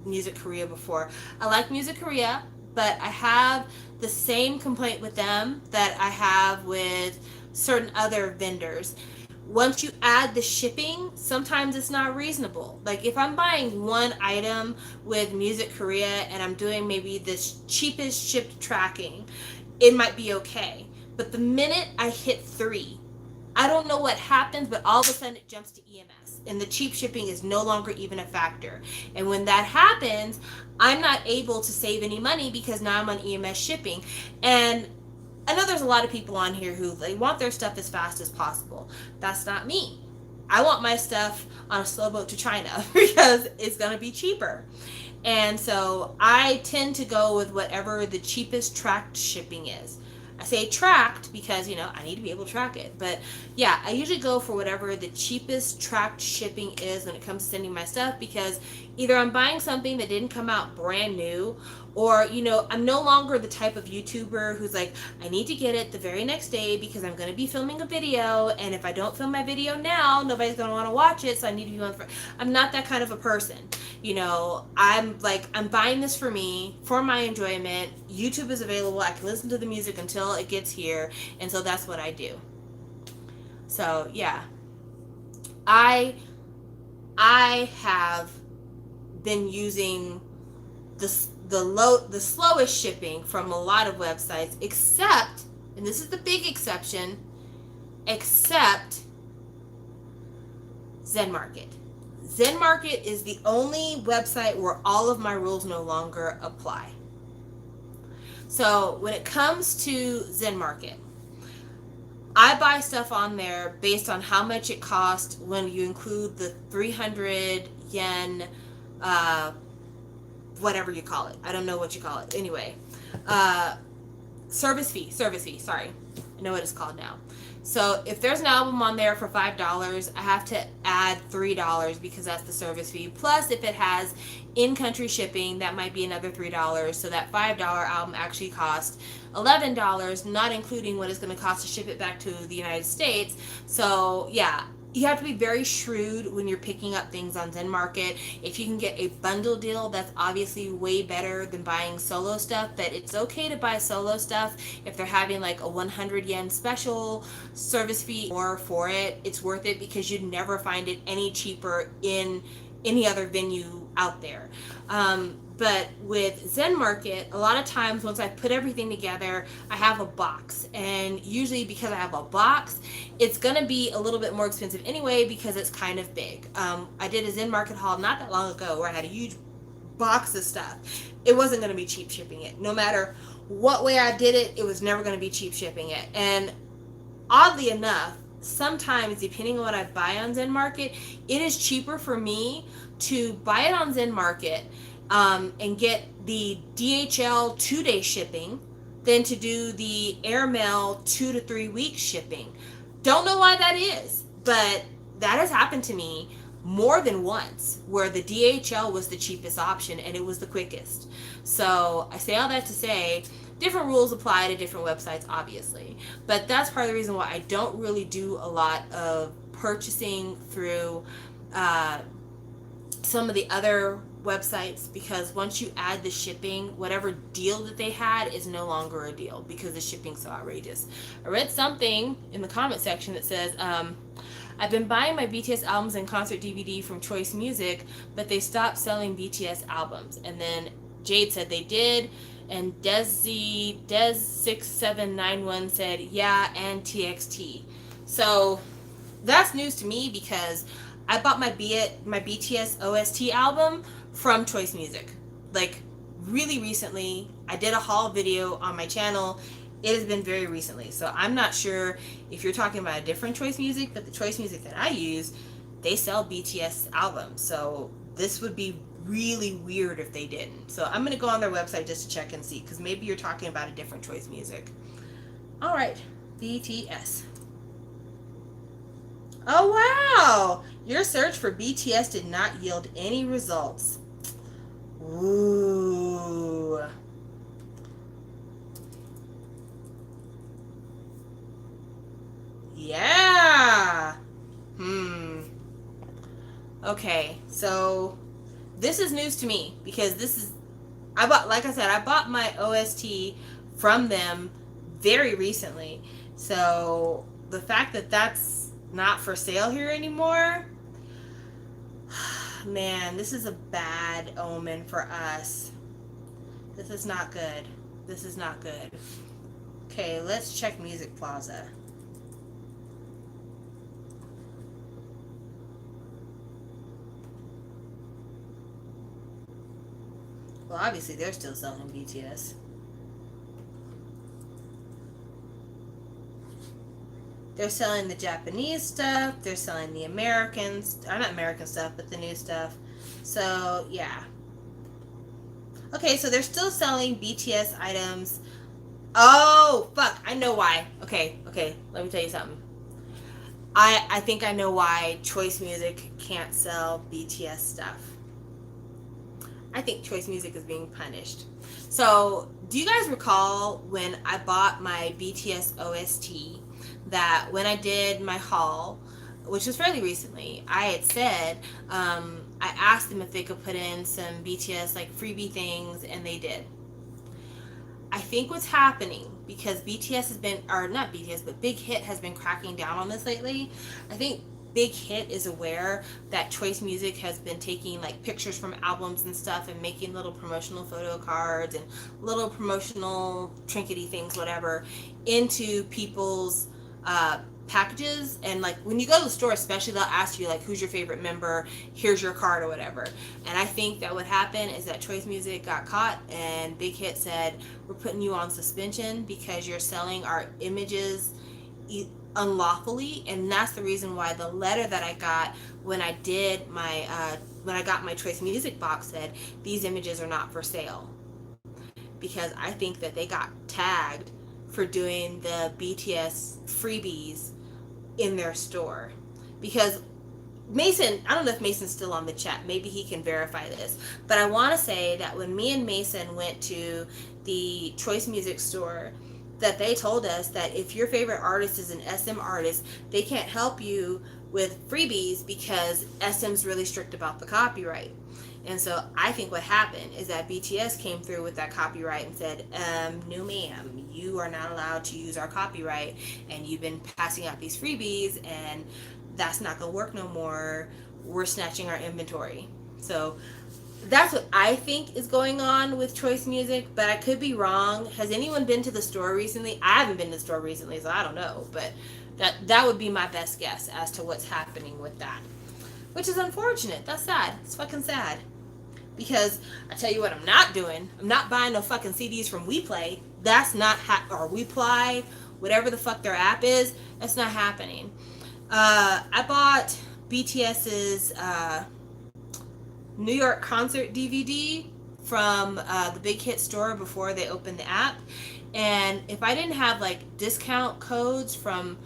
Music Korea before. I like Music Korea, but I have the same complaint with them that I have with certain other vendors. once you add the shipping, sometimes it's not reasonable. Like if I'm buying one item with Music Korea and I'm doing maybe this cheapest shipped tracking, it might be okay. But the minute I hit 3, I don't know what happens, but all of a sudden it jumps to EMS and the cheap shipping is no longer even a factor. And when that happens, I'm not able to save any money because now I'm on EMS shipping. And I know there's a lot of people on here who they want their stuff as fast as possible. That's not me. I want my stuff on a slow boat to China because it's going to be cheaper. And so I tend to go with whatever the cheapest tracked shipping is. I say tracked because, I need to be able to track it. But yeah, I usually go for whatever the cheapest tracked shipping is when it comes to sending my stuff, because either I'm buying something that didn't come out brand new, or, I'm no longer the type of YouTuber who's like, I need to get it the very next day because I'm going to be filming a video. And if I don't film my video now, nobody's going to want to watch it. So I need to be on. I'm not that kind of a person. I'm buying this for me, for my enjoyment. YouTube is available. I can listen to the music until it gets here. And so that's what I do. So yeah, I have been using the slowest shipping from a lot of websites, except, and this is the big exception, except ZenMarket. ZenMarket is the only website where all of my rules no longer apply. So when it comes to ZenMarket, I buy stuff on there based on how much it costs when you include the 300 yen, whatever you call it. I don't know what you call it. Anyway, service fee, sorry. I know what it's called now. So if there's an album on there for $5, I have to add $3 because that's the service fee. Plus, if it has in-country shipping, that might be another $3. So that $5 album actually costs $11, not including what it's going to cost to ship it back to the United States. So yeah, you have to be very shrewd when you're picking up things on ZenMarket. If you can get a bundle deal, that's obviously way better than buying solo stuff. But it's okay to buy solo stuff if they're having like a 100 yen special service fee or for it. It's worth it because you'd never find it any cheaper in any other venue out there. But with ZenMarket, a lot of times once I put everything together, I have a box. And usually because I have a box, it's going to be a little bit more expensive anyway because it's kind of big. I did a ZenMarket haul not that long ago where I had a huge box of stuff. It wasn't going to be cheap shipping it. No matter what way I did it, it was never going to be cheap shipping it. And oddly enough, sometimes depending on what I buy on ZenMarket, it is cheaper for me to buy it on ZenMarket and get the DHL 2-day shipping than to do the airmail 2 to 3 week shipping. Don't know why that is, but that has happened to me more than once where the DHL was the cheapest option and it was the quickest. So I say all that to say different rules apply to different websites, obviously, but that's part of the reason why I don't really do a lot of purchasing through some of the other websites, because once you add the shipping, whatever deal that they had is no longer a deal because the shipping's so outrageous. I read something in the comment section that says, I've been buying my BTS albums and concert DVD from Choice Music, but they stopped selling BTS albums. And then Jade said they did, and Des6791 said, yeah, and TXT. So that's news to me because I bought my BTS OST album from Choice Music, like really recently. I did a haul video on my channel. It has been very recently, so I'm not sure if you're talking about a different Choice Music, but the Choice Music that I use, they sell BTS albums, so this would be really weird if they didn't. So I'm going to go on their website just to check and see, because maybe you're talking about a different Choice Music. All right, BTS. Oh wow! Your search for BTS did not yield any results. Ooh. Yeah. Okay, so this is news to me because I bought my OST from them very recently. So the fact that that's not for sale here anymore. Man, this is a bad omen for us. This is not good. This is not good. Okay, let's check Music Plaza. Well, obviously they're still selling BTS. They're selling the Japanese stuff. They're selling the Americans, or not American stuff, but the new stuff. So, yeah. Okay, so they're still selling BTS items. Oh, fuck. I know why. Okay. Let me tell you something. I think I know why Choice Music can't sell BTS stuff. I think Choice Music is being punished. So, do you guys recall when I bought my BTS OST that when I did my haul, which was fairly recently, I had said, I asked them if they could put in some BTS like freebie things, and they did. I think what's happening, because BTS has been, or not BTS, but Big Hit has been cracking down on this lately. I think Big Hit is aware that Choice Music has been taking like pictures from albums and stuff and making little promotional photo cards and little promotional trinkety things, whatever, into people's packages. And like when you go to the store especially, they'll ask you like, who's your favorite member, here's your card or whatever. And I think that what happened is that Choice Music got caught, and Big Hit said, we're putting you on suspension because you're selling our images unlawfully. And that's the reason why the letter that I got when I did my when I got my Choice Music box said these images are not for sale, because I think that they got tagged for doing the BTS freebies in their store. Because Mason, I don't know if Mason's still on the chat, maybe he can verify this, but I want to say that when me and Mason went to the Choice Music store, that they told us that if your favorite artist is an SM artist, they can't help you with freebies because SM's really strict about the copyright. And so I think what happened is that BTS came through with that copyright and said, no ma'am, you are not allowed to use our copyright, and you've been passing out these freebies, and that's not gonna work no more. We're snatching our inventory. So that's what I think is going on with Choice Music, but I could be wrong. Has anyone been to the store recently? I haven't been to the store recently, so I don't know, but that would be my best guess as to what's happening with that. Which is unfortunate. That's sad. It's fucking sad. Because I tell you what, I'm not doing. I'm not buying no fucking CDs from WePlay. That's not or WePly, whatever the fuck their app is. That's not happening. I bought BTS's New York concert DVD from the Big Hit store before they opened the app. And if I didn't have like discount codes from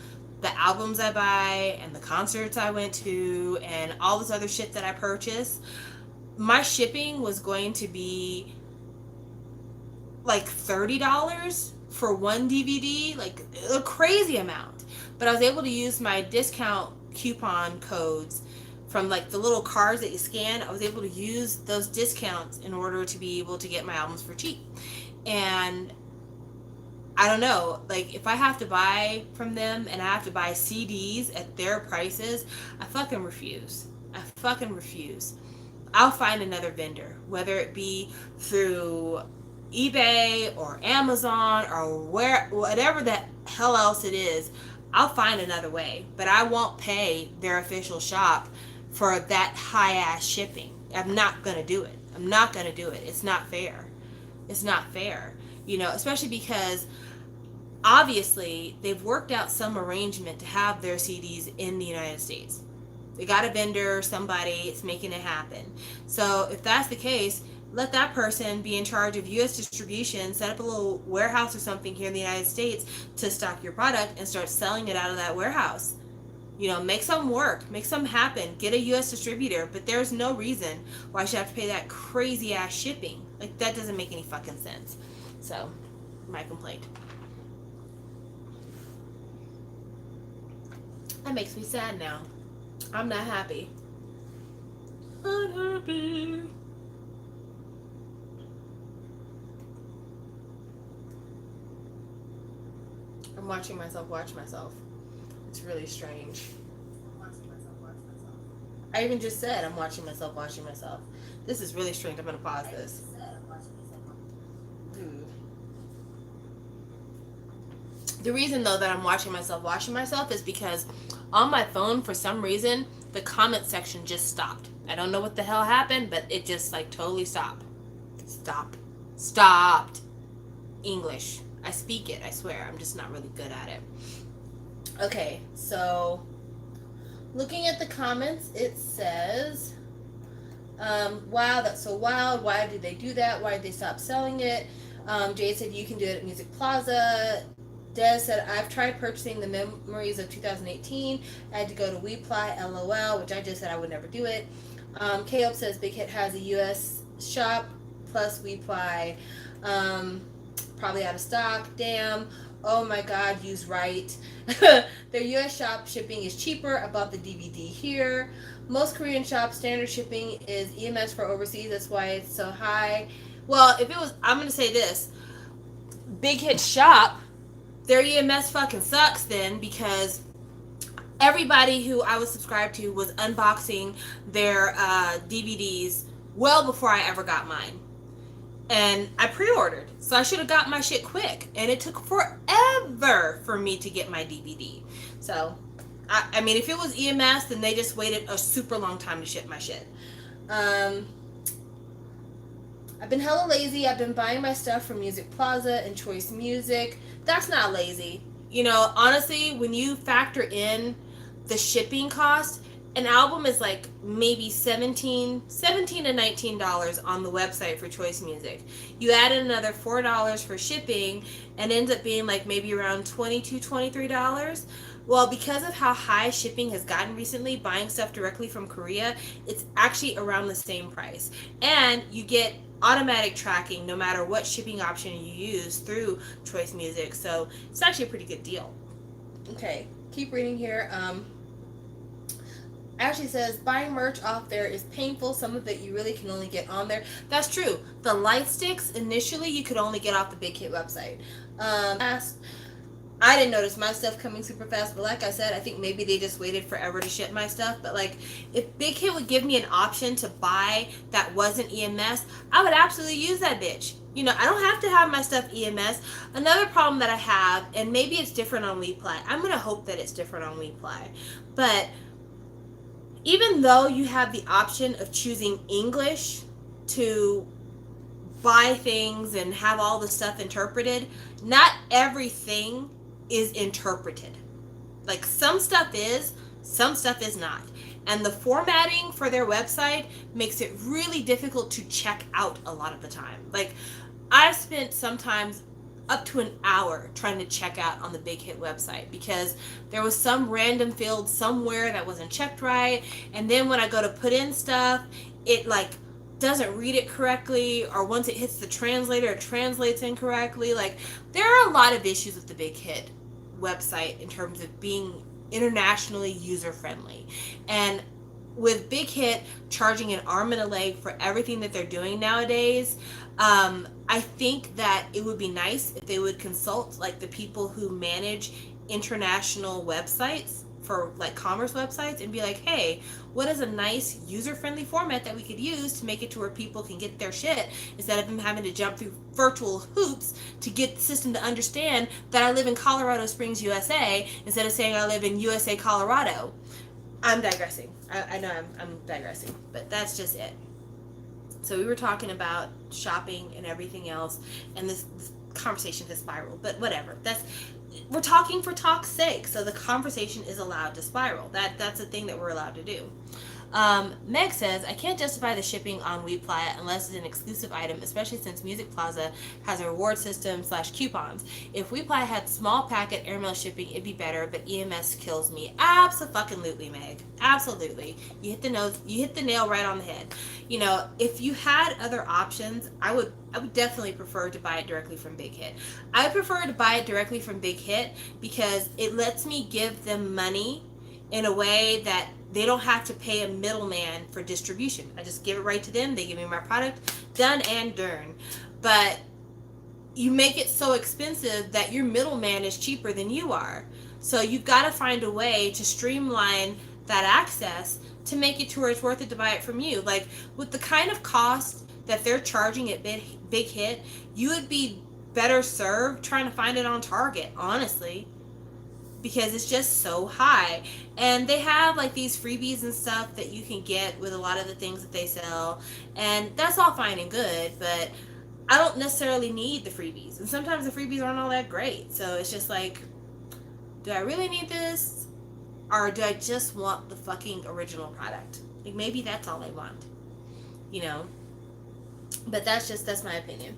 the albums I buy and the concerts I went to and all this other shit that I purchased, my shipping was going to be like $30 for one DVD, like a crazy amount. But I was able to use my discount coupon codes from like the little cards that you scan. I was able to use those discounts in order to be able to get my albums for cheap. And I don't know, like if I have to buy from them and I have to buy CDs at their prices, I fucking refuse. I fucking refuse. I'll find another vendor, whether it be through eBay or Amazon or whatever the hell else it is. I'll find another way, but I won't pay their official shop for that high ass shipping. I'm not gonna do it. I'm not gonna do it. It's not fair. It's not fair. You know, especially because obviously they've worked out some arrangement to have their CDs in the United States. They got a vendor, somebody, it's making it happen. So if that's the case, let that person be in charge of U.S. distribution, set up a little warehouse or something here in the United States to stock your product and start selling it out of that warehouse. You know, make something work, make something happen, get a U.S. distributor, but there's no reason why I should have to pay that crazy ass shipping. Like, that doesn't make any fucking sense. So, my complaint. That makes me sad now. I'm not happy. Unhappy. I'm watching myself watch myself. It's really strange. I even just said I'm watching myself washing myself. This is really strange. I'm gonna pause this. The reason though that I'm watching myself washing myself is because on my phone, for some reason, the comment section just stopped. I don't know what the hell happened, but it just like totally stopped. Stopped. English. I speak it, I swear. I'm just not really good at it. Okay, so looking at the comments, it says, wow, that's so wild. Why did they do that? Why did they stop selling it? Jade said, you can do it at Music Plaza. Des said, I've tried purchasing the Memories of 2018. I had to go to WePly, LOL, which I just said I would never do it. Caleb says, Big Hit has a US shop plus WePly. Probably out of stock. Damn. Oh my God, use right. Their US shop shipping is cheaper. I bought the DVD here. Most Korean shops, standard shipping is EMS for overseas. That's why it's so high. Well, if it was, I'm going to say this. Big Hit shop, their EMS fucking sucks then, because everybody who I was subscribed to was unboxing their DVDs well before I ever got mine. And I pre-ordered, so I should have got my shit quick, and it took forever for me to get my DVD. So I mean, if it was EMS, then they just waited a super long time to ship my shit. I've been hella lazy. I've been buying my stuff from Music Plaza and Choice Music. That's not lazy. You know, honestly, when you factor in the shipping cost, an album is like maybe $17 to $19 on the website for Choice Music. You add in another $4 for shipping and ends up being like maybe around $22, $23. Well, because of how high shipping has gotten recently, buying stuff directly from Korea, it's actually around the same price. And you get automatic tracking no matter what shipping option you use through Choice Music. So it's actually a pretty good deal. Okay, keep reading here. Ashley says, buying merch off there is painful. Some of it you really can only get on there. That's true. The light sticks, initially, you could only get off the Big Hit website. I didn't notice my stuff coming super fast, but like I said, I think maybe they just waited forever to ship my stuff. But like, if Big Hit would give me an option to buy that wasn't EMS, I would absolutely use that bitch. You know, I don't have to have my stuff EMS. Another problem that I have, and maybe it's different on WePly. I'm going to hope that it's different on WePly. But even though you have the option of choosing English to buy things and have all the stuff interpreted, not everything is interpreted. Like, some stuff is, some stuff is not. And the formatting for their website makes it really difficult to check out a lot of the time. Like, I've spent sometimes up to an hour trying to check out on the Big Hit website because there was some random field somewhere that wasn't checked right, and then when I go to put in stuff, it like doesn't read it correctly, or once it hits the translator, it translates incorrectly. Like, there are a lot of issues with the Big Hit website in terms of being internationally user friendly. And with Big Hit charging an arm and a leg for everything that they're doing nowadays, I think that it would be nice if they would consult like the people who manage international websites for like commerce websites and be like, hey, what is a nice user-friendly format that we could use to make it to where people can get their shit instead of them having to jump through virtual hoops to get the system to understand that I live in Colorado Springs, USA, instead of saying I live in USA, Colorado. I'm digressing. I know I'm digressing, but that's just it. So we were talking about shopping and everything else, and this conversation has spiraled, but whatever. We're talking for talk's sake, so the conversation is allowed to spiral. That's a thing that we're allowed to do. Meg says, I can't justify the shipping on WePly unless it's an exclusive item, especially since Music Plaza has a reward system / coupons. If WePly had small packet airmail shipping, it'd be better, but EMS kills me. Absolutely, Meg. Absolutely. You hit the nail right on the head. You know, if you had other options, I would definitely prefer to buy it directly from Big Hit. I prefer to buy it directly from Big Hit because it lets me give them money in a way that they don't have to pay a middleman for distribution. I just give it right to them. They give me my product, done and done. But you make it so expensive that your middleman is cheaper than you are. So you've got to find a way to streamline that access to make it to where it's worth it to buy it from you. Like with the kind of cost that they're charging at Big Hit, you would be better served trying to find it on Target, honestly, because it's just so high. And they have like these freebies and stuff that you can get with a lot of the things that they sell, and that's all fine and good, but I don't necessarily need the freebies, and sometimes the freebies aren't all that great. So it's just like, do I really need this, or do I just want the fucking original product? Like maybe that's all I want, you know. But that's my opinion.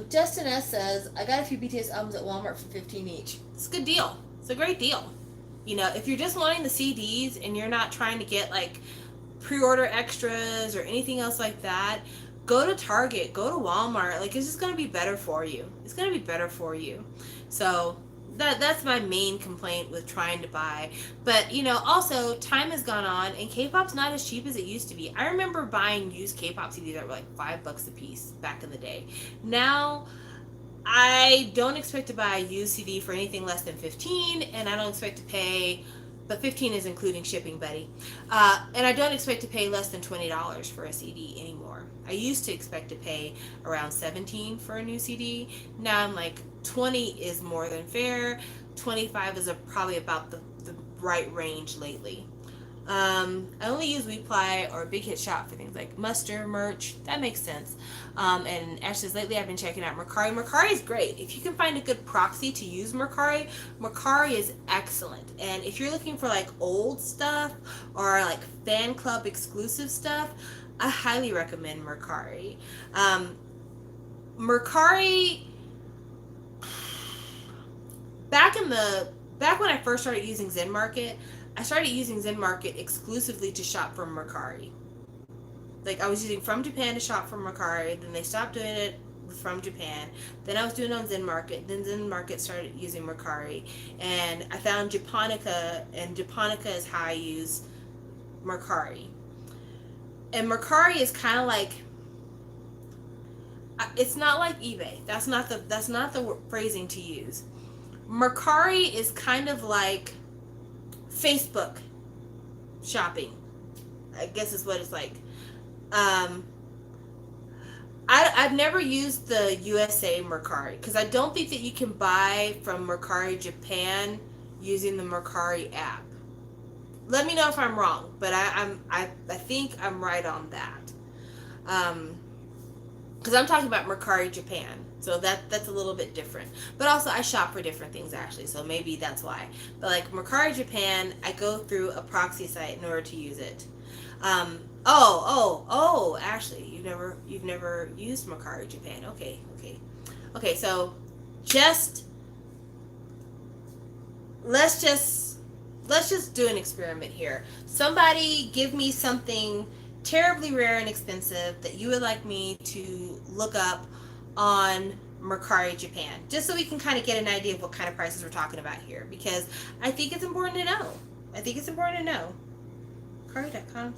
Justin S says, I got a few BTS albums at Walmart for 15 each. It's a good deal. It's a great deal. You know, if you're just wanting the CDs and you're not trying to get like pre-order extras or anything else like that, go to Target, go to Walmart. Like, it's just going to be better for you. It's going to be better for you. So that's my main complaint with trying to buy. But, you know, also time has gone on and K-pop's not as cheap as it used to be. I remember buying used K-pop CDs that were like $5 a piece back in the day. Now I don't expect to buy a used CD for anything less than 15, and I don't expect to pay, but 15 is including shipping, buddy. And I don't expect to pay less than $20 for a CD anymore. I used to expect to pay around 17 for a new CD. Now I'm like, 20 is more than fair. 25 is probably about the right range lately. I only use WePly or Big Hit Shop for things like muster, merch. That makes sense. And actually, lately I've been checking out Mercari. Mercari is great. If you can find a good proxy to use Mercari, Mercari is excellent. And if you're looking for like old stuff or like fan club exclusive stuff, I highly recommend Mercari. Mercari, back when I first started using Zen Market, I started using Zen Market exclusively to shop from Mercari. Like, I was using From Japan to shop from Mercari, then they stopped doing it from Japan. Then I was doing it on Zen Market. Then Zen Market started using Mercari. And I found Japonica, and Japonica is how I use Mercari. And Mercari is kind of like, it's not like eBay. That's not the phrasing to use. Mercari is kind of like Facebook shopping, I guess is what it's like. I've never used the USA Mercari because I don't think that you can buy from Mercari Japan using the Mercari app. Let me know if I'm wrong, but I think I'm right on that. Because I'm talking about Mercari Japan. So that's a little bit different. But also I shop for different things actually, so maybe that's why. But like Mercari Japan, I go through a proxy site in order to use it. Ashley, you've never used Mercari Japan. Okay, so let's just do an experiment here. Somebody give me something terribly rare and expensive that you would like me to look up on Mercari Japan, just so we can kind of get an idea of what kind of prices we're talking about here, because I think it's important to know. Mercari.com/ban.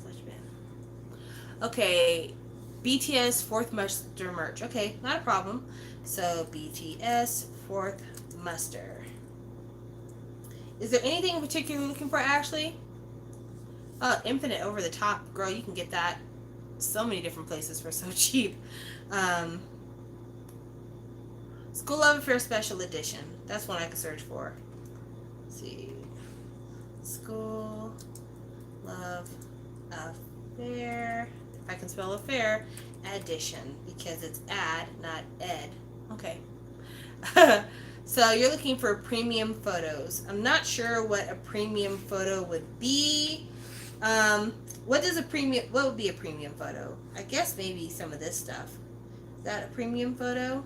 Okay, BTS Fourth Muster merch. Okay, not a problem. So BTS Fourth Muster. Is there anything in particular you're looking for, Ashley? Infinite Over the Top. Girl, you can get that so many different places for so cheap. School Love Affair Special Edition. That's one I could search for. Let's see. School Love Affair. If I can spell affair. Edition. Because it's ad, not ed. Okay. So you're looking for premium photos. I'm not sure what a premium photo would be. What would be a premium photo? I guess maybe some of this stuff. Is that a premium photo?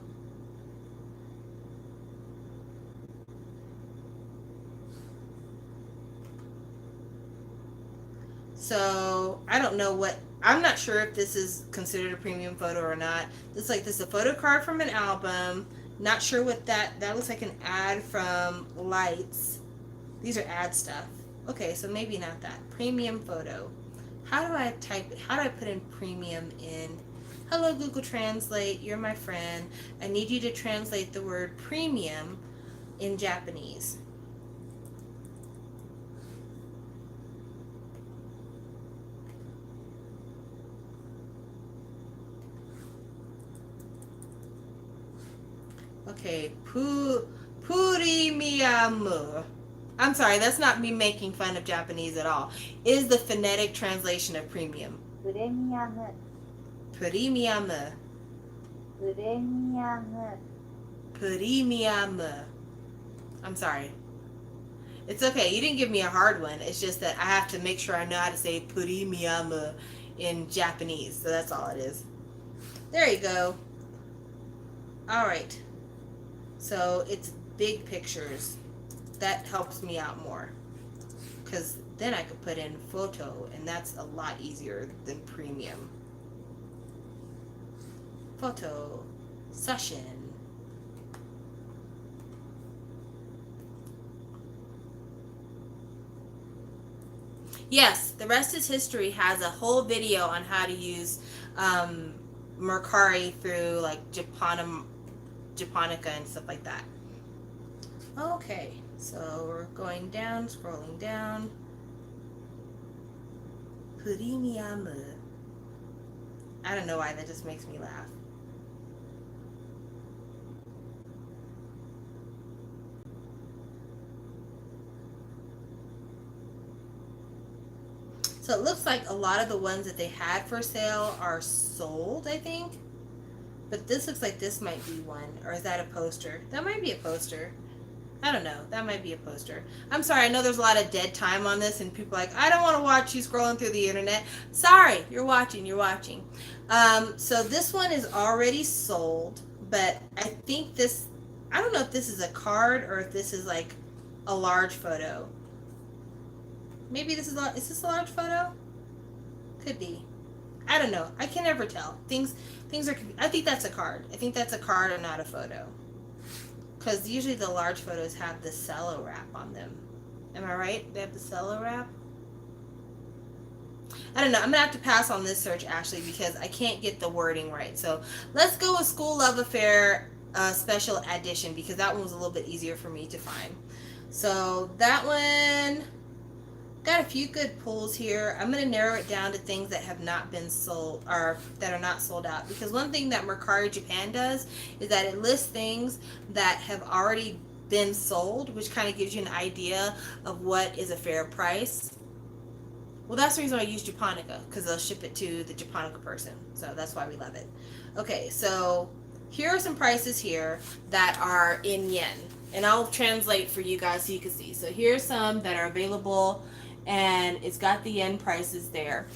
So I don't know I'm not sure if this is considered a premium photo or not. This is a photo card from an album. Not sure what that looks like, an ad from Lights. These are ad stuff. Okay, so maybe not that. Premium photo. How do I put in premium in? Hello Google Translate, you're my friend. I need you to translate the word premium in Japanese. Okay, Purimiyamu. I'm sorry, that's not me making fun of Japanese at all. Is the phonetic translation of premium. プレミアム Purimiyamu. プレミアム Purimiyamu. I'm sorry. It's okay. You didn't give me a hard one. It's just that I have to make sure I know how to say Purimiyamu in Japanese. So that's all it is. There you go. All right. So it's big pictures. That helps me out more. Because then I could put in photo, and that's a lot easier than premium. Photo session. Yes, the rest is history has a whole video on how to use Mercari through like Japonica and stuff like that. Okay, so we're going down, scrolling down. Purimiyamu. I don't know why that just makes me laugh. So it looks like a lot of the ones that they had for sale are sold, I think. But this looks like this might be one. Or is that a poster? That might be a poster. I don't know. That might be a poster. I'm sorry. I know there's a lot of dead time on this, and people are like, I don't want to watch you scrolling through the internet. Sorry. You're watching. You're watching. So this one is already sold, but I think this, I don't know if this is a card or if this is like a large photo. Maybe this is this a large photo? Could be. I don't know. I can never tell. Things are. I think that's a card. I think that's a card and not a photo. Because usually the large photos have the cello wrap on them. Am I right? They have the cello wrap. I don't know. I'm gonna have to pass on this search, Ashley, because I can't get the wording right. So let's go with School Love Affair Special Edition, because that one was a little bit easier for me to find. So that one. Got a few good pulls here. I'm going to narrow it down to things that have not been sold or that are not sold out. Because one thing that Mercari Japan does is that it lists things that have already been sold, which kind of gives you an idea of what is a fair price. Well, that's the reason I use Japonica, because they'll ship it to the Japonica person. So that's why we love it. Okay, so here are some prices here that are in yen. And I'll translate for you guys so you can see. So here's some that are available, and it's got the yen prices there.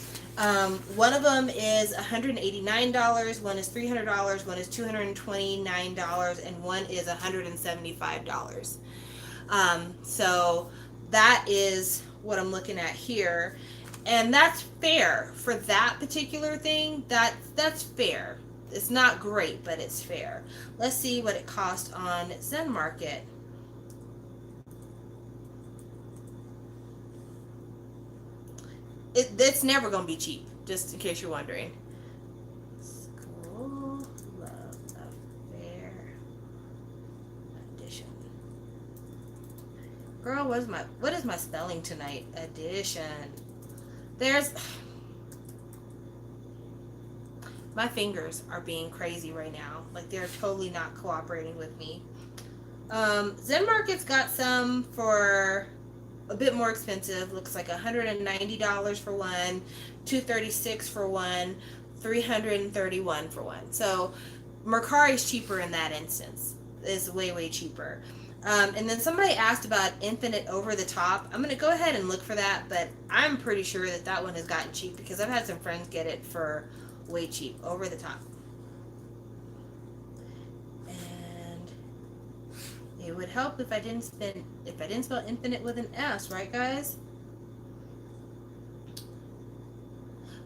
One of them is $189, one is $300, one is $229, and one is $175. So that is what I'm looking at here, and that's fair for that particular thing. That's fair. It's not great, but it's fair. Let's see what it cost on Zen Market. It's never going to be cheap, just in case you're wondering. School Love Affair Edition. Girl, what is my spelling tonight? Edition. There's my fingers are being crazy right now. Like they're totally not cooperating with me. Zen Market's got some for a bit more expensive. Looks like $190 for one, $236 for one, $331 for one. So Mercari's cheaper in that instance. It's way cheaper. And then somebody asked about Infinite Over the Top. I'm going to go ahead and look for that, but I'm pretty sure that that one has gotten cheap because I've had some friends get it for way cheap. Over the Top. It would help if I didn't spell infinite with an S, right guys?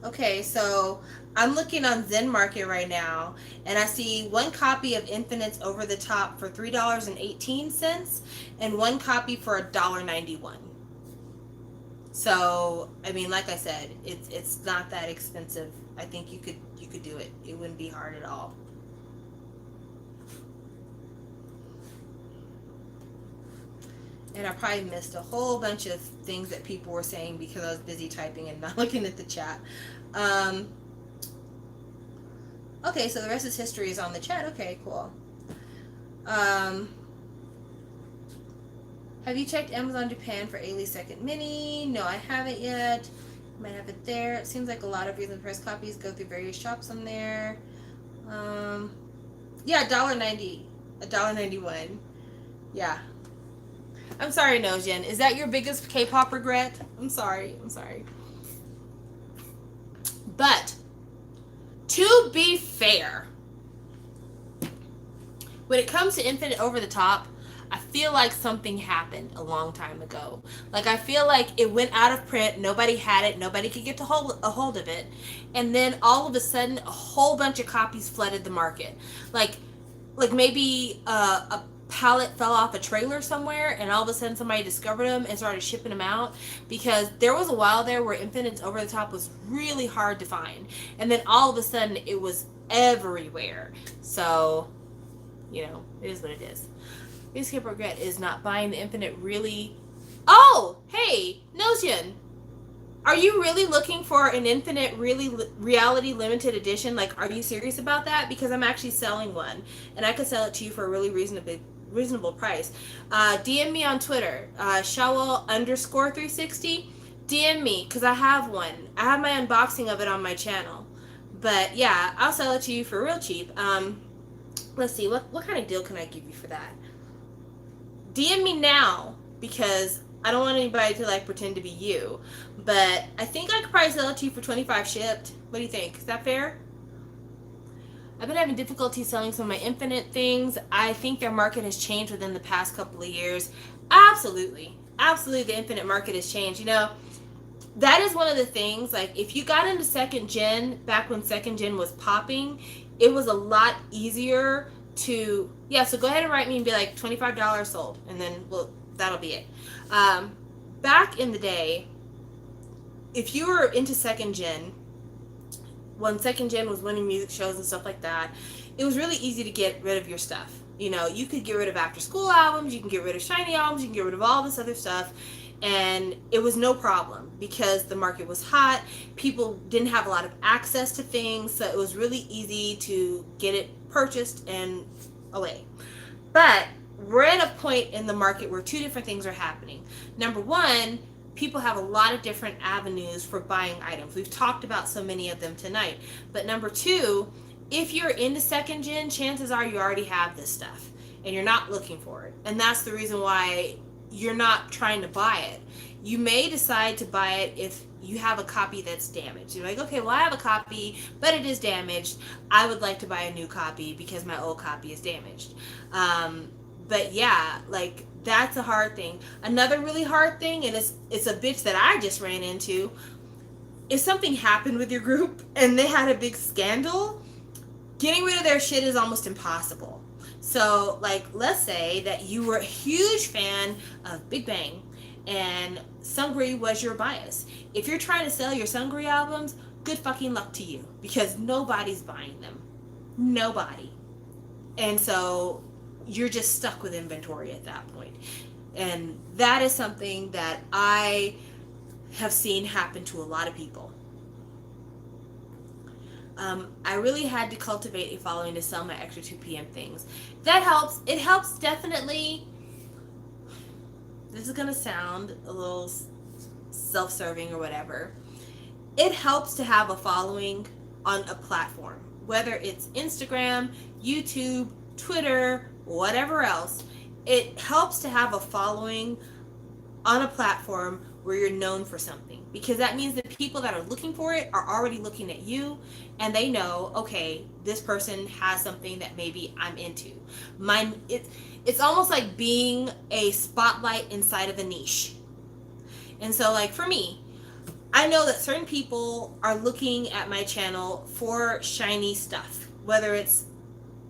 Okay, so I'm looking on Zen Market right now, and I see one copy of Infinite's Over the Top for $3.18, and one copy for $1.91. So, I mean, like I said, it's not that expensive. I think you could do it. It wouldn't be hard at all. And I probably missed a whole bunch of things that people were saying because I was busy typing and not looking at the chat. Okay, so the rest of history is on the chat. Okay, cool. Have you checked Amazon Japan for Ailey's second mini? No, I haven't yet. Might have it there. It seems like a lot of recent press copies go through various shops on there. Yeah, $1.90. $1.91. Yeah. I'm sorry, Nojin. Is that your biggest K-pop regret? I'm sorry. But to be fair, when it comes to Infinite Over the Top, I feel like something happened a long time ago. Like, I feel like it went out of print, nobody had it, nobody could get a hold of it, and then all of a sudden a whole bunch of copies flooded the market. Like maybe a pallet fell off a trailer somewhere and all of a sudden somebody discovered them and started shipping them out, because there was a while there where Infinite Over the Top was really hard to find, and then all of a sudden it was everywhere. So, you know, it is what it is. Biggest regret is not buying the Infinite really. Oh, hey, Nosian, are you really looking for an Infinite reality limited edition? Like, are you serious about that? Because I'm actually selling one, and I could sell it to you for a really reasonable price. DM me on Twitter, Shawol_360. DM me, because I have one. I have my unboxing of it on my channel. But yeah, I'll sell it to you for real cheap. Let's see, what kind of deal can I give you for that? DM me now, because I don't want anybody to like pretend to be you. But I think I could probably sell it to you for $25 shipped. What do you think? Is that fair? I've been having difficulty selling some of my Infinite things. I think their market has changed within the past couple of years. Absolutely. Absolutely, the Infinite market has changed. You know, that is one of the things, like, if you got into second gen, back when second gen was popping, it was a lot easier to, yeah, so go ahead and write me and be like, $25 sold, and then, well, that'll be it. Back in the day, if you were into second gen, when second gen was winning music shows and stuff like that, it was really easy to get rid of your stuff. You know, you could get rid of after school albums, you can get rid of Shiny albums, you can get rid of all this other stuff, and it was no problem because the market was hot. People didn't have a lot of access to things, so it was really easy to get it purchased and away. But we're at a point in the market where two different things are happening. Number one, people have a lot of different avenues for buying items. We've talked about so many of them tonight. But number two, if you're into second gen, chances are you already have this stuff and you're not looking for it. And that's the reason why you're not trying to buy it. You may decide to buy it if you have a copy that's damaged. You're like, okay, well, I have a copy, but it is damaged. I would like to buy a new copy because my old copy is damaged. But yeah, like, that's a hard thing. Another really hard thing, and it's a bitch that I just ran into, if something happened with your group and they had a big scandal, getting rid of their shit is almost impossible. So, like, let's say that you were a huge fan of Big Bang and Sungri was your bias. If you're trying to sell your Sungri albums, good fucking luck to you, because nobody's buying them. Nobody. And so you're just stuck with inventory at that point. And that is something that I have seen happen to a lot of people. I really had to cultivate a following to sell my extra 2 p.m. things. That helps. It helps definitely. This is going to sound a little self-serving or whatever. It helps to have a following on a platform, whether it's Instagram, YouTube, Twitter, whatever else. It helps to have a following on a platform where you're known for something, because that means the people that are looking for it are already looking at you and they know, okay, this person has something that maybe I'm into. It's almost like being a spotlight inside of a niche. And so, like, for me, I know that certain people are looking at my channel for shiny stuff, whether it's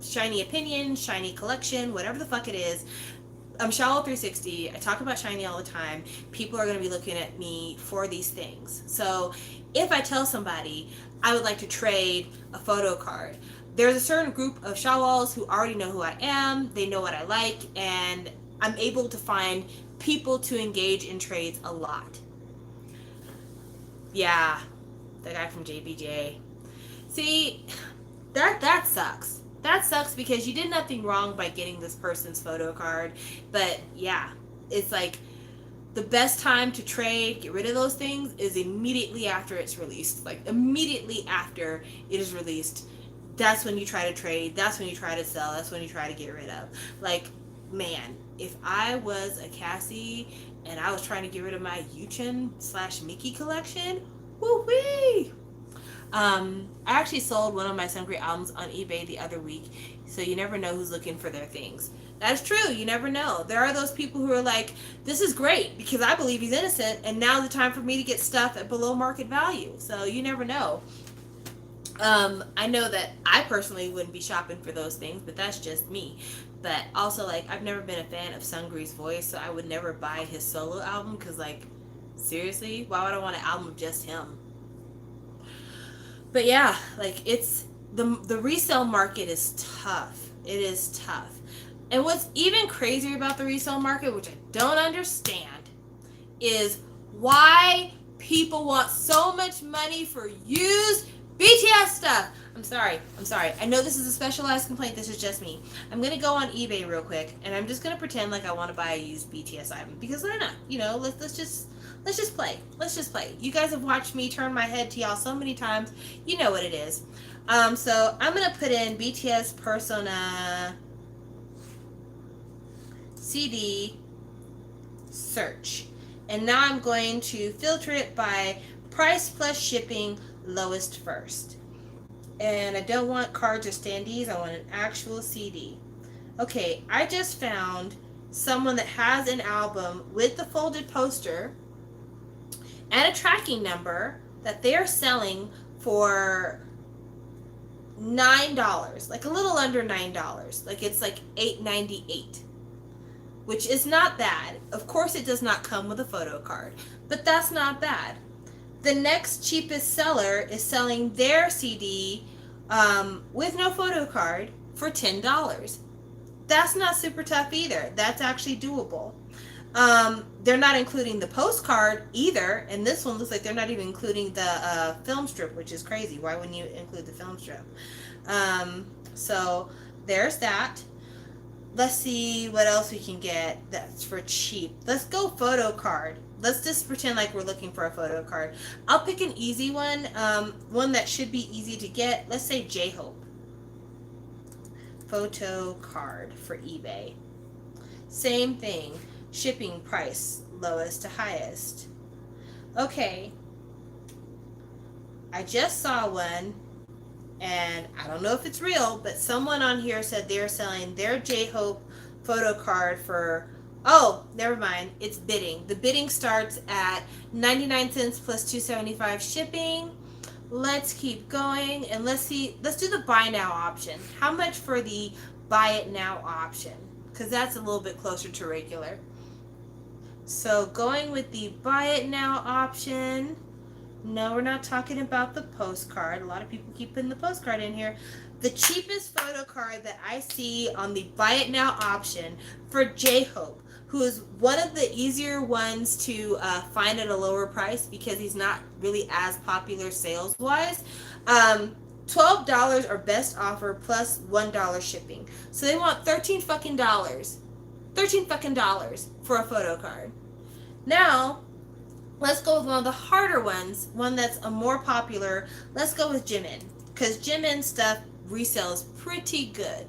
shiny opinion, shiny collection, whatever the fuck it is. I'm Shawol360. I talk about shiny all the time. People are going to be looking at me for these things. So if I tell somebody I would like to trade a photo card, there's a certain group of Shawols who already know who I am. They know what I like, and I'm able to find people to engage in trades a lot. Yeah, the guy from JBJ. See, that sucks. That that sucks because you did nothing wrong by getting this person's photo card. But yeah, it's like the best time to trade, get rid of those things is immediately after it's released. Like immediately after it is released, that's when you try to trade, that's when you try to sell, that's when you try to get rid of. Like, man, if I was a Cassie and I was trying to get rid of my Yuchen/Mickey collection, woo-wee! I actually sold one of my Sungri albums on eBay the other week, so you never know who's looking for their things. That's true, you never know. There are those people who are like, this is great because I believe he's innocent, and now's the time for me to get stuff at below market value. So you never know. I know that I personally wouldn't be shopping for those things, but that's just me. But also, like, I've never been a fan of Sungri's voice, so I would never buy his solo album because, like, seriously, why would I want an album of just him? But yeah, like, it's the resale market is tough. It is tough. And what's even crazier about the resale market, which I don't understand, is why people want so much money for used BTS stuff. I'm sorry. I know this is a specialized complaint. This is just me. I'm going to go on eBay real quick, and I'm just going to pretend like I want to buy a used BTS item. Because why not? You know, let's just play. Let's just play. You guys have watched me turn my head to y'all so many times. You know what it is. So I'm going to put in BTS Persona CD search. And now I'm going to filter it by price plus shipping, lowest first. And I don't want cards or standees. I want an actual CD. Okay, I just found someone that has an album with the folded poster and a tracking number that they're selling for $9, like a little under $9. Like it's like $8.98, which is not bad. Of course, it does not come with a photo card, but that's not bad. The next cheapest seller is selling their CD with no photo card for $10. That's not super tough either. That's actually doable. They're not including the postcard either, and this one looks like they're not even including the film strip, which is crazy. Why wouldn't you include the film strip? So there's that. Let's see what else we can get that's for cheap. Let's go photo card. Let's just pretend like we're looking for a photo card. I'll pick an easy one, one that should be easy to get. Let's say J-Hope. Photo card for eBay. Same thing. Shipping price, lowest to highest. Okay. I just saw one, and I don't know if it's real, but someone on here said they're selling their J-Hope photo card for, oh, never mind, it's bidding. The bidding starts at 99 cents plus $2.75 shipping. Let's keep going, and let's do the buy now option. How much for the buy it now option? Because that's a little bit closer to regular. So going with the buy it now option. No, we're not talking about the postcard. A lot of people keep putting the postcard in here. The cheapest photo card that I see on the buy it now option for J-Hope, who is one of the easier ones to find at a lower price because he's not really as popular sales wise. $12 or best offer plus $1 shipping. So they want $13 fucking dollars for a photo card. Now, let's go with one of the harder ones, one that's a more popular. Let's go with Jimin, because Jimin stuff resells pretty good.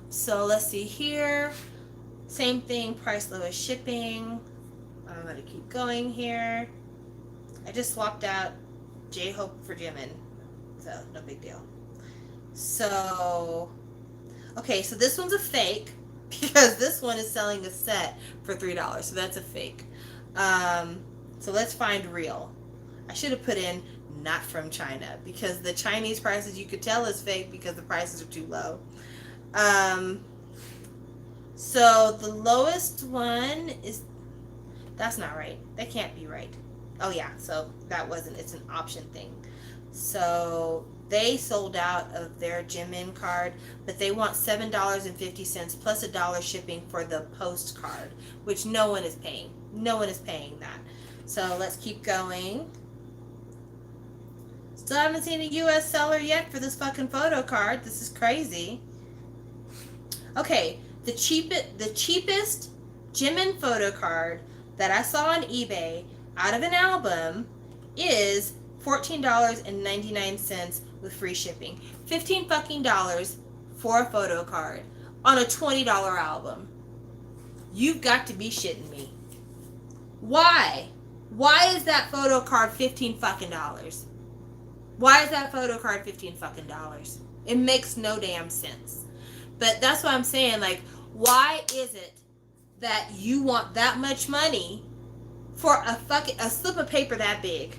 So let's see here. Same thing, price lowest shipping. I'm going to keep going here. I just swapped out J-Hope for Jimin, so no big deal. So, okay, so this one's a fake because this one is selling a set for $3, so that's a fake. So let's find real. I should have put in not from China because the Chinese prices you could tell is fake because the prices are too low. So the lowest one is, that's not right. That can't be right. Oh yeah, so that wasn't, it's an option thing. So they sold out of their Jimin card, but they want $7.50 plus $1 shipping for the postcard, which no one is paying. No one is paying that. So let's keep going. Still haven't seen a US seller yet for this fucking photo card. This is crazy. Okay, the cheapest Jimin photo card that I saw on eBay out of an album is $14.99 with free shipping. $15 fucking dollars for a photo card on a $20 album. You've got to be shitting me. Why? Why is that photo card $15 fucking dollars? Why is that photo card $15 fucking dollars? It makes no damn sense. But that's what I'm saying. Like, why is it that you want that much money for a slip of paper that big?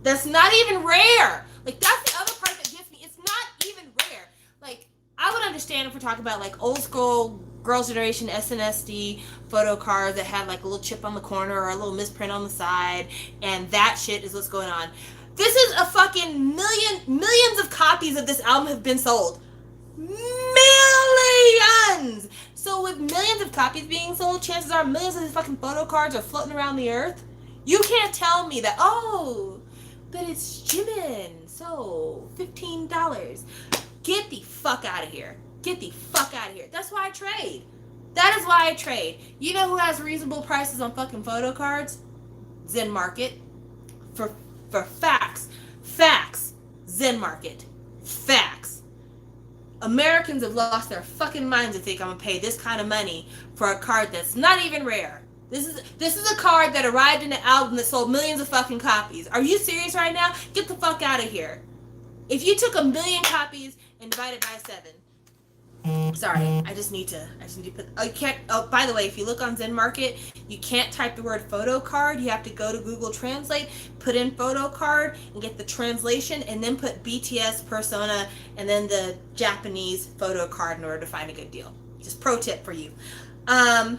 That's not even rare. Like, that's the other part that gets me. It's not even rare. Like, I would understand if we're talking about like old school Girls' Generation SNSD photo cards that had like a little chip on the corner or a little misprint on the side, and that shit is what's going on. This is a fucking millions of copies of this album have been sold. Millions! So with millions of copies being sold, chances are millions of these fucking photo cards are floating around the earth. You can't tell me that, oh, but it's Jimin, so $15. Get the fuck out of here. Get the fuck out of here. That's why I trade. That is why I trade. You know who has reasonable prices on fucking photo cards? Zen Market. For facts. Facts. Zen Market. Facts. Americans have lost their fucking minds to think I'm gonna pay this kind of money for a card that's not even rare. This is a card that arrived in an album that sold millions of fucking copies. Are you serious right now? Get the fuck out of here. If you took 1 million copies and divided by 7. Sorry, I just need to put, oh, you can't, oh, by the way, if you look on Zen Market, you can't type the word photo card. You have to go to Google Translate, put in photo card, and get the translation, and then put BTS Persona, and then the Japanese photo card in order to find a good deal. Just pro tip for you. I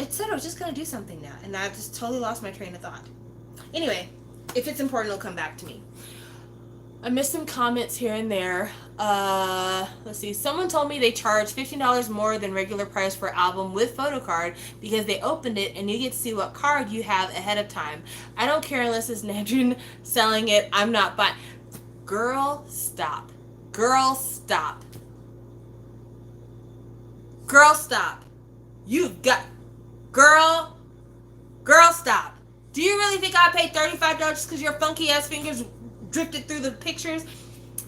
said I was just going to do something now, and I just totally lost my train of thought. Anyway, if it's important, it'll come back to me. I missed some comments here and there. Let's see. Someone told me they charge $15 more than regular price for album with photo card because they opened it and you get to see what card you have ahead of time. I don't care unless it's Nadrin selling it. I'm not buying. Girl, stop. Girl, stop. Girl, stop. You've got... Girl, stop. Do you really think I paid $35 just because your funky ass fingers drifted through the pictures?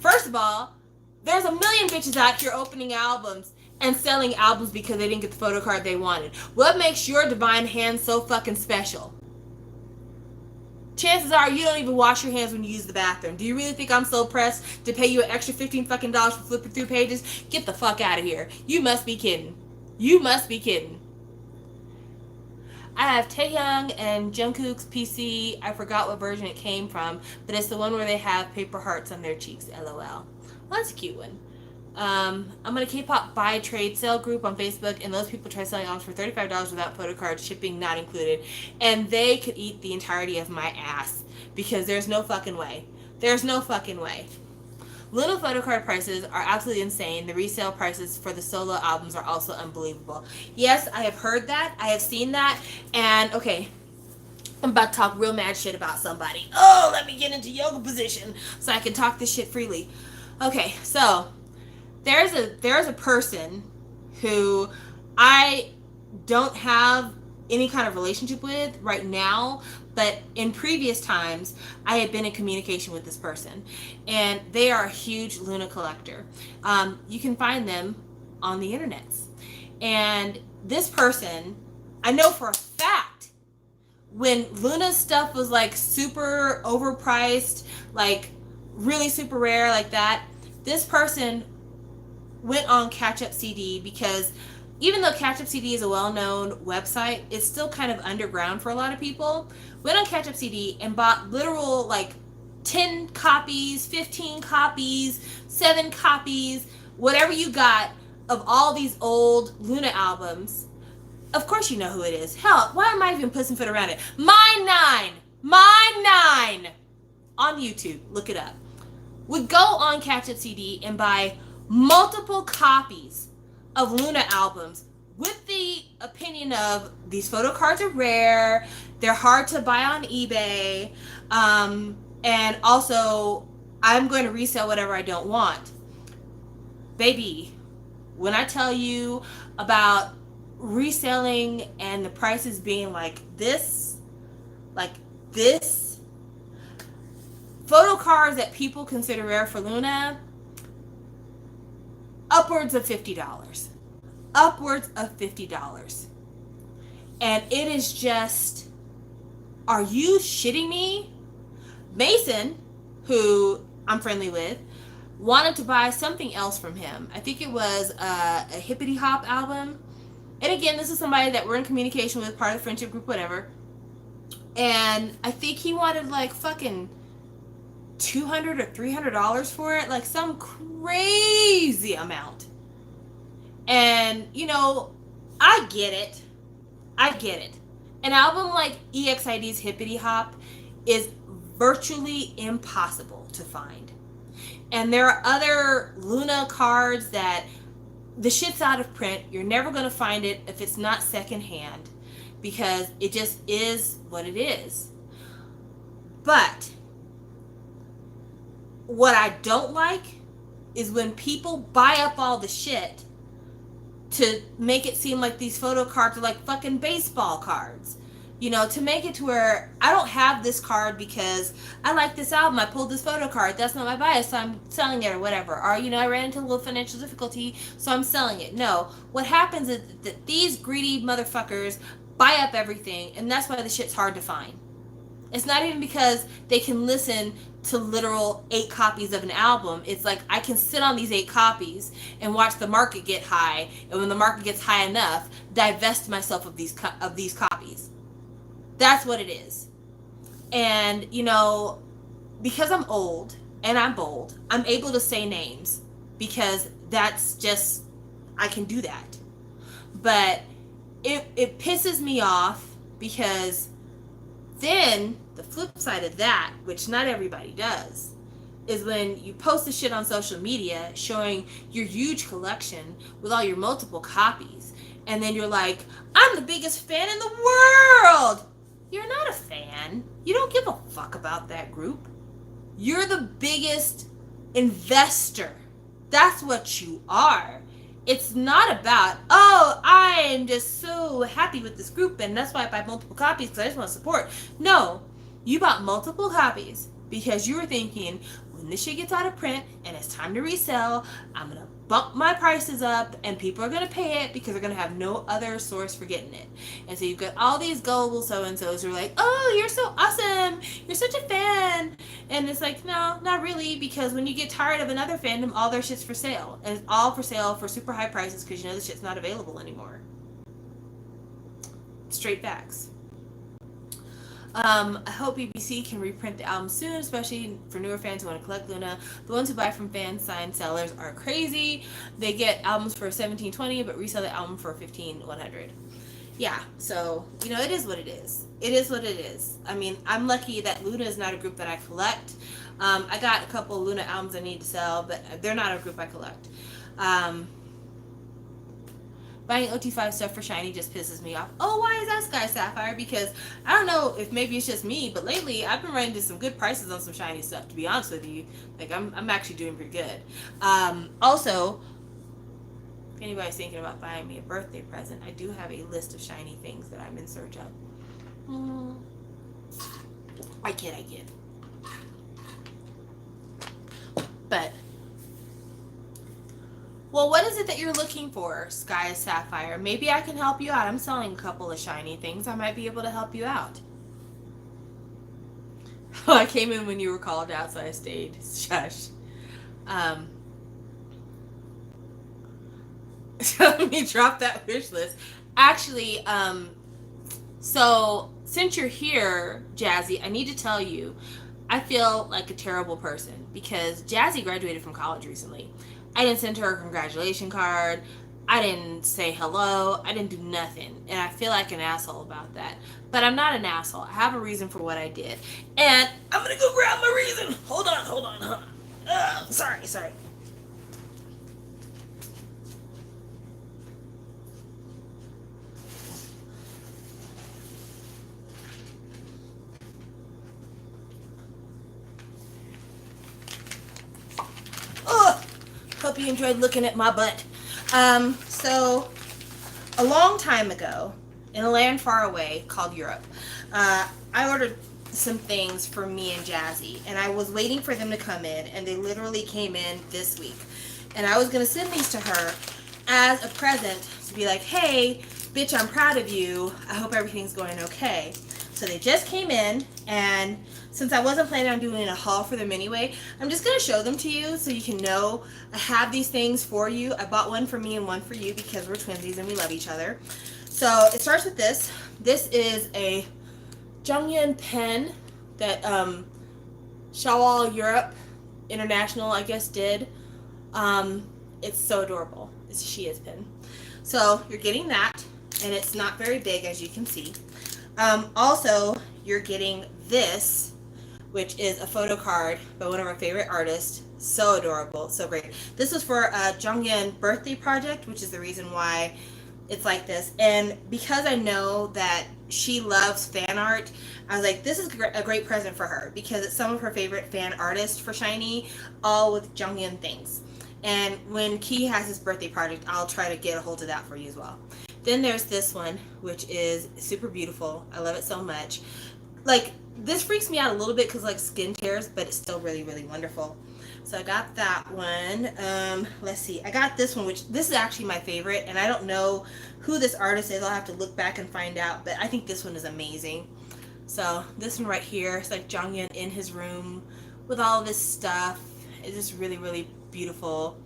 First of all, there's a million bitches out here opening albums and selling albums because they didn't get the photo card they wanted. What makes your divine hand so fucking special? Chances are you don't even wash your hands when you use the bathroom. Do you really think I'm so pressed to pay you an extra $15 fucking dollars for flipping through pages? Get the fuck out of here. You must be kidding. You must be kidding. I have Taehyung and Jungkook's PC. I forgot what version it came from, but it's the one where they have paper hearts on their cheeks. LOL. Well, that's a cute one. I'm going to K-pop buy trade sale group on Facebook, and those people try selling albums for $35 without photo card, shipping not included, and they could eat the entirety of my ass because there's no fucking way. There's no fucking way. Luna photo card prices are absolutely insane. The resale prices for the solo albums are also unbelievable. Yes, I have heard that. I have seen that. And, okay, I'm about to talk real mad shit about somebody. Oh, let me get into yoga position so I can talk this shit freely. Okay, so there's a person who I don't have any kind of relationship with right now, but in previous times I had been in communication with this person, and they are a huge Luna collector. You can find them on the internet, and this person, I know for a fact, when Luna's stuff was like super overpriced, like really super rare like that, this person went on Catch Up CD, because even though Catch Up CD is a well-known website, it's still kind of underground for a lot of people. Went on Catch Up CD and bought literal like 10 copies, 15 copies, 7 copies, whatever you got of all these old Luna albums. Of course you know who it is. Hell, why am I even pussyfoot around it? My Nine on YouTube. Look it up. Would go on Catch Up CD and buy multiple copies of Luna albums with the opinion of these photo cards are rare, they're hard to buy on eBay, and also I'm going to resell whatever I don't want. Baby, when I tell you about reselling and the prices being like this, photo cards that people consider rare for Luna, upwards of $50. Upwards of $50. And it is just, are you shitting me? Mason, who I'm friendly with, wanted to buy something else from him. I think it was a Hippity Hop album. And again, this is somebody that we're in communication with, part of the friendship group, whatever. And I think he wanted like fucking $200 or $300 for it, like some crazy amount. And you know, I get it. An album like EXID's Hippity Hop is virtually impossible to find. And there are other Luna cards that the shit's out of print. You're never going to find it if it's not secondhand, because it just is what it is. But what I don't like is when people buy up all the shit to make it seem like these photo cards are like fucking baseball cards. You know, to make it to where I don't have this card because I like this album, I pulled this photo card, that's not my bias, so I'm selling it or whatever. Or, you know, I ran into a little financial difficulty, so I'm selling it. No. What happens is that these greedy motherfuckers buy up everything, and that's why the shit's hard to find. It's not even because they can listen to literal 8 copies of an album. It's like I can sit on these 8 copies and watch the market get high, and when the market gets high enough, divest myself of these copies. That's what it is. And you know, because I'm old and I'm bold, I'm able to say names because that's just, I can do that. But it pisses me off because then the flip side of that, which not everybody does, is when you post the shit on social media showing your huge collection with all your multiple copies, and then you're like, I'm the biggest fan in the world. You're not a fan. You don't give a fuck about that group. You're the biggest investor. That's what you are. It's not about, oh, I am just so happy with this group and that's why I buy multiple copies because I just want to support. No, you bought multiple copies because you were thinking, when this shit gets out of print and it's time to resell, I'm going to bump my prices up and people are going to pay it because they're going to have no other source for getting it. And so you've got all these gullible so-and-sos who are like, oh, you're so awesome, you're such a fan. And it's like, no, not really, because when you get tired of another fandom, all their shit's for sale. And it's all for sale for super high prices because you know the shit's not available anymore. Straight facts. I hope BBC can reprint the album soon, especially for newer fans who want to collect Luna. The ones who buy from fan signed sellers are crazy. They get albums for $17.20 but resell the album for $15.100. Yeah, so you know, it is what it is. It is what it is. I mean, I'm lucky that Luna is not a group that I collect. I got a couple of Luna albums I need to sell, but they're not a group I collect. Buying OT5 stuff for Shiny just pisses me off. Oh, why is that, Sky Sapphire? Because I don't know if maybe it's just me, but lately I've been running into some good prices on some Shiny stuff, to be honest with you. Like, I'm actually doing pretty good. Also, if anybody's thinking about buying me a birthday present, I do have a list of Shiny things that I'm in search of. I kid. But, well, what is it that you're looking for, Sky Sapphire? Maybe I can help you out. I'm selling a couple of Shiny things. I might be able to help you out. Oh, I came in when you were called out, so I stayed. Shush. Let me drop that wish list. Actually, so since you're here, Jazzy, I need to tell you, I feel like a terrible person because Jazzy graduated from college recently. I didn't send her a congratulation card. I didn't say hello. I didn't do nothing. And I feel like an asshole about that. But I'm not an asshole. I have a reason for what I did. And I'm going to go grab my reason. Hold on. Sorry. you enjoyed looking at my butt. So a long time ago, in a land far away called Europe, I ordered some things for me and Jazzy, and I was waiting for them to come in, and they literally came in this week. And I was gonna send these to her as a present to be like, hey, bitch, I'm proud of you. I hope everything's going okay. So they just came in, and since I wasn't planning on doing a haul for them anyway, I'm just gonna show them to you so you can know I have these things for you. I bought one for me and one for you because we're twinsies and we love each other. So it starts with this. This is a Zhongyan pen that Shawwal Europe International, I guess, did. It's so adorable. It's a Shia's pen. So you're getting that, and it's not very big, as you can see. Also, you're getting this, which is a photo card by one of our favorite artists. So adorable, so great. This was for a Zhongyan birthday project, which is the reason why it's like this. And because I know that she loves fan art, I was like, this is a great present for her because it's some of her favorite fan artists for SHINee, all with Zhongyan things. And when Key has his birthday project, I'll try to get a hold of that for you as well. Then there's this one, which is super beautiful. I love it so much. Like, this freaks me out a little bit because, like, skin tears, but it's still really, really wonderful. So I got that one. Let's see. I got this one, which this is actually my favorite, and I don't know who this artist is. I'll have to look back and find out, but I think this one is amazing. So this one right here, it's like Zhongyan in his room with all of his stuff. It's just really, really beautiful.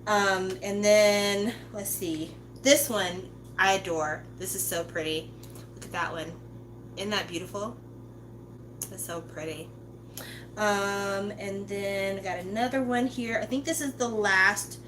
And then, let's see. This one I adore. This is so pretty. Look at that one. Isn't that beautiful? It's so pretty. And then I got another one here. I think this is the last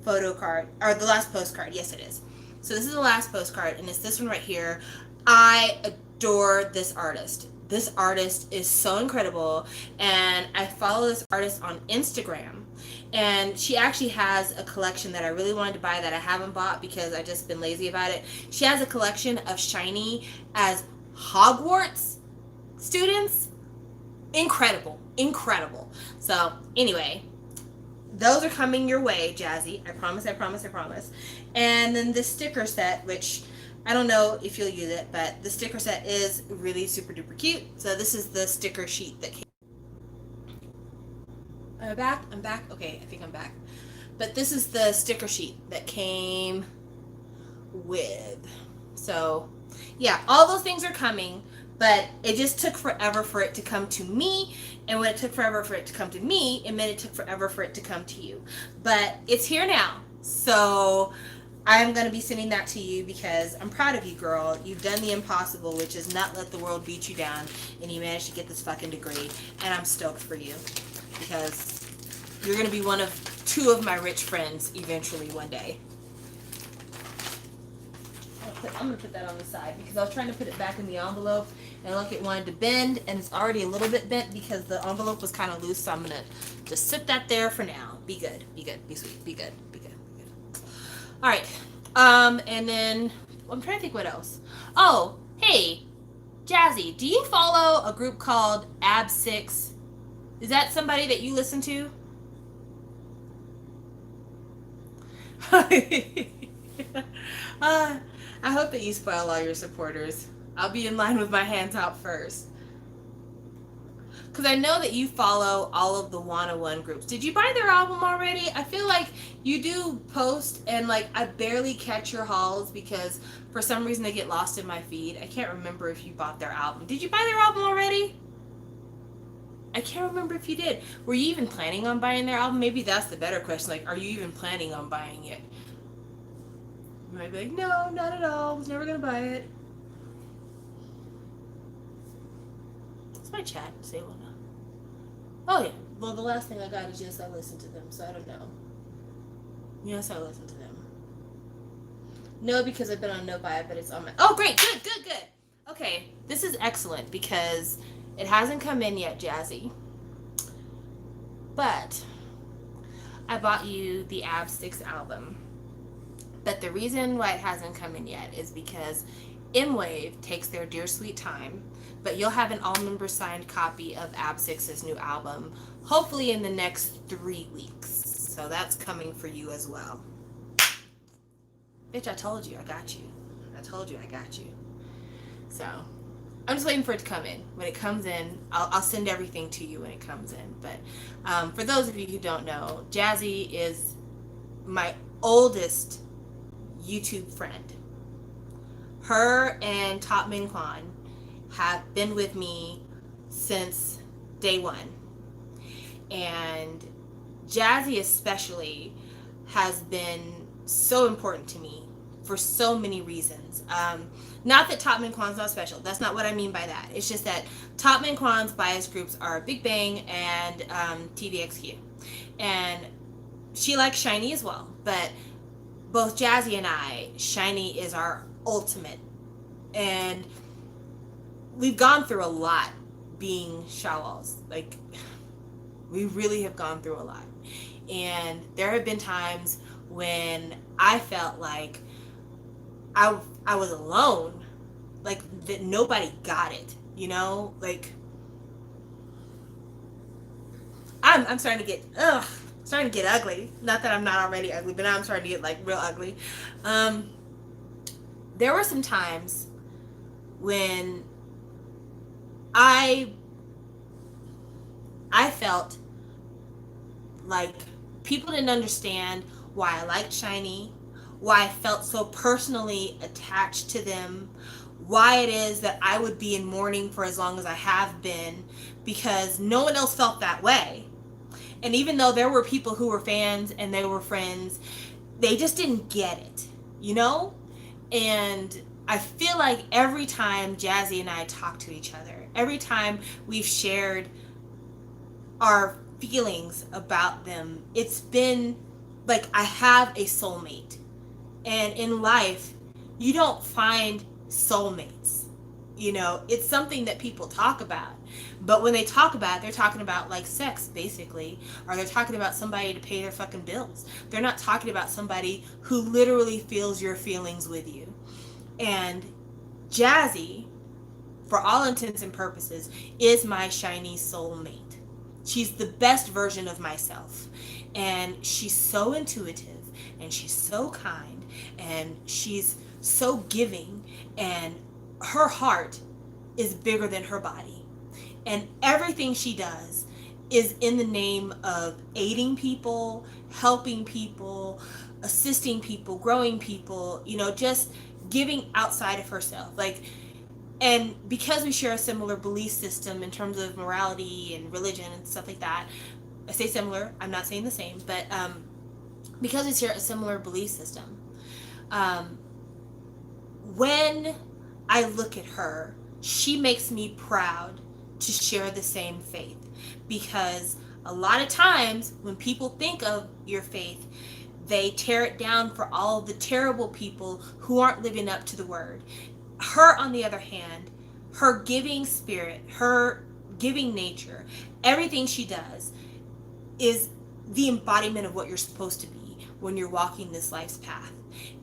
photo card, or the last postcard. Yes, it is. So this is the last postcard, and it's this one right here. I adore this artist. This artist is so incredible, and I follow this artist on Instagram, and she actually has a collection that I really wanted to buy that I haven't bought because I've just been lazy about it. She has a collection of SHINee as Hogwarts students. Incredible. So anyway, those are coming your way, Jazzy. I promise. And then the sticker set, which I don't know if you'll use it, but the sticker set is really super duper cute. So this is the sticker sheet that came. Am I back? I'm back? Okay, I think I'm back. But this is the sticker sheet that came with. So yeah, all those things are coming, but it just took forever for it to come to me. And when it took forever for it to come to me, it meant it took forever for it to come to you. But it's here now. So I'm going to be sending that to you because I'm proud of you, girl. You've done the impossible, which is not let the world beat you down, and you managed to get this fucking degree. And I'm stoked for you because you're going to be one of two of my rich friends eventually one day. I'm going to put that on the side because I was trying to put it back in the envelope, and look, it wanted to bend, and it's already a little bit bent because the envelope was kind of loose, so I'm going to just sit that there for now. Be good, be sweet, be good. All right, and then I'm trying to think what else. Oh, hey, Jazzy, do you follow a group called AB6? Is that somebody that you listen to? I hope that you spoil all your supporters. I'll be in line with my hands out first. Because I know that you follow all of the 101 groups. Did you buy their album already? I feel like you do post, and like I barely catch your hauls because for some reason they get lost in my feed. I can't remember if you bought their album. Did you buy their album already? I can't remember if you did. Were you even planning on buying their album? Maybe that's the better question. Like, are you even planning on buying it? You might be like, no, not at all. I was never going to buy it. What's my chat? Say one. Oh, yeah. Well, the last thing I got is yes, I listened to them, so I don't know. Yes, I listened to them. No, because I've been on no buy it, but it's on my... Oh, great. Good. Okay, this is excellent because it hasn't come in yet, Jazzy. But I bought you the AB6 album. But the reason why it hasn't come in yet is because M-Wave takes their dear sweet time, but you'll have an all-member signed copy of AB6's new album, hopefully in the next 3 weeks. So that's coming for you as well. Bitch, I told you I got you. I told you I got you. So I'm just waiting for it to come in. When it comes in, I'll send everything to you when it comes in. But for those of you who don't know, Jazzy is my oldest YouTube friend. Her and Top Min Kwan have been with me since day one. And Jazzy especially has been so important to me for so many reasons. Not that Top Min Kwan's not special. That's not what I mean by that. It's just that Top Min Kwan's bias groups are Big Bang and TVXQ. And she likes SHINee as well. But both Jazzy and I, SHINee is our ultimate. And we've gone through a lot being Shawwals. Like, we really have gone through a lot. And there have been times when I felt like I was alone, like that nobody got it, you know? Like, I'm starting to get ugly. Not that I'm not already ugly, but now I'm starting to get like real ugly. There were some times when I felt like people didn't understand why I liked SHINee, why I felt so personally attached to them, why it is that I would be in mourning for as long as I have been, because no one else felt that way. And even though there were people who were fans and they were friends, they just didn't get it, you know? And I feel like every time Jazzy and I talk to each other, every time we've shared our feelings about them, it's been like I have a soulmate. And in life, you don't find soulmates. You know, it's something that people talk about. But when they talk about it, they're talking about like sex, basically. Or they're talking about somebody to pay their fucking bills. They're not talking about somebody who literally feels your feelings with you. And Jazzy, for all intents and purposes, is my SHINee soulmate. She's the best version of myself. And she's so intuitive. And she's so kind. And she's so giving. And her heart is bigger than her body. And everything she does is in the name of aiding people, helping people, assisting people, growing people, you know, just giving outside of herself. Like, and because we share a similar belief system in terms of morality and religion and stuff like that, I say similar, I'm not saying the same, but because we share a similar belief system, when I look at her, she makes me proud to share the same faith. Because a lot of times when people think of your faith, they tear it down for all the terrible people who aren't living up to the word. Her, on the other hand, her giving spirit, her giving nature, everything she does is the embodiment of what you're supposed to be when you're walking this life's path.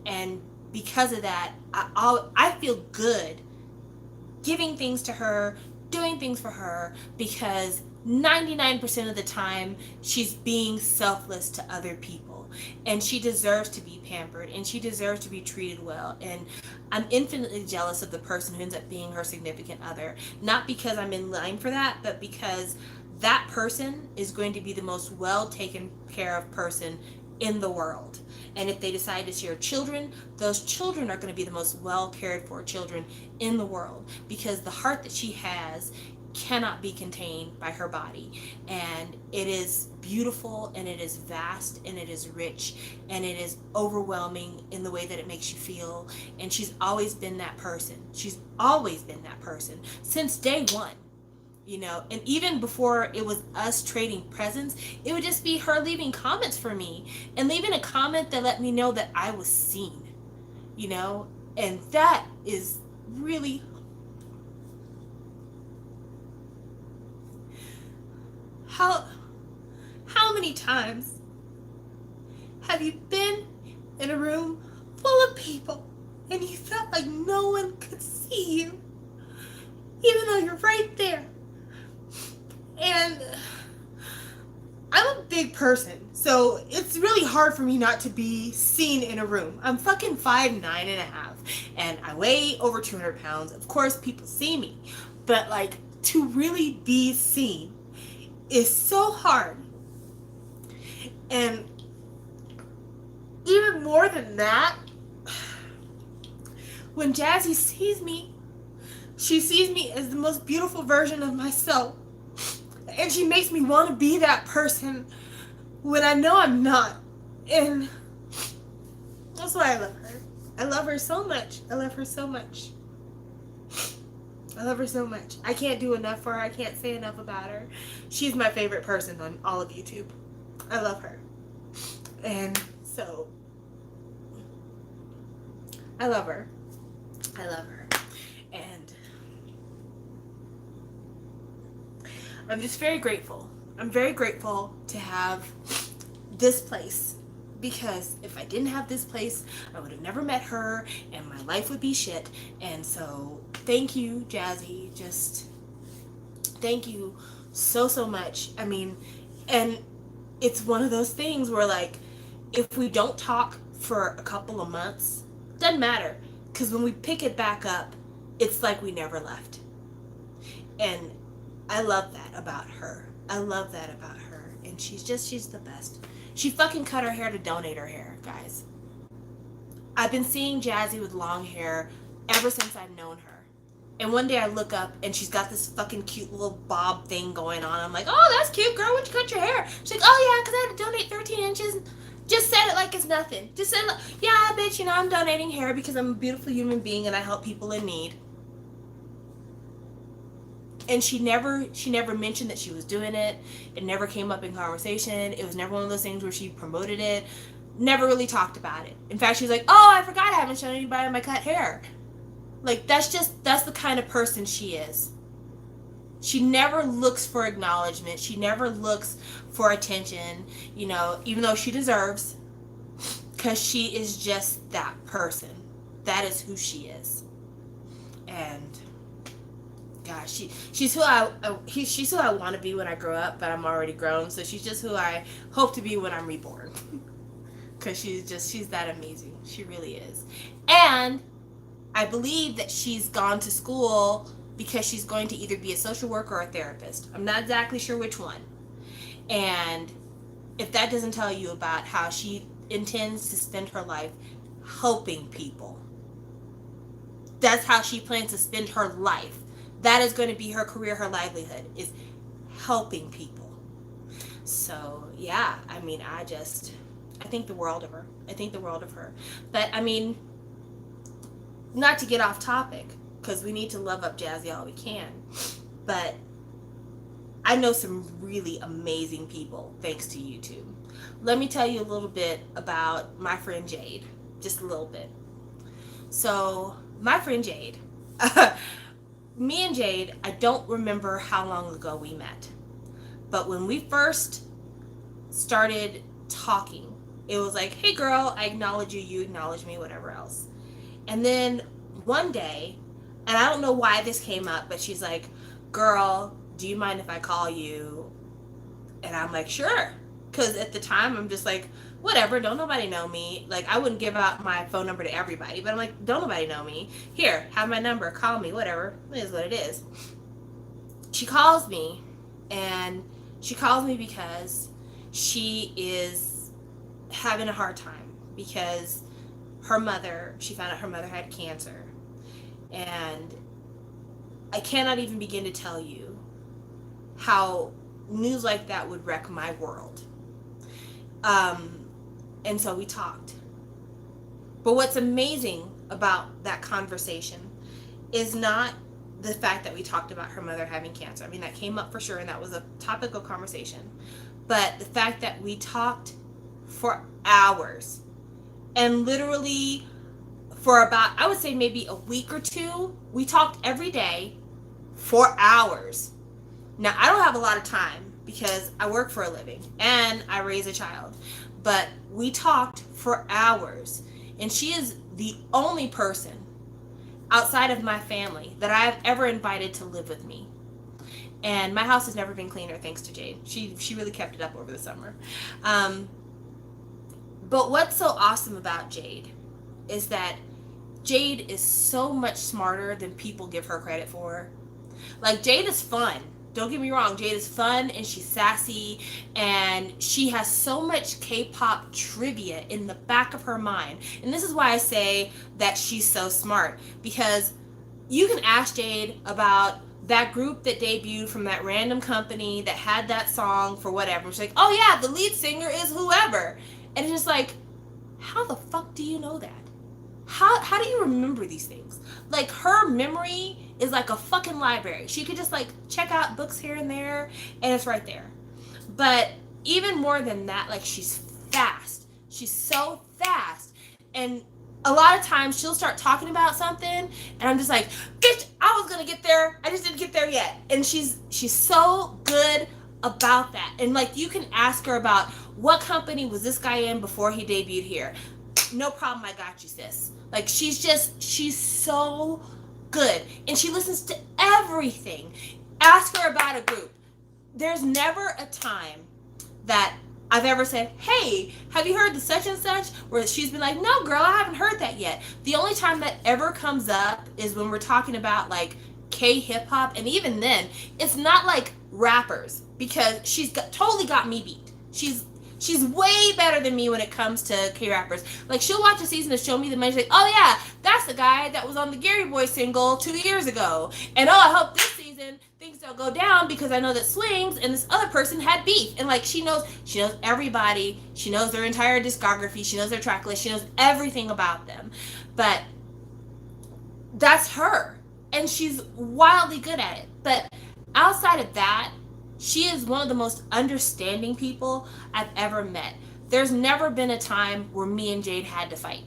And because of that, I feel good giving things to her, doing things for her, because 99% of the time she's being selfless to other people, and she deserves to be pampered, and she deserves to be treated well. And I'm infinitely jealous of the person who ends up being her significant other, not because I'm in line for that, but because that person is going to be the most well taken care of person in the world. And if they decide to share children, those children are going to be the most well cared for children in the world, because the heart that she has cannot be contained by her body. And it is beautiful, and it is vast, and it is rich, and it is overwhelming in the way that it makes you feel. And she's always been that person. She's always been that person since day one. You know, and even before it was us trading presents, it would just be her leaving comments for me, and leaving a comment that let me know that I was seen, you know. And that is really, how many times have you been in a room full of people and you felt like no one could see you, even though you're right there? And I'm a big person, so it's really hard for me not to be seen in a room. I'm fucking 5'9.5", and I weigh over 200 pounds. Of course, people see me, but like to really be seen is so hard. And even more than that, when Jazzy sees me, she sees me as the most beautiful version of myself. And she makes me want to be that person when I know I'm not. And that's why I love her. I love her so much. I love her so much. I love her so much. I can't do enough for her. I can't say enough about her. She's my favorite person on all of YouTube. I love her. And so, I love her. I love her. And I'm just very grateful. I'm very grateful to have this place, because if I didn't have this place, I would have never met her and my life would be shit. And so thank you, Jazzy. Just thank you so much. I mean, and it's one of those things where like if we don't talk for a couple of months, doesn't matter, because when we pick it back up, it's like we never left. And I love that about her. I love that about her. And she's the best. She fucking cut her hair to donate her hair, guys. I've been seeing Jazzy with long hair ever since I've known her. And one day I look up and she's got this fucking cute little bob thing going on. I'm like, oh, that's cute, girl. When'd you cut your hair? She's like, oh, yeah, because I had to donate 13 inches. Just said it like it's nothing. Just said, yeah, bitch, I'm donating hair because I'm a beautiful human being and I help people in need. And she never mentioned that she was doing it. It never came up in conversation. It was never one of those things where she promoted it. Never really talked about it. In fact, she's like, oh, I forgot I haven't shown anybody my cut hair. Like, that's the kind of person she is. She never looks for acknowledgement. She never looks for attention, even though she deserves, because she is just that person. That is who she is. And gosh, she's who she's who I want to be when I grow up, but I'm already grown, so she's just who I hope to be when I'm reborn. Because she's that amazing. She really is. And I believe that she's gone to school because she's going to either be a social worker or a therapist. I'm not exactly sure which one. And if that doesn't tell you about how she intends to spend her life helping people, that's how she plans to spend her life. That is going to be her career, her livelihood, is helping people. So, yeah, I mean, I think the world of her. I think the world of her. But, I mean, not to get off topic, because we need to love up Jazzy all we can, but I know some really amazing people thanks to YouTube. Let me tell you a little bit about my friend Jade. Just a little bit. So, my friend Jade... Me and Jade, I don't remember how long ago we met. But when we first started talking, it was like, hey girl, I acknowledge you, you acknowledge me, whatever else. And then one day, and I don't know why this came up, but she's like, girl, do you mind if I call you? And I'm like, sure. Because at the time, I'm just like, whatever, don't nobody know me. Like, I wouldn't give out my phone number to everybody, but I'm like, don't nobody know me. Here, have my number, call me, whatever. It is what it is. She calls me, and she calls me because she is having a hard time because she found out her mother had cancer. And I cannot even begin to tell you how news like that would wreck my world. And so we talked. But what's amazing about that conversation is not the fact that we talked about her mother having cancer. I mean, that came up for sure, and that was a topic of conversation. But the fact that we talked for hours, and literally for about, I would say maybe a week or two, we talked every day for hours. Now, I don't have a lot of time because I work for a living and I raise a child. But we talked for hours. And she is the only person outside of my family that I have ever invited to live with me. And my house has never been cleaner thanks to Jade. She really kept it up over the summer. But what's so awesome about Jade is that Jade is so much smarter than people give her credit for. Like, Jade is fun. Don't get me wrong, Jade is fun and she's sassy and she has so much K-pop trivia in the back of her mind. And this is why I say that she's so smart, because you can ask Jade about that group that debuted from that random company that had that song for whatever. She's like, oh yeah, the lead singer is whoever. And it's just like, how the fuck do you know that? How do you remember these things? Like, her memory is like a fucking library. She could just like check out books here and there and it's right there. But even more than that, like, she's fast. She's so fast. And a lot of times she'll start talking about something and I'm just like, bitch, I was gonna get there. I just didn't get there yet. And she's so good about that. And like, you can ask her about what company was this guy in before he debuted here. No problem, I got you, sis. Like, she's so good. And she listens to everything. Ask her about a group. There's never a time that I've ever said, hey, have you heard the such and such? Where she's been like, no, girl, I haven't heard that yet. The only time that ever comes up is when we're talking about like K-hip hop. And even then, it's not like rappers, because totally got me beat. She's way better than me when it comes to K-rappers. Like, she'll watch a season of Show Me the Money. She's like, oh yeah, that's the guy that was on the Gary Boy single 2 years ago. And oh, I hope this season things don't go down because I know that Swings and this other person had beef. And like, she knows everybody. She knows their entire discography. She knows their track list. She knows everything about them. But that's her. And she's wildly good at it. But outside of that, she is one of the most understanding people I've ever met. There's never been a time where me and Jade had to fight.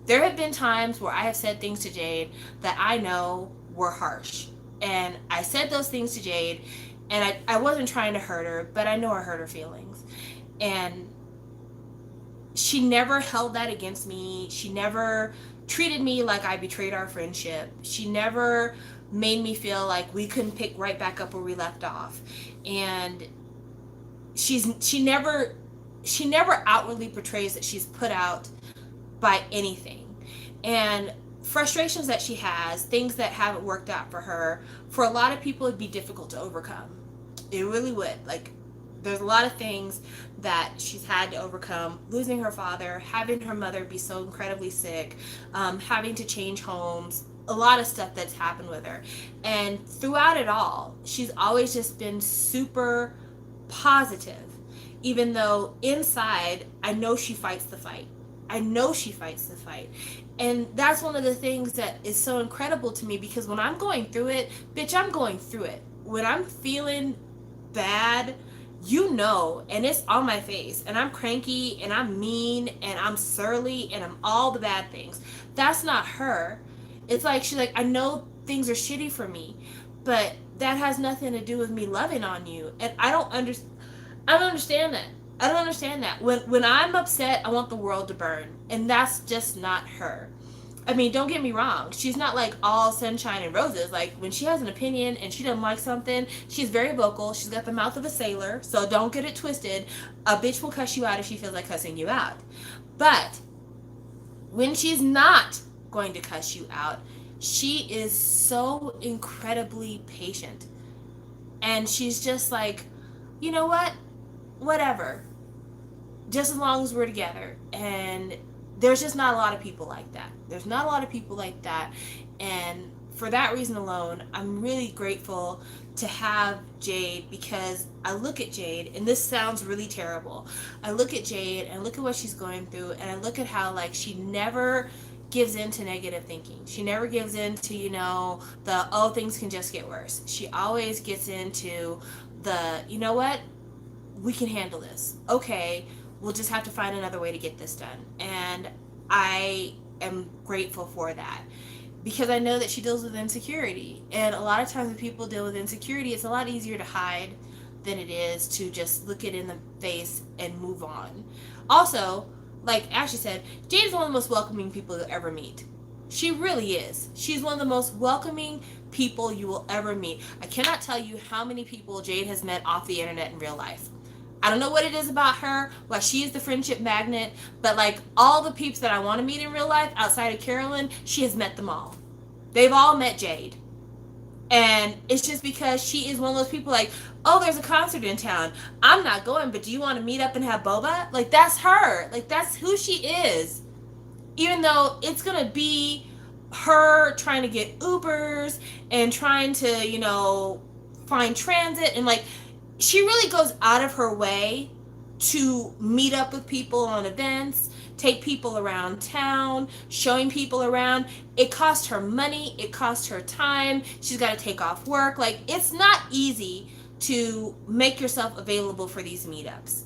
There have been times where I have said things to Jade that I know were harsh. And I said those things to Jade, and I wasn't trying to hurt her, but I know I hurt her feelings. And she never held that against me. She never treated me like I betrayed our friendship. She never made me feel like we couldn't pick right back up where we left off. And she never outwardly portrays that she's put out by anything. And frustrations that she has, things that haven't worked out for her, for a lot of people it'd be difficult to overcome. It really would. Like, there's a lot of things that she's had to overcome: losing her father, having her mother be so incredibly sick, having to change homes, a lot of stuff that's happened with her. And throughout it all, she's always just been super positive, even though inside I know she fights the fight. I know she fights the fight. And that's one of the things that is so incredible to me, because when I'm going through it, bitch, I'm going through it. When I'm feeling bad, you know, and it's on my face, and I'm cranky and I'm mean and I'm surly and I'm all the bad things. That's not her. It's like, she's like, I know things are shitty for me, but that has nothing to do with me loving on you. And I don't understand that. I don't understand that. When I'm upset, I want the world to burn. And that's just not her. I mean, don't get me wrong. She's not like all sunshine and roses. Like, when she has an opinion and she doesn't like something, she's very vocal. She's got the mouth of a sailor. So don't get it twisted. A bitch will cuss you out if she feels like cussing you out. But when she's not going to cuss you out, she is so incredibly patient. And she's just like, you know what? Whatever. Just as long as we're together. And there's just not a lot of people like that. There's not a lot of people like that. And for that reason alone, I'm really grateful to have Jade, because I look at Jade, and this sounds really terrible. I look at Jade and look at what she's going through, and I look at how, like, she never gives in to negative thinking. She never gives in to, you know, the, oh, things can just get worse. She always gets into the, you know what? We can handle this. Okay, we'll just have to find another way to get this done. And I am grateful for that, because I know that she deals with insecurity. And a lot of times when people deal with insecurity, it's a lot easier to hide than it is to just look it in the face and move on. Also, like Ashley said, Jade is one of the most welcoming people you'll ever meet. She really is. She's one of the most welcoming people you will ever meet. I cannot tell you how many people Jade has met off the internet in real life. I don't know what it is about her, why she is the friendship magnet, but like all the peeps that I want to meet in real life outside of Carolyn, she has met them all. They've all met Jade. And it's just because she is one of those people like, oh, there's a concert in town. I'm not going, but do you want to meet up and have boba? Like, that's her. Like, that's who she is. Even though it's going to be her trying to get Ubers and trying to, find transit. And, like, she really goes out of her way to meet up with people on events, take people around town, showing people around. It costs her money, it costs her time. She's got to take off work. Like, it's not easy to make yourself available for these meetups.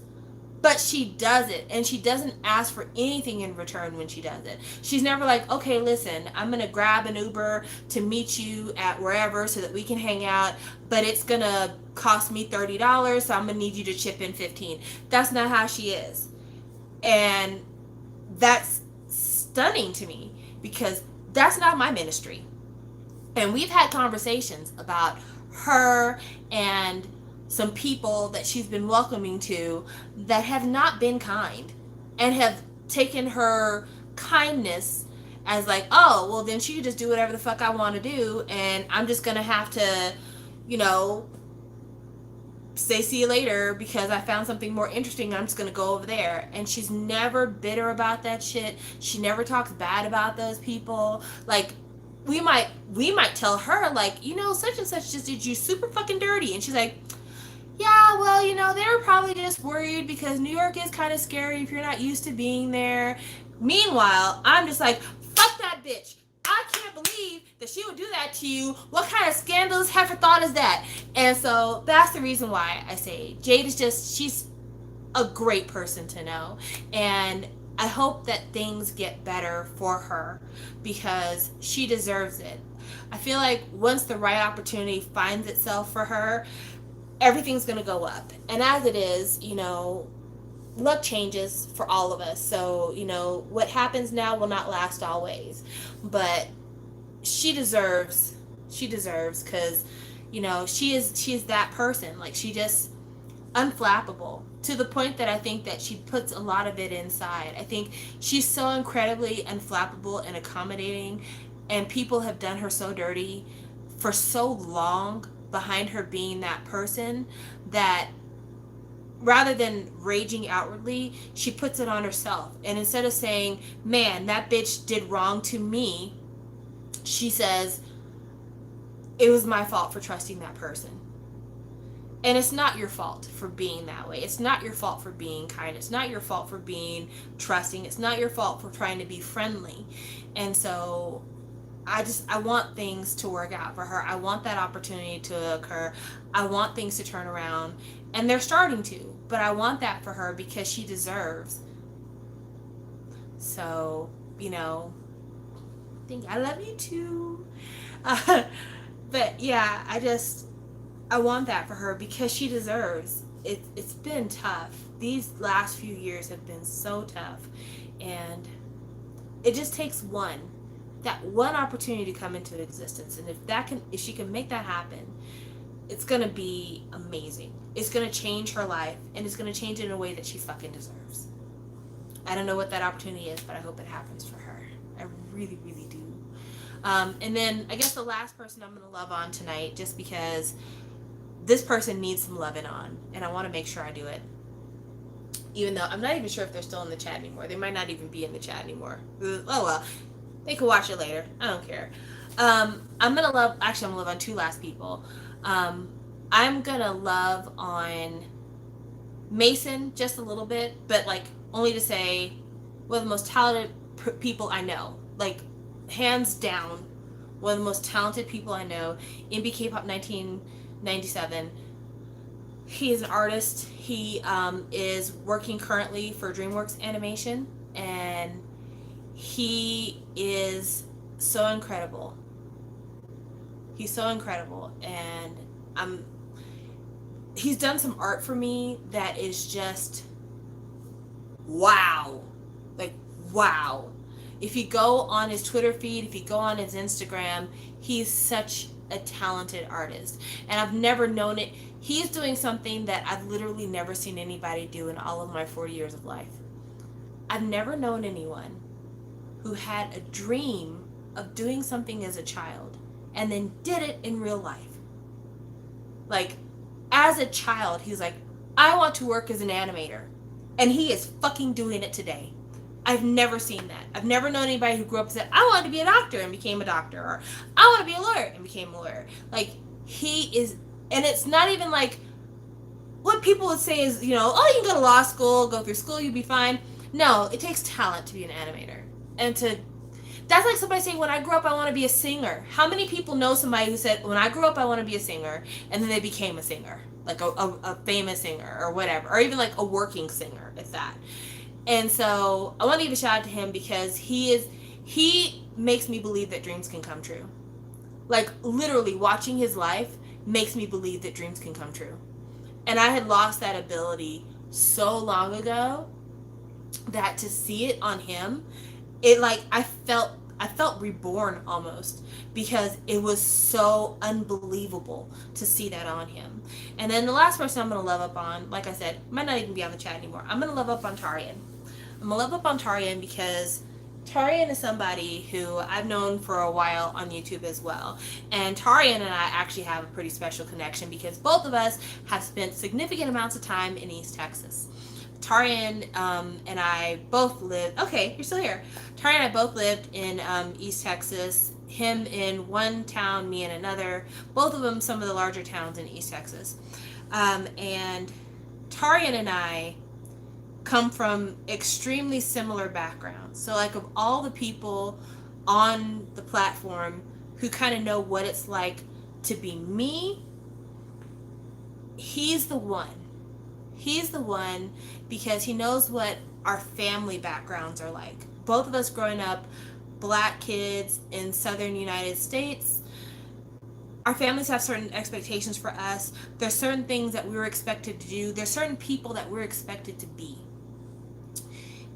But she does it, and she doesn't ask for anything in return when she does it. She's never like, okay, listen, I'm going to grab an Uber to meet you at wherever so that we can hang out, but it's going to cost me $30, so I'm going to need you to chip in 15. That's not how she is. And that's stunning to me because that's not my ministry. And we've had conversations about her and some people that she's been welcoming to that have not been kind and have taken her kindness as like, oh, well, then she can just do whatever the fuck I want to do, and I'm just gonna have to, say see you later because I found something more interesting. I'm just gonna go over there. And she's never bitter about that shit. She never talks bad about those people. Like, we might tell her like, such and such just did you super fucking dirty, and she's like, yeah, well, they were probably just worried because New York is kind of scary if you're not used to being there. Meanwhile, I'm just like, fuck that bitch. I can't believe that she would do that to you. What kind of scandalous heifer thought is that? And so that's the reason why I say Jade is she's a great person to know. And I hope that things get better for her because she deserves it. I feel like once the right opportunity finds itself for her, everything's going to go up. And as it is, luck changes for all of us. So, what happens now will not last always. But she deserves because, she is that person. Like, she just unflappable to the point that I think that she puts a lot of it inside. I think she's so incredibly unflappable and accommodating, and people have done her so dirty for so long behind her being that person that rather than raging outwardly, she puts it on herself. And instead of saying, man, that bitch did wrong to me, she says, it was my fault for trusting that person. And it's not your fault for being that way. It's not your fault for being kind. It's not your fault for being trusting. It's not your fault for trying to be friendly. And so I want things to work out for her. I want that opportunity to occur. I want things to turn around. And they're starting to. But I want that for her because she deserves. So, I think I love you too. But yeah, I want that for her because she deserves. It's been tough. These last few years have been so tough. And it just takes that one opportunity to come into existence. And if she can make that happen, it's going to be amazing. It's going to change her life, and it's going to change it in a way that she fucking deserves. I don't know what that opportunity is, but I hope it happens for her. I really, really do. And then I guess the last person I'm going to love on tonight, just because this person needs some loving on, and I want to make sure I do it. Even though I'm not even sure if they're still in the chat anymore. They might not even be in the chat anymore. Oh well. They can watch it later. I don't care. I'm gonna love on two last people. I'm gonna love on Mason just a little bit, but like only to say one of the most talented people I know. Like, hands down, one of the most talented people I know. MBK Pop 1997. He is an artist. He is working currently for DreamWorks Animation, and he is so incredible. He's so incredible, and he's done some art for me that is just wow. Like, wow. If you go on his Twitter feed, if you go on his Instagram, he's such a talented artist. And I've never known it. He's doing something that I've literally never seen anybody do in all of my 40 years of life. I've never known anyone who had a dream of doing something as a child and then did it in real life. Like, as a child, he's like, I want to work as an animator. And he is fucking doing it today. I've never seen that. I've never known anybody who grew up and said, I want to be a doctor and became a doctor. Or I want to be a lawyer and became a lawyer. Like, he is, and it's not even like, what people would say is, you know, oh, you can go to law school, go through school, you'll be fine. No, it takes talent to be an animator. And that's like somebody saying, when I grew up, I want to be a singer. How many people know somebody who said, when I grew up, I want to be a singer, and then they became a singer, like a famous singer or whatever, or even like a working singer, if that. And so I want to give a shout out to him because he makes me believe that dreams can come true. Like, literally watching his life makes me believe that dreams can come true. And I had lost that ability so long ago that to see it on him, it like I felt reborn almost, because it was so unbelievable to see that on him. And then the last person I'm going to love up on, like I said, might not even be on the chat anymore. I'm going to love up on Tarian. I'm going to love up on Tarian because Tarian is somebody who I've known for a while on YouTube as well. And Tarian and I actually have a pretty special connection because both of us have spent significant amounts of time in East Texas. Tarian and I both lived, okay, you're still here. Tarian and I both lived in East Texas. Him in one town, me in another. Both of them some of the larger towns in East Texas. And Tarian and I come from extremely similar backgrounds. So like, of all the people on the platform who kind of know what it's like to be me, he's the one. He's the one because he knows what our family backgrounds are like. Both of us growing up black kids in southern United States, our families have certain expectations for us. There's certain things that we were expected to do. There's certain people that we're expected to be.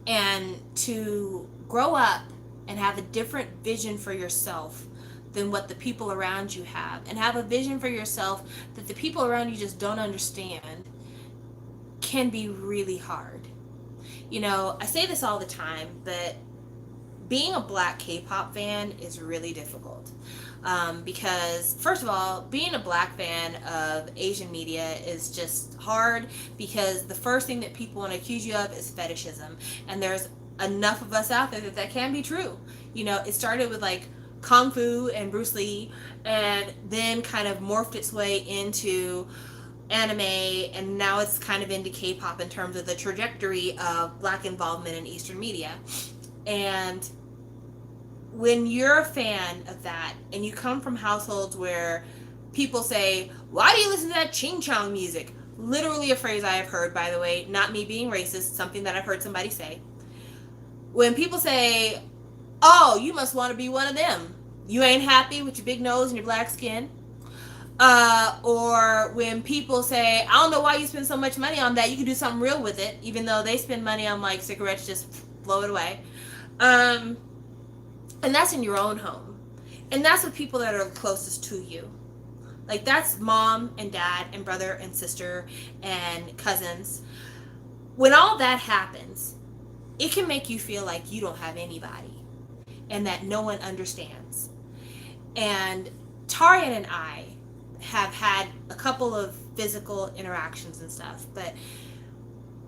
And to grow up and have a different vision for yourself than what the people around you have, and have a vision for yourself that the people around you just don't understand, can be really hard. You know, I say this all the time, but being a black K-pop fan is really difficult. Because first of all, being a black fan of Asian media is just hard, because the first thing that people want to accuse you of is fetishism. And there's enough of us out there that can be true. You know, it started with like Kung Fu and Bruce Lee, and then kind of morphed its way into anime, and now it's kind of into K-pop in terms of the trajectory of black involvement in Eastern media. And when you're a fan of that, and you come from households where people say, why do you listen to that ching chong music? Literally a phrase I have heard, by the way, not me being racist, something that I've heard somebody say. When people say, oh, you must want to be one of them. You ain't happy with your big nose and your black skin. Or when people say, I don't know why you spend so much money on that. You can do something real with it, even though they spend money on like cigarettes, just blow it away. And that's in your own home. And that's with people that are closest to you. Like, that's mom and dad and brother and sister and cousins. When all that happens, it can make you feel like you don't have anybody and that no one understands. And Tarian and I have had a couple of physical interactions and stuff, but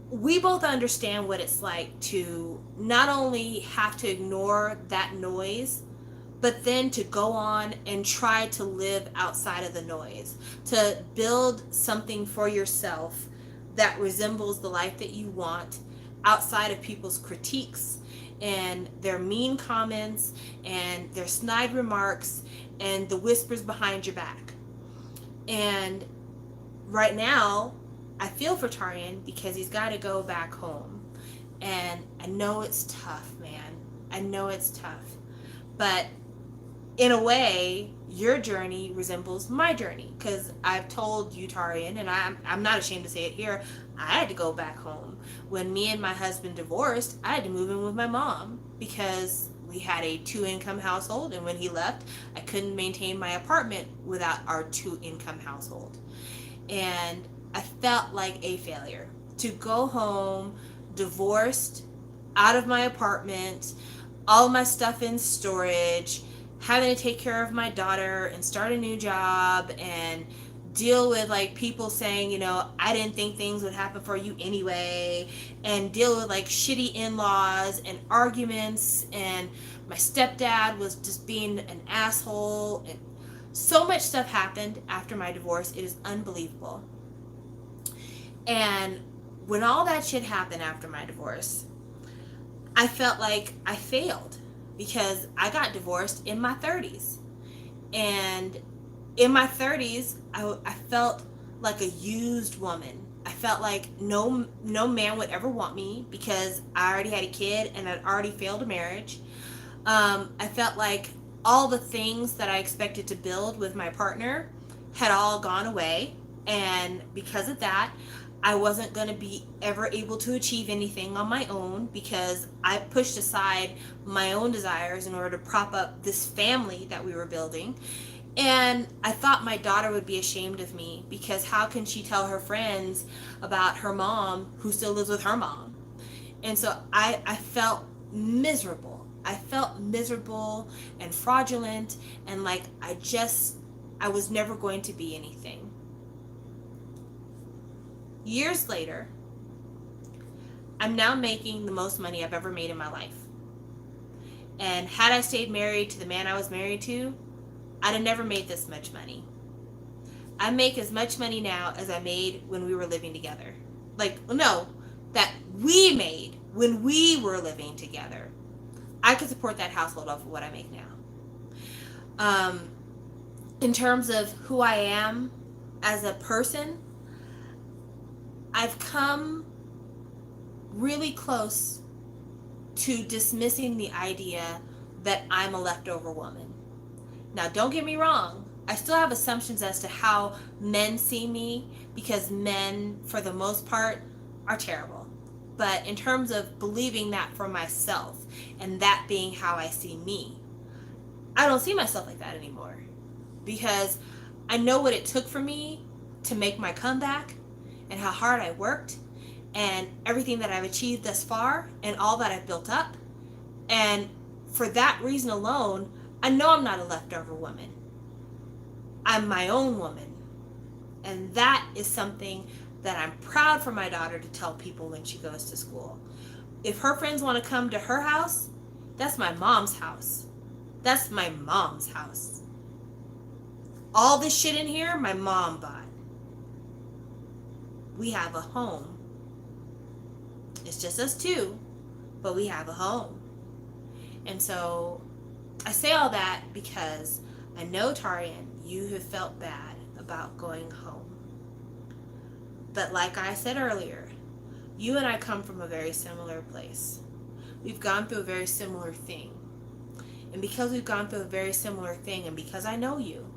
we both understand what it's like to not only have to ignore that noise, but then to go on and try to live outside of the noise, to build something for yourself that resembles the life that you want outside of people's critiques and their mean comments and their snide remarks and the whispers behind your back. And right now, I feel for Tarian because he's got to go back home. And I know it's tough, man. I know it's tough. But in a way, your journey resembles my journey. Because I've told you, Tarian, and I'm not ashamed to say it here, I had to go back home. When me and my husband divorced, I had to move in with my mom because We had a 2-income household, and when he left, I couldn't maintain my apartment without our 2-income household. And I felt like a failure to go home divorced, out of my apartment, all my stuff in storage, having to take care of my daughter and start a new job and deal with like people saying, I didn't think things would happen for you anyway, and deal with like shitty in-laws and arguments, and my stepdad was just being an asshole, and so much stuff happened after my divorce. It is unbelievable. And when all that shit happened after my divorce, I felt like I failed because I got divorced in my 30s. And in my 30s, I felt like a used woman. I felt like no man would ever want me because I already had a kid and I'd already failed a marriage. I felt like all the things that I expected to build with my partner had all gone away. And because of that, I wasn't going to be ever able to achieve anything on my own because I pushed aside my own desires in order to prop up this family that we were building. And I thought my daughter would be ashamed of me because how can she tell her friends about her mom who still lives with her mom? And so I felt miserable. I felt miserable and fraudulent, and like I was never going to be anything. Years later, I'm now making the most money I've ever made in my life. And had I stayed married to the man I was married to, I'd have never made this much money. I make as much money now as I made when we were living together. That we made when we were living together. I could support that household off of what I make now. In terms of who I am as a person, I've come really close to dismissing the idea that I'm a leftover woman. Now, don't get me wrong. I still have assumptions as to how men see me because men, for the most part, are terrible. But in terms of believing that for myself and that being how I see me, I don't see myself like that anymore because I know what it took for me to make my comeback and how hard I worked and everything that I've achieved thus far and all that I've built up. And for that reason alone, I know I'm not a leftover woman. I'm my own woman. And that is something that I'm proud for my daughter to tell people when she goes to school. If her friends want to come to her house, that's my mom's house. That's my mom's house. All this shit in here, my mom bought. We have a home. It's just us two, but we have a home. And so I say all that because I know, Tarian, you have felt bad about going home. But like I said earlier, you and I come from a very similar place. We've gone through a very similar thing. And because we've gone through a very similar thing, and because I know you,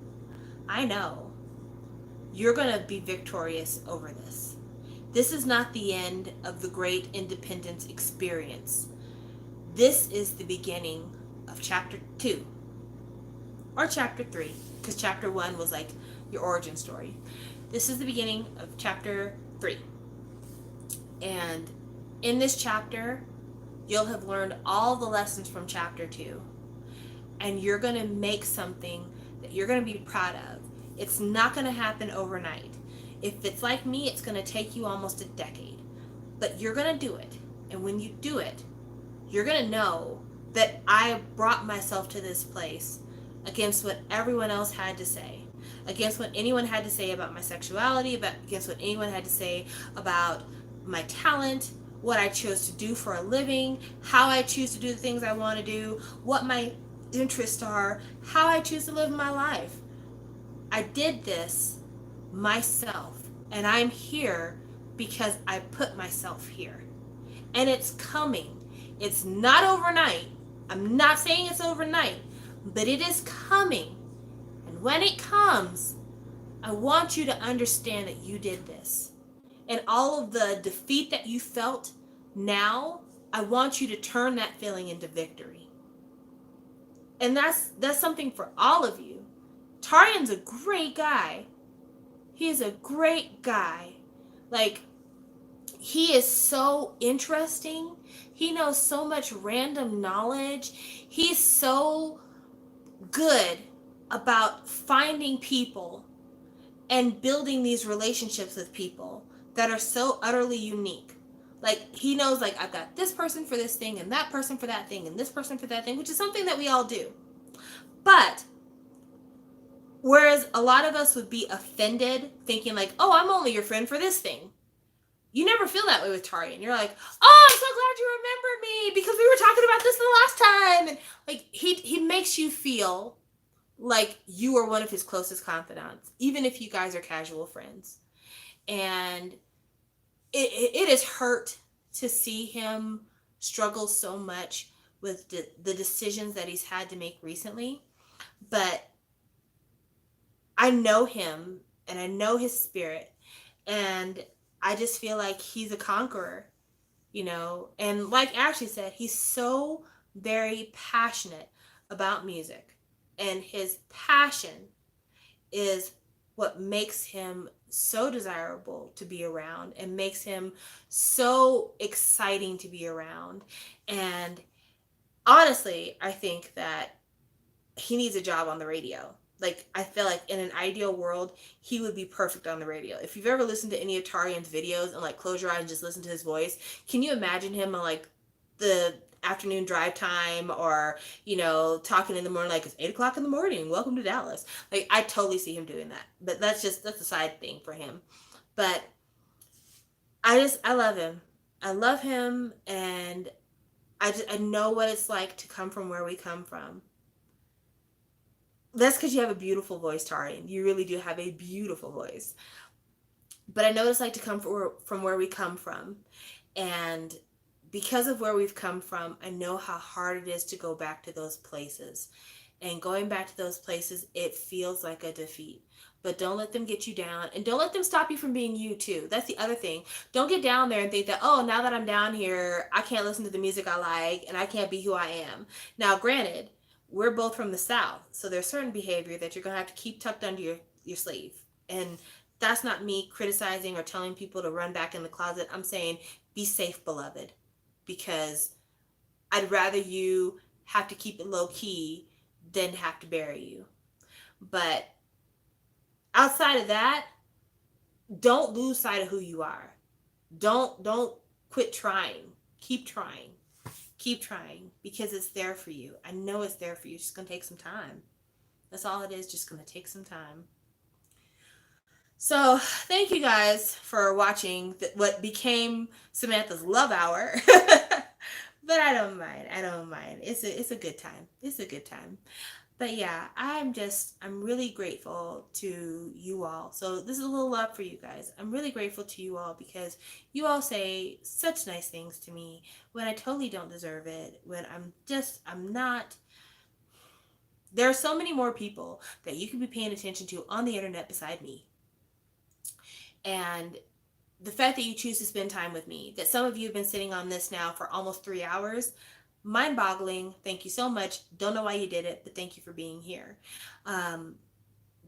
I know you're going to be victorious over this. This is not the end of the great independence experience. This is the beginning of chapter 2 or chapter 3, because chapter 1 was like your origin story. This is the beginning of chapter 3. And in this chapter, you'll have learned all the lessons from chapter 2. And you're going to make something that you're going to be proud of. It's not going to happen overnight. If it's like me, it's going to take you almost a decade. But you're going to do it. And when you do it, you're going to know that I brought myself to this place against what everyone else had to say, against what anyone had to say about my sexuality, against what anyone had to say about my talent, what I chose to do for a living, how I choose to do the things I want to do, what my interests are, how I choose to live my life. I did this myself, and I'm here because I put myself here. And it's coming. It's not overnight. I'm not saying it's overnight, but it is coming. And when it comes, I want you to understand that you did this. And all of the defeat that you felt now, I want you to turn that feeling into victory. And that's something for all of you. Tarian's a great guy. He is a great guy. Like, he is so interesting. He knows so much random knowledge. He's so good about finding people and building these relationships with people that are so utterly unique. Like, he knows, like, I've got this person for this thing and that person for that thing and this person for that thing, which is something that we all do. But whereas a lot of us would be offended thinking like, oh, I'm only your friend for this thing. You never feel that way with Tarian. You're like, oh, I'm so glad you remembered me because we were talking about this the last time. And like, he makes you feel like you are one of his closest confidants, even if you guys are casual friends. And it is hurt to see him struggle so much with the decisions that he's had to make recently. But I know him and I know his spirit, and I just feel like he's a conqueror, you know. And like Ashley said, he's so very passionate about music, and his passion is what makes him so desirable to be around and makes him so exciting to be around. And honestly, I think that he needs a job on the radio. Like, I feel like in an ideal world, he would be perfect on the radio. If you've ever listened to any of Tarian's videos and like close your eyes and just listen to his voice, can you imagine him on like the afternoon drive time, or, you know, talking in the morning like it's 8 o'clock in the morning, welcome to Dallas. Like, I totally see him doing that. But that's a side thing for him. But I love him. I love him, and I know what it's like to come from where we come from. That's because you have a beautiful voice, Tarian. You really do have a beautiful voice. But I know what it's like to come from where we come from. And because of where we've come from, I know how hard it is to go back to those places. And going back to those places, it feels like a defeat. But don't let them get you down, and don't let them stop you from being you too. That's the other thing. Don't get down there and think that, oh, now that I'm down here, I can't listen to the music I like and I can't be who I am. Now, granted, we're both from the South, so there's certain behavior that you're going to have to keep tucked under your sleeve. And that's not me criticizing or telling people to run back in the closet. I'm saying be safe, beloved, because I'd rather you have to keep it low key than have to bury you. But outside of that, don't lose sight of who you are. Don't quit trying. Keep trying. Keep trying, because it's there for you. I know it's there for you. It's just going to take some time. That's all it is, just going to take some time. So thank you guys for watching what became Samantha's Love Hour. But I don't mind. I don't mind. It's a good time. It's a good time. But yeah, I'm really grateful to you all. So this is a little love for you guys. I'm really grateful to you all because you all say such nice things to me when I totally don't deserve it. When I'm not. There are so many more people that you could be paying attention to on the internet beside me. And the fact that you choose to spend time with me, that some of you have been sitting on this now for almost 3 hours, mind-boggling. Thank you so much. Don't know why you did it, but thank you for being here. But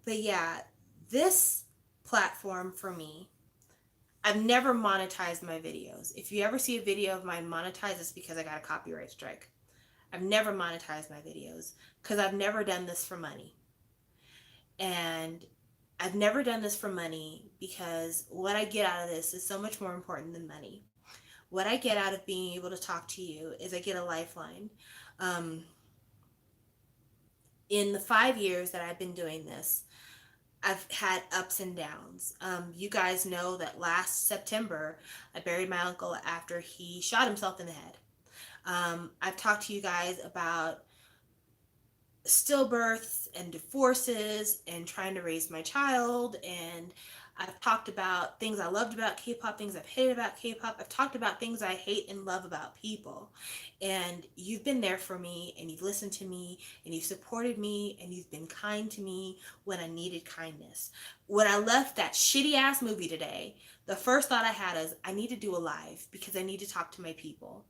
yeah, this platform for me, I've never monetized my videos. If you ever see a video of mine monetized, it's because I got a copyright strike. I've never monetized my videos because I've never done this for money. And I've never done this for money because what I get out of this is so much more important than money. What I get out of being able to talk to you is I get a lifeline. In the 5 years that I've been doing this, I've had ups and downs. You guys know that last September, I buried my uncle after he shot himself in the head. I've talked to you guys about stillbirths and divorces and trying to raise my child, and I've talked about things I loved about K-pop, things I've hated about K-pop. I've talked about things I hate and love about people. And you've been there for me, and you've listened to me, and you've supported me, and you've been kind to me when I needed kindness. When I left that shitty ass movie today, the first thought I had is I need to do a live because I need to talk to my people.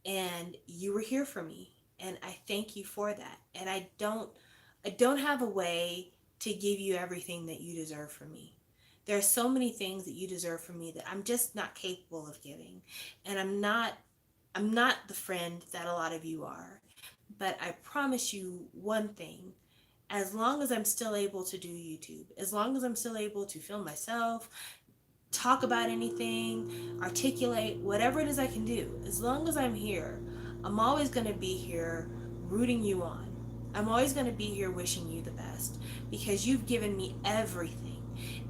And you were here for me. and I thank you for that. And I don't have a way to give you everything that you deserve from me. There are so many things that you deserve from me that I'm just not capable of giving. And I'm not the friend that a lot of you are. But I promise you one thing. As long as I'm still able to do YouTube, as long as I'm still able to film myself, talk about anything, articulate whatever it is I can do, as long as I'm here, I'm always going to be here rooting you on. I'm always going to be here wishing you the best because you've given me everything.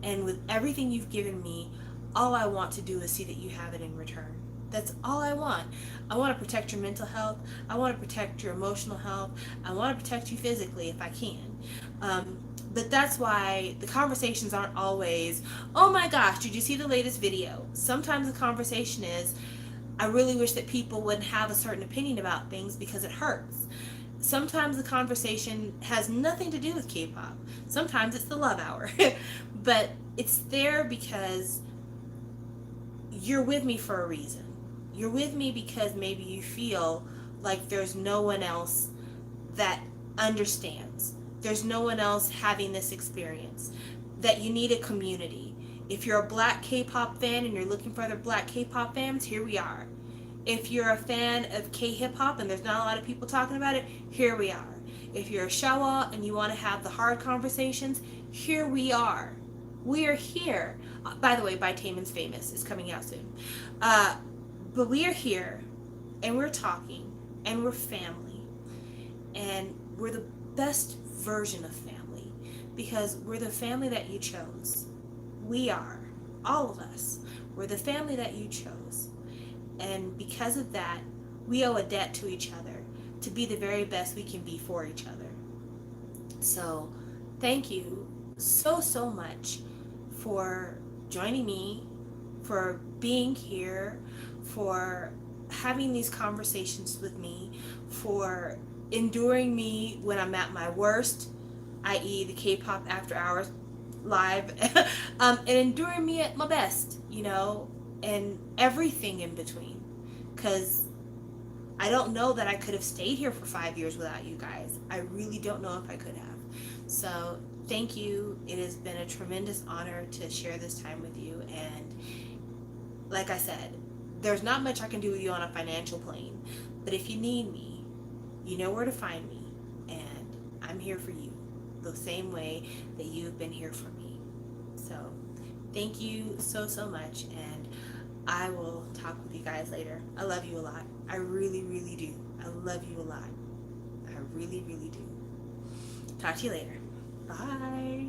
And with everything you've given me, all I want to do is see that you have it in return. That's all I want. I want to protect your mental health. I want to protect your emotional health. I want to protect you physically if I can. But that's why the conversations aren't always, oh my gosh, did you see the latest video? Sometimes the conversation is, I really wish that people wouldn't have a certain opinion about things because it hurts. Sometimes the conversation has nothing to do with K-pop. Sometimes it's the love hour. But it's there because you're with me for a reason. You're with me because maybe you feel like there's no one else that understands. There's no one else having this experience. That you need a community. If you're a black K-pop fan and you're looking for other black K-pop fans, here we are. If you're a fan of K-hip-hop and there's not a lot of people talking about it, here we are. If you're a Shawa and you want to have the hard conversations, here we are. We are here. By the way, By Taman's Famous is coming out soon. But we are here, and we're talking, and we're family. And we're the best version of family because we're the family that you chose. We are. All of us. We're the family that you chose. And because of that, we owe a debt to each other to be the very best we can be for each other. So, thank you so, so much for joining me, for being here, for having these conversations with me, for enduring me when I'm at my worst, i.e. the K-pop After Hours live, and enduring me at my best, and everything in between. Because I don't know that I could have stayed here for 5 years without you guys. I really don't know if I could have. So thank you. It has been a tremendous honor to share this time with you. And like I said, there's not much I can do with you on a financial plane. But if you need me, you know where to find me. And I'm here for you the same way that you've been here for me. So thank you so, so much. And I will talk with you guys later. I love you a lot. I really, really do. I love you a lot. I really, really do. Talk to you later. Bye.